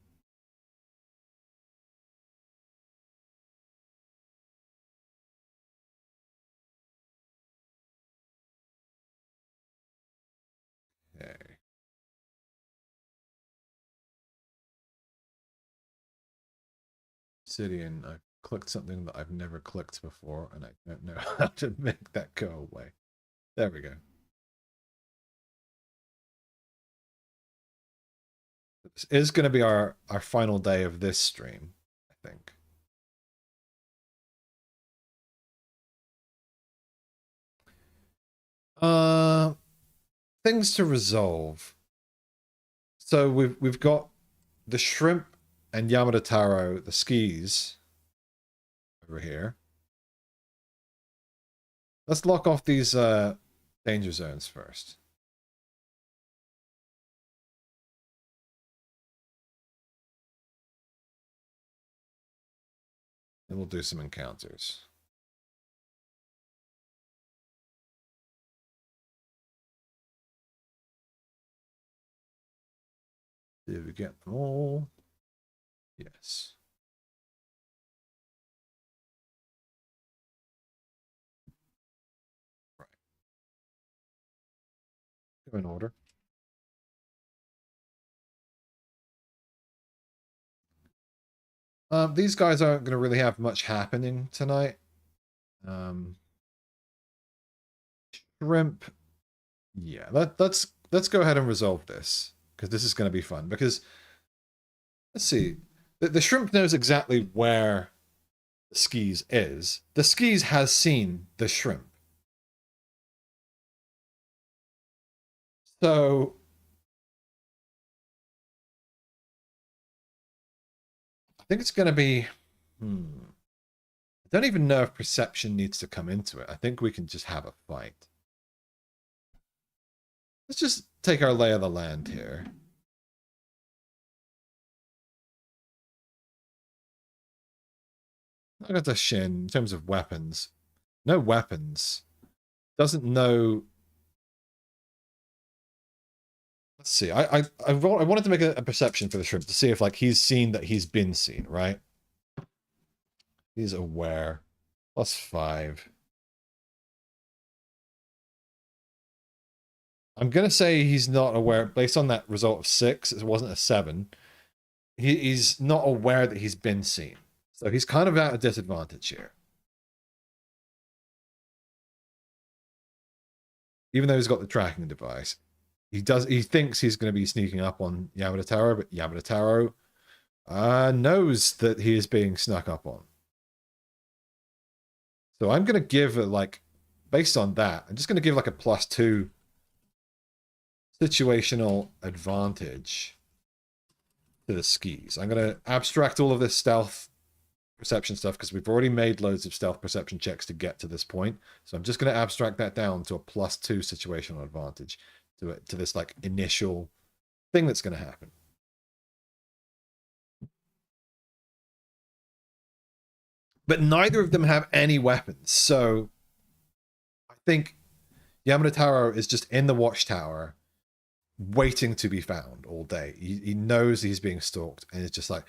Okay. Obsidian, clicked something that I've never clicked before, and I don't know how to make that go away. There we go. This is going to be our final day of this stream, I think. Things to resolve. So we've got the shrimp and Yamada Taro, the skis, over here. Let's lock off these danger zones first. And we'll do some encounters. Did we get them all? Yes. Right. Go in order. These guys aren't going to really have much happening tonight. Shrimp. Yeah, let's go ahead and resolve this, because this is going to be fun. Because let's see, the shrimp knows exactly where the skis is. The skis has seen the shrimp, so I think it's going to be. I don't even know if perception needs to come into it. I think we can just have a fight. Let's just take our lay of the land here. Look at the Shin in terms of weapons. No weapons. Doesn't know. Let's see. I wanted to make a perception for the shrimp to see if like he's seen that he's been seen, right? He's aware. +5. I'm gonna say he's not aware based on that result of 6. It wasn't a 7. He's not aware that he's been seen. So he's kind of at a disadvantage here. Even though he's got the tracking device. He thinks he's going to be sneaking up on Yamada Taro, but Yamada Taro knows that he is being snuck up on. So I'm going to give like, based on that, I'm just going to give like a +2 situational advantage to the skis. I'm going to abstract all of this stealth perception stuff because we've already made loads of stealth perception checks to get to this point. So I'm just going to abstract that down to a +2 situational advantage to this like initial thing that's going to happen. But neither of them have any weapons, so I think Yamada Taro is just in the watchtower waiting to be found all day. He knows he's being stalked and it's just like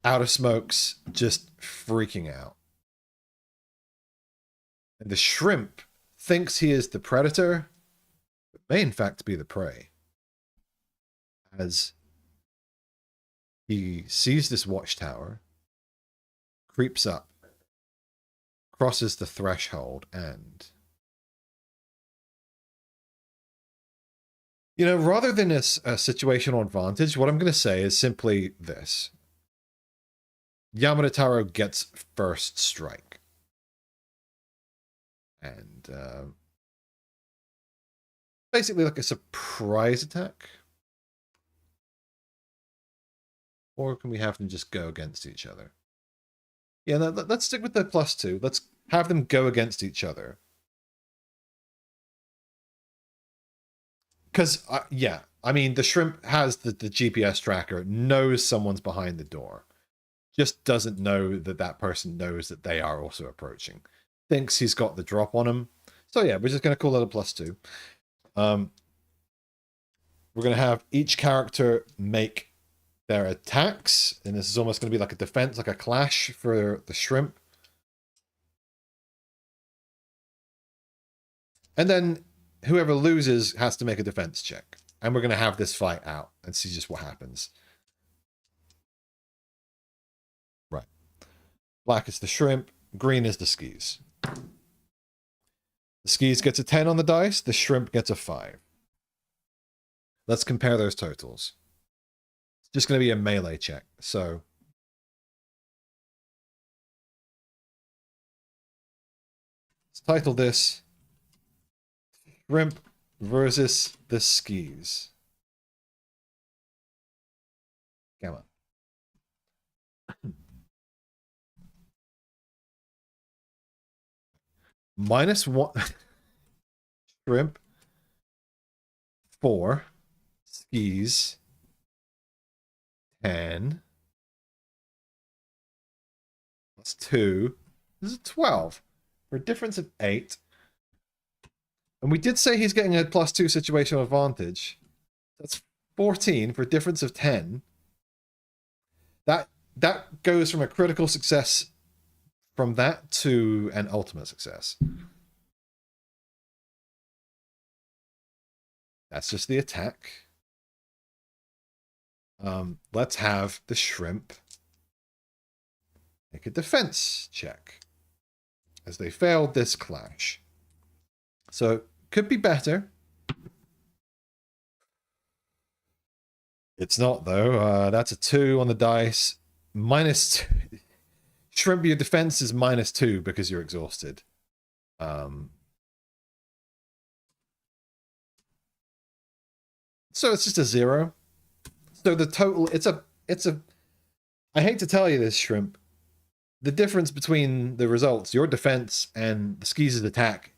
out of smokes, just freaking out. And the shrimp thinks he is the predator, but may in fact be the prey. As he sees this watchtower, creeps up, crosses the threshold, and... You know, rather than a situational advantage, what I'm going to say is simply this. Yamada Taro gets first strike. And basically like a surprise attack. Or can we have them just go against each other? Yeah, let's stick with the +2. Let's have them go against each other. Because, yeah, I mean, the shrimp has the GPS tracker, knows someone's behind the door. Just doesn't know that that person knows that they are also approaching. Thinks he's got the drop on him. So yeah, we're just going to call that a +2. We're going to have each character make their attacks. And this is almost going to be like a defense, like a clash for the shrimp. And then whoever loses has to make a defense check. And we're going to have this fight out and see just what happens. Black is the shrimp, green is the skis. The skis gets a 10 on the dice, the shrimp gets a 5. Let's compare those totals. It's just going to be a melee check, so... let's title this Shrimp versus the Skis. Come on. -1 shrimp, 4 skis, 10 plus 2. This is 12 for a difference of 8. And we did say he's getting a +2 situational advantage. That's 14 for a difference of 10. That goes from a critical success from that to an ultimate success. That's just the attack. Let's have the shrimp make a defense check, as they failed this clash. So, could be better. It's not, though. That's a 2 on the dice. -2. Shrimp, your defense is -2 because you're exhausted. So it's just a 0. So the total, it's a, I hate to tell you this, Shrimp. The difference between the results, your defense and the skis' attack,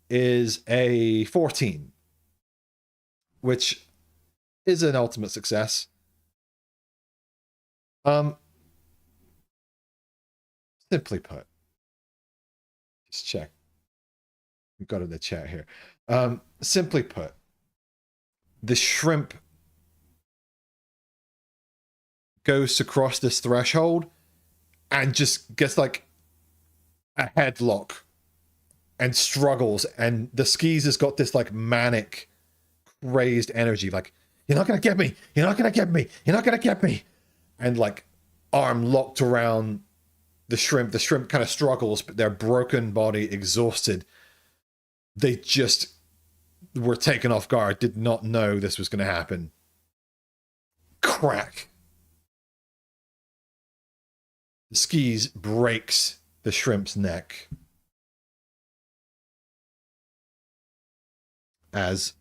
is a 14. Which is an ultimate success. Simply put. Just check. We've got it in the chat here. Simply put, the shrimp goes to cross this threshold and just gets like a headlock and struggles, and the skis has got this like manic, crazed energy, like, you're not gonna get me, you're not gonna get me, you're not gonna get me, and like arm locked around the shrimp kind of struggles, but their broken body, exhausted, they just were taken off guard, did not know this was going to happen. Crack. The skis breaks the shrimp's neck. As,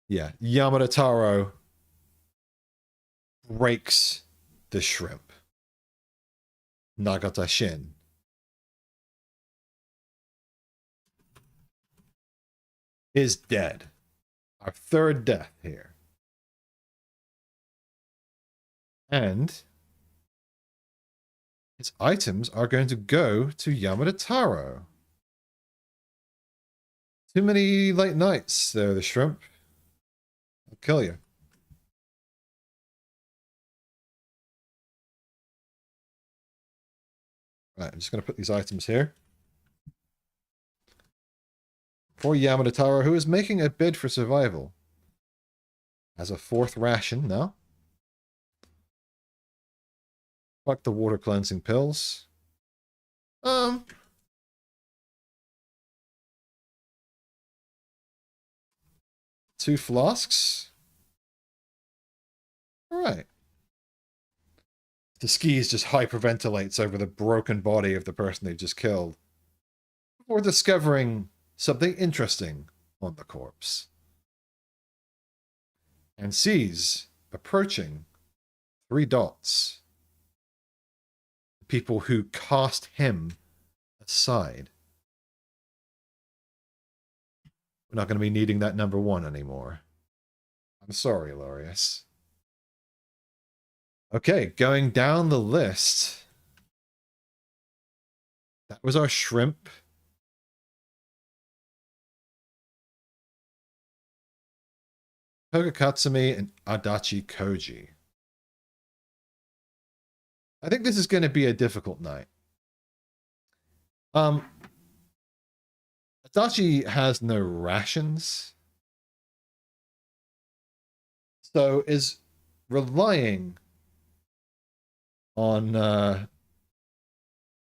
yeah, Yamada Taro breaks the shrimp. Nagata Shin is dead. Our third death here. And his items are going to go to Yamada Taro. Too many late nights there, the shrimp. I'll kill you. Right, I'm just going to put these items here. For Yamada Taro, who is making a bid for survival. As a 4th ration now. Fuck the water cleansing pills. 2 flasks. Alright. The skis just hyperventilates over the broken body of the person they've just killed. Before discovering something interesting on the corpse. And sees approaching 3 dots. People who cast him aside. We're not going to be needing that number 1 anymore. I'm sorry, Lorius. Okay, going down the list. That was our shrimp. Toga and Adachi Koji. I think this is going to be a difficult night. Adachi has no rations. So is relying on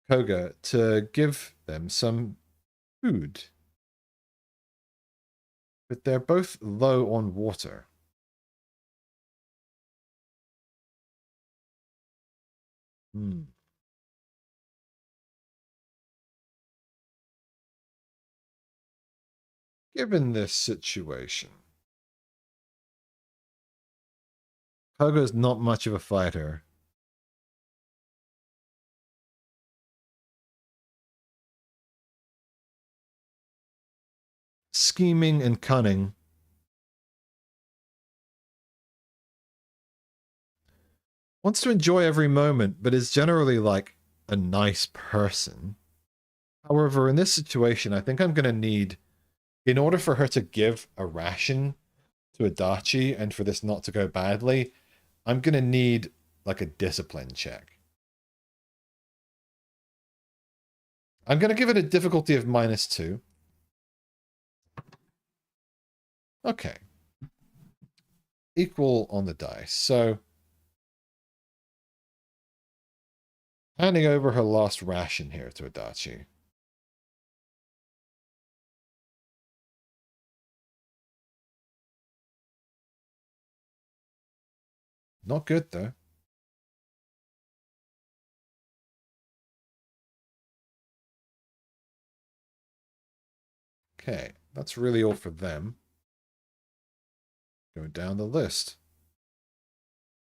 Koga to give them some food. But they're both low on water. Given this situation, Koga's not much of a fighter. Scheming and cunning. Wants to enjoy every moment, but is generally like a nice person. However, in this situation, I think I'm going to need, in order for her to give a ration to Adachi and for this not to go badly, I'm going to need like a discipline check. I'm going to give it a difficulty of -2. Okay. Equal on the dice. So, handing over her last ration here to Adachi. Not good, though. Okay, that's really all for them. Going down the list.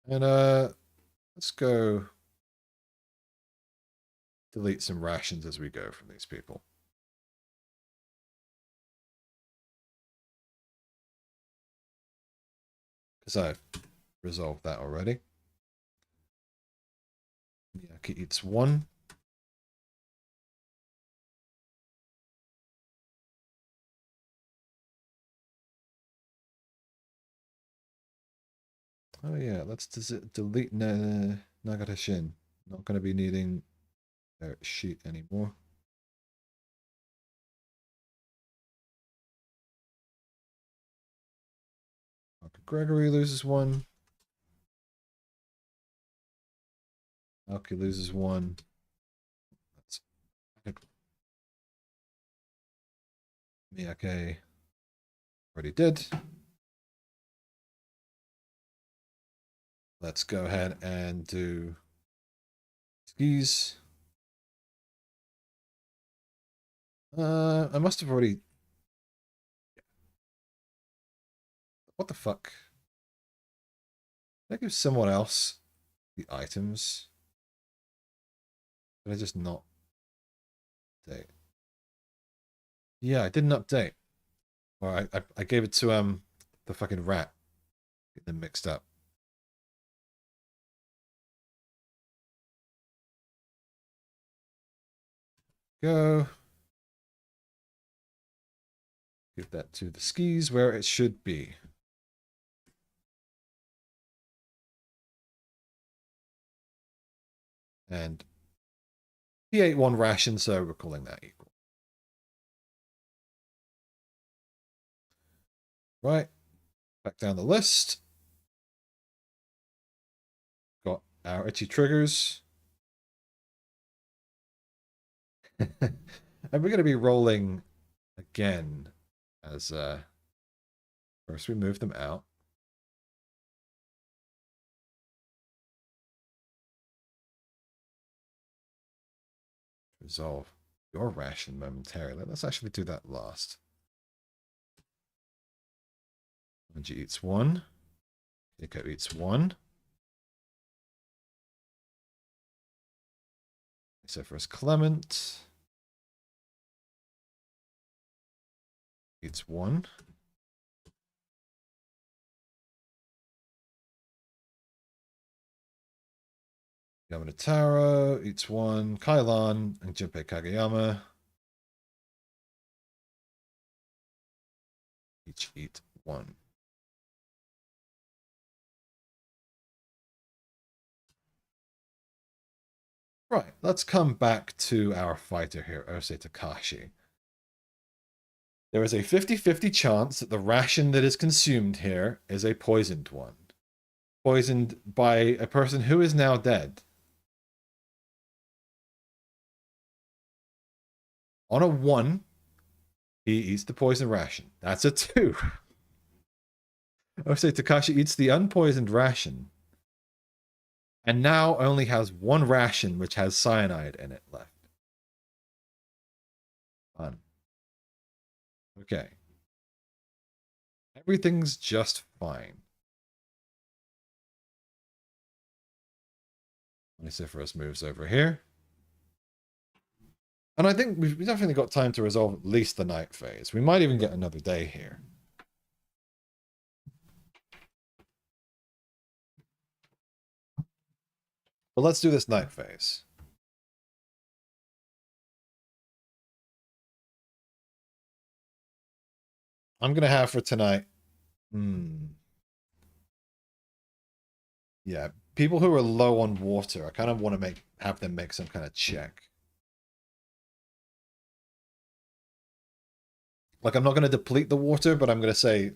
And, let's go delete some rations as we go from these people. Because I've resolved that already. Miyake eats 1. Oh yeah, let's delete Nagata Shin. Not going to be needing their sheet anymore. Okay, Gregory loses 1. Alki loses 1. That's Miyake already did. Let's go ahead and do skis. I must have already... What the fuck? Did I give someone else the items? Did I just not update? Yeah, I didn't update. Or I gave it to the fucking rat. Get them mixed up. Go. Give that to the skis where it should be. And he ate 1 ration, so we're calling that equal. Right. Back down the list. Got our itchy triggers. And we're going to be rolling again as first we move them out. Resolve your ration momentarily. Let's actually do that last. Anji eats 1. Iko eats 1. So first Clement eats 1. Yamanotaro eats 1. Kailan and Junpei Kageyama each eat 1. Right, let's come back to our fighter here, Ose Takashi. There is a 50-50 chance that the ration that is consumed here is a poisoned one. Poisoned by a person who is now dead. On a 1, he eats the poison ration. That's a 2. I would say Takashi eats the unpoisoned ration. And now only has 1 ration which has cyanide in it left. Fun. Okay. Everything's just fine. Luciferus moves over here. And I think we've definitely got time to resolve at least the night phase. We might even get another day here. But let's do this night phase. I'm going to have for tonight... Yeah, people who are low on water, I kind of want to have them make some kind of check. Like, I'm not going to deplete the water, but I'm going to say...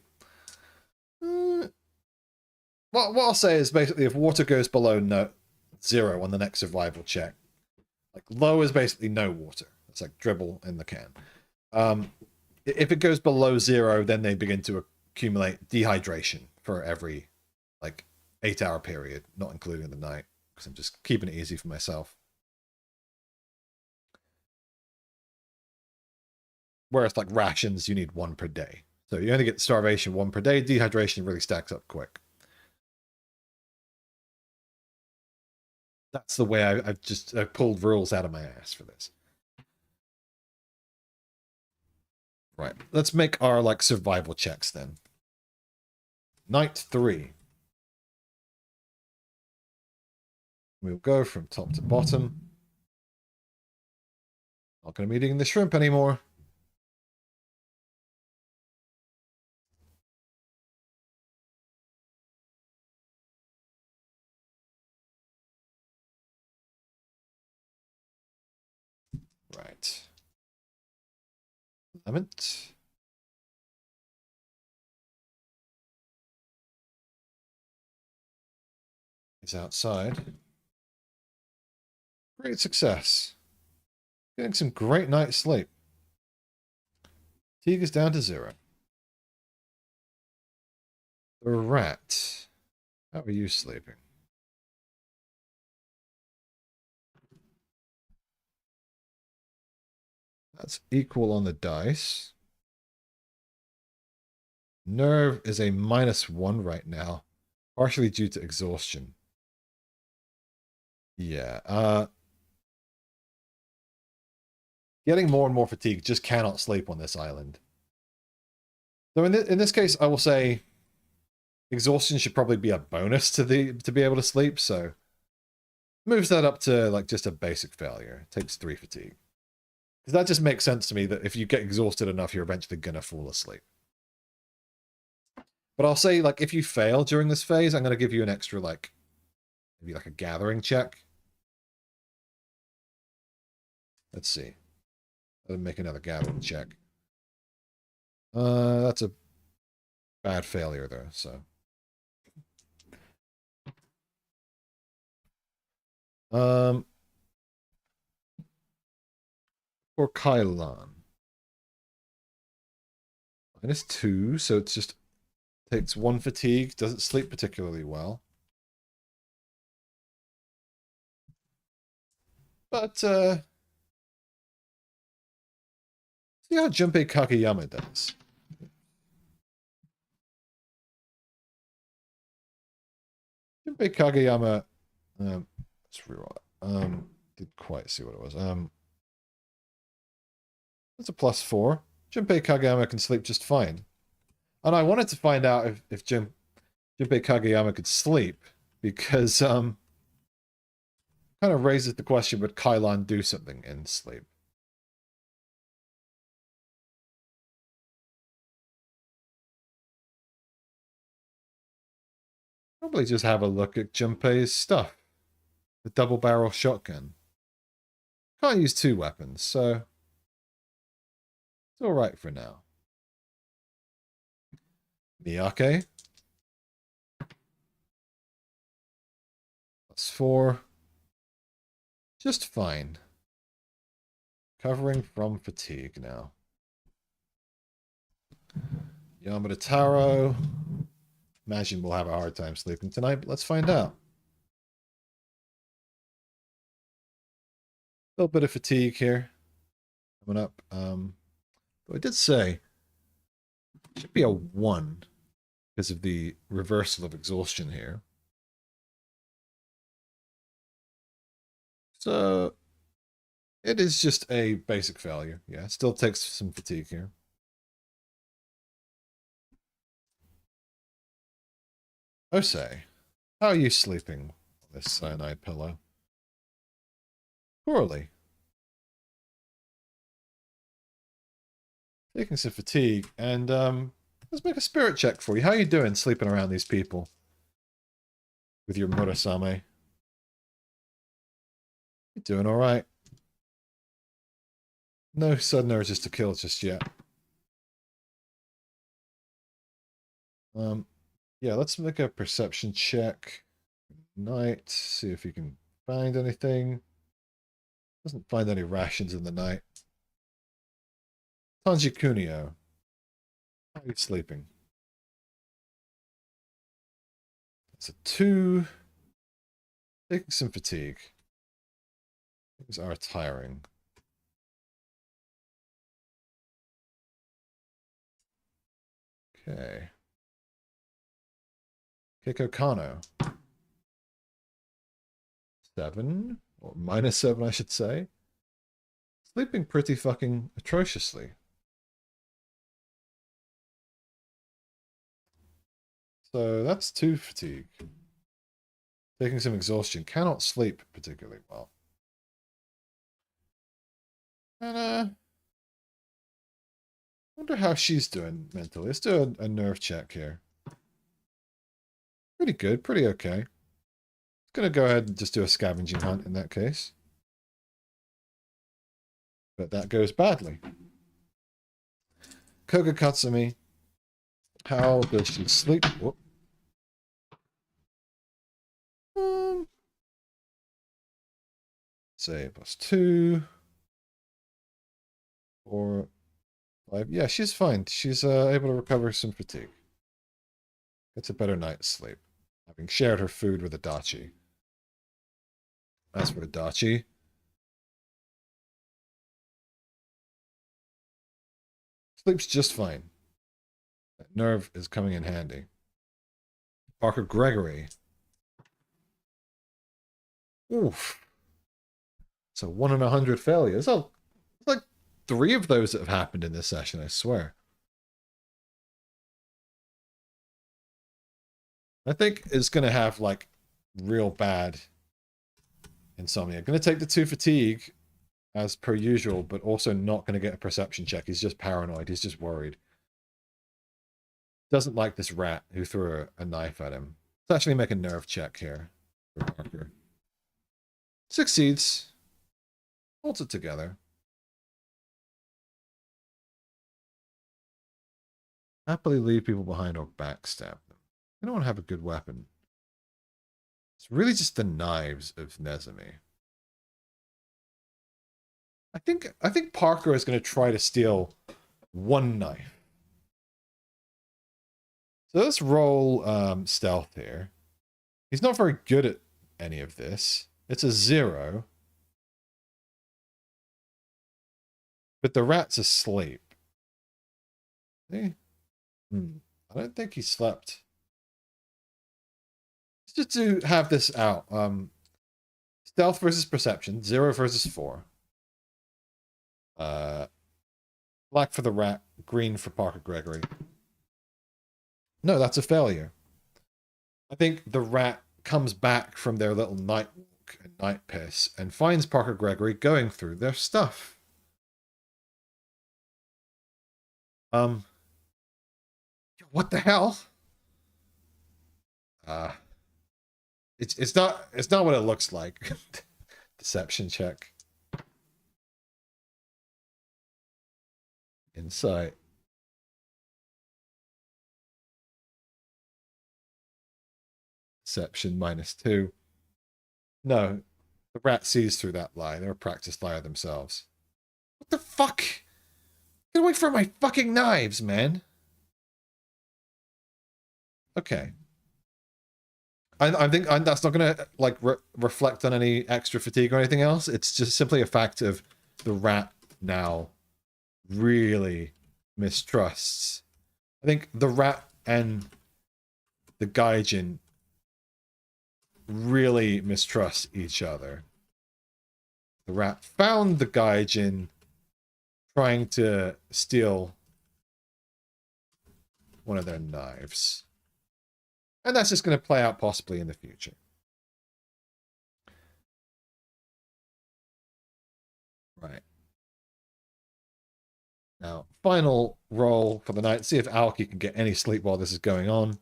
what I'll say is basically if water goes below 0 on the next survival check, like low is basically no water. It's like dribble in the can. If it goes below 0, then they begin to accumulate dehydration for every like 8-hour period, not including the night, because I'm just keeping it easy for myself. Whereas like rations, you need 1 per day. So you only get starvation 1 per day. Dehydration really stacks up quick. That's the way I've just pulled rules out of my ass for this. Right, let's make our like survival checks then. Night 3. We'll go from top to bottom. Not going to be eating the shrimp anymore. Right. Lemon. He's outside. Great success. Getting some great night's sleep. Fatigue is down to 0. The rat. How are you sleeping? That's equal on the dice. Nerve is a -1 right now, partially due to exhaustion. Yeah, getting more and more fatigue, just cannot sleep on this island. So in this case, I will say exhaustion should probably be a bonus to be able to sleep, so moves that up to like just a basic failure. It takes 3 fatigue. Because that just makes sense to me that if you get exhausted enough, you're eventually gonna fall asleep. But I'll say, like, if you fail during this phase, I'm gonna give you an extra, like, maybe like a gathering check. Let's see. I'll make another gathering check. That's a bad failure though, so. For Kailan. -2, so it's just takes 1 fatigue, doesn't sleep particularly well. But see how Junpei Kageyama does. Junpei Kageyama let's reroll it. Didn't quite see what it was. That's a +4. Junpei Kageyama can sleep just fine. And I wanted to find out if Junpei Kageyama could sleep, because kind of raises the question, would Kailan do something in sleep? Probably just have a look at Junpei's stuff. The double-barrel shotgun. Can't use 2 weapons, so it's alright for now. Miyake. +4. Just fine. Recovering from fatigue now. Yamada Taro. Imagine we'll have a hard time sleeping tonight, but let's find out. A little bit of fatigue here. Coming up. But I did say it should be a 1 because of the reversal of exhaustion here. So it is just a basic failure. Yeah, it still takes some fatigue here. Osei, how are you sleeping on this cyanide pillow? Poorly. Taking some fatigue, and let's make a spirit check for you. How are you doing sleeping around these people? With your Murasame? You're doing alright. No sudden urges to kill just yet. Yeah, let's make a perception check. Night, see if you can find anything. Doesn't find any rations in the night. Tanji Kunio, how are you sleeping? It's a 2. Taking some fatigue. Things are tiring. Okay. Keiko Kano. 7, or -7, I should say. Sleeping pretty fucking atrociously. So that's 2 fatigue. Taking some exhaustion. Cannot sleep particularly well. And wonder how she's doing mentally. Let's do a nerve check here. Pretty good, pretty okay. Gonna go ahead and just do a scavenging hunt in that case. But that goes badly. Koga Katsumi, how does she sleep? Whoop. Say +2. 4, 5. Yeah, she's fine. She's able to recover some fatigue. Gets a better night's sleep, having shared her food with Adachi. As for Adachi, sleeps just fine. That nerve is coming in handy. Parker Gregory. Oof. So 1 in 100 failures. Oh, like 3 of those that have happened in this session, I swear. I think it's going to have, like, real bad insomnia. Going to take the 2 fatigue, as per usual, but also not going to get a perception check. He's just paranoid. He's just worried. Doesn't like this rat who threw a knife at him. Let's actually make a nerve check here for Parker. Succeeds. Holds it together. Happily leave people behind or backstab them. I don't want to have a good weapon. It's really just the knives of Nezumi. I think Parker is going to try to steal 1 knife. So let's roll stealth here. He's not very good at any of this. It's a 0. But the rat's asleep. See? I don't think he slept. Just to have this out. Stealth versus perception. 0 versus 4. Black for the rat. Green for Parker Gregory. No, that's a failure. I think the rat comes back from their little night walk and night piss and finds Parker Gregory going through their stuff. What the hell? It's not what it looks like. Deception check. Insight. Deception -2. No, the rat sees through that lie. They're a practiced liar themselves. What the fuck? Get away from my fucking knives, man. Okay. I think that's not going to like reflect on any extra fatigue or anything else. It's just simply a fact of the rat now really mistrusts. I think the rat and the gaijin really mistrust each other. The rat found the gaijin trying to steal one of their knives. And that's just going to play out possibly in the future. Right. Now, final roll for the night. See if Aoki can get any sleep while this is going on.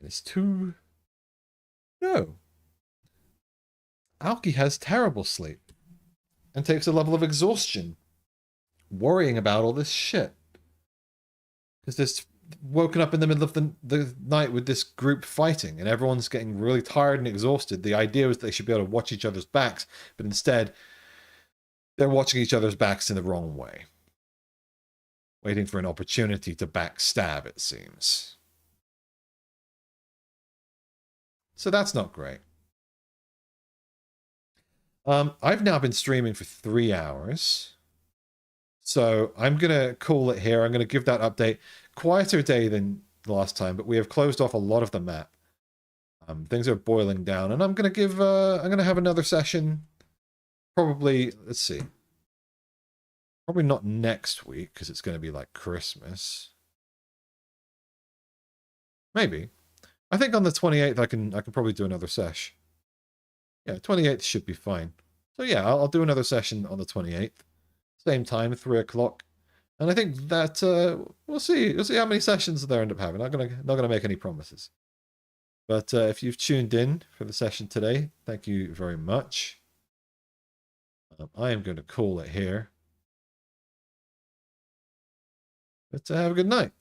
It's 2. No. Aoki has terrible sleep. And takes a level of exhaustion. Worrying about all this shit. Because this woken up in the middle of the night with this group fighting. And everyone's getting really tired and exhausted. The idea was they should be able to watch each other's backs. But instead, they're watching each other's backs in the wrong way. Waiting for an opportunity to backstab, it seems. So that's not great. I've now been streaming for 3 hours. So I'm going to call it here. I'm going to give that update. Quieter day than the last time, but we have closed off a lot of the map. Things are boiling down, and I'm going to give, I'm going to have another session. Probably, let's see. Probably not next week, because it's going to be like Christmas. Maybe. I think on the 28th I can probably do another sesh. Yeah, 28th should be fine. So yeah, I'll do another session on the 28th. Same time, 3 o'clock. And I think that we'll see. We'll see how many sessions they end up having. Not gonna make any promises. But if you've tuned in for the session today, thank you very much. I am going to call it here. But have a good night.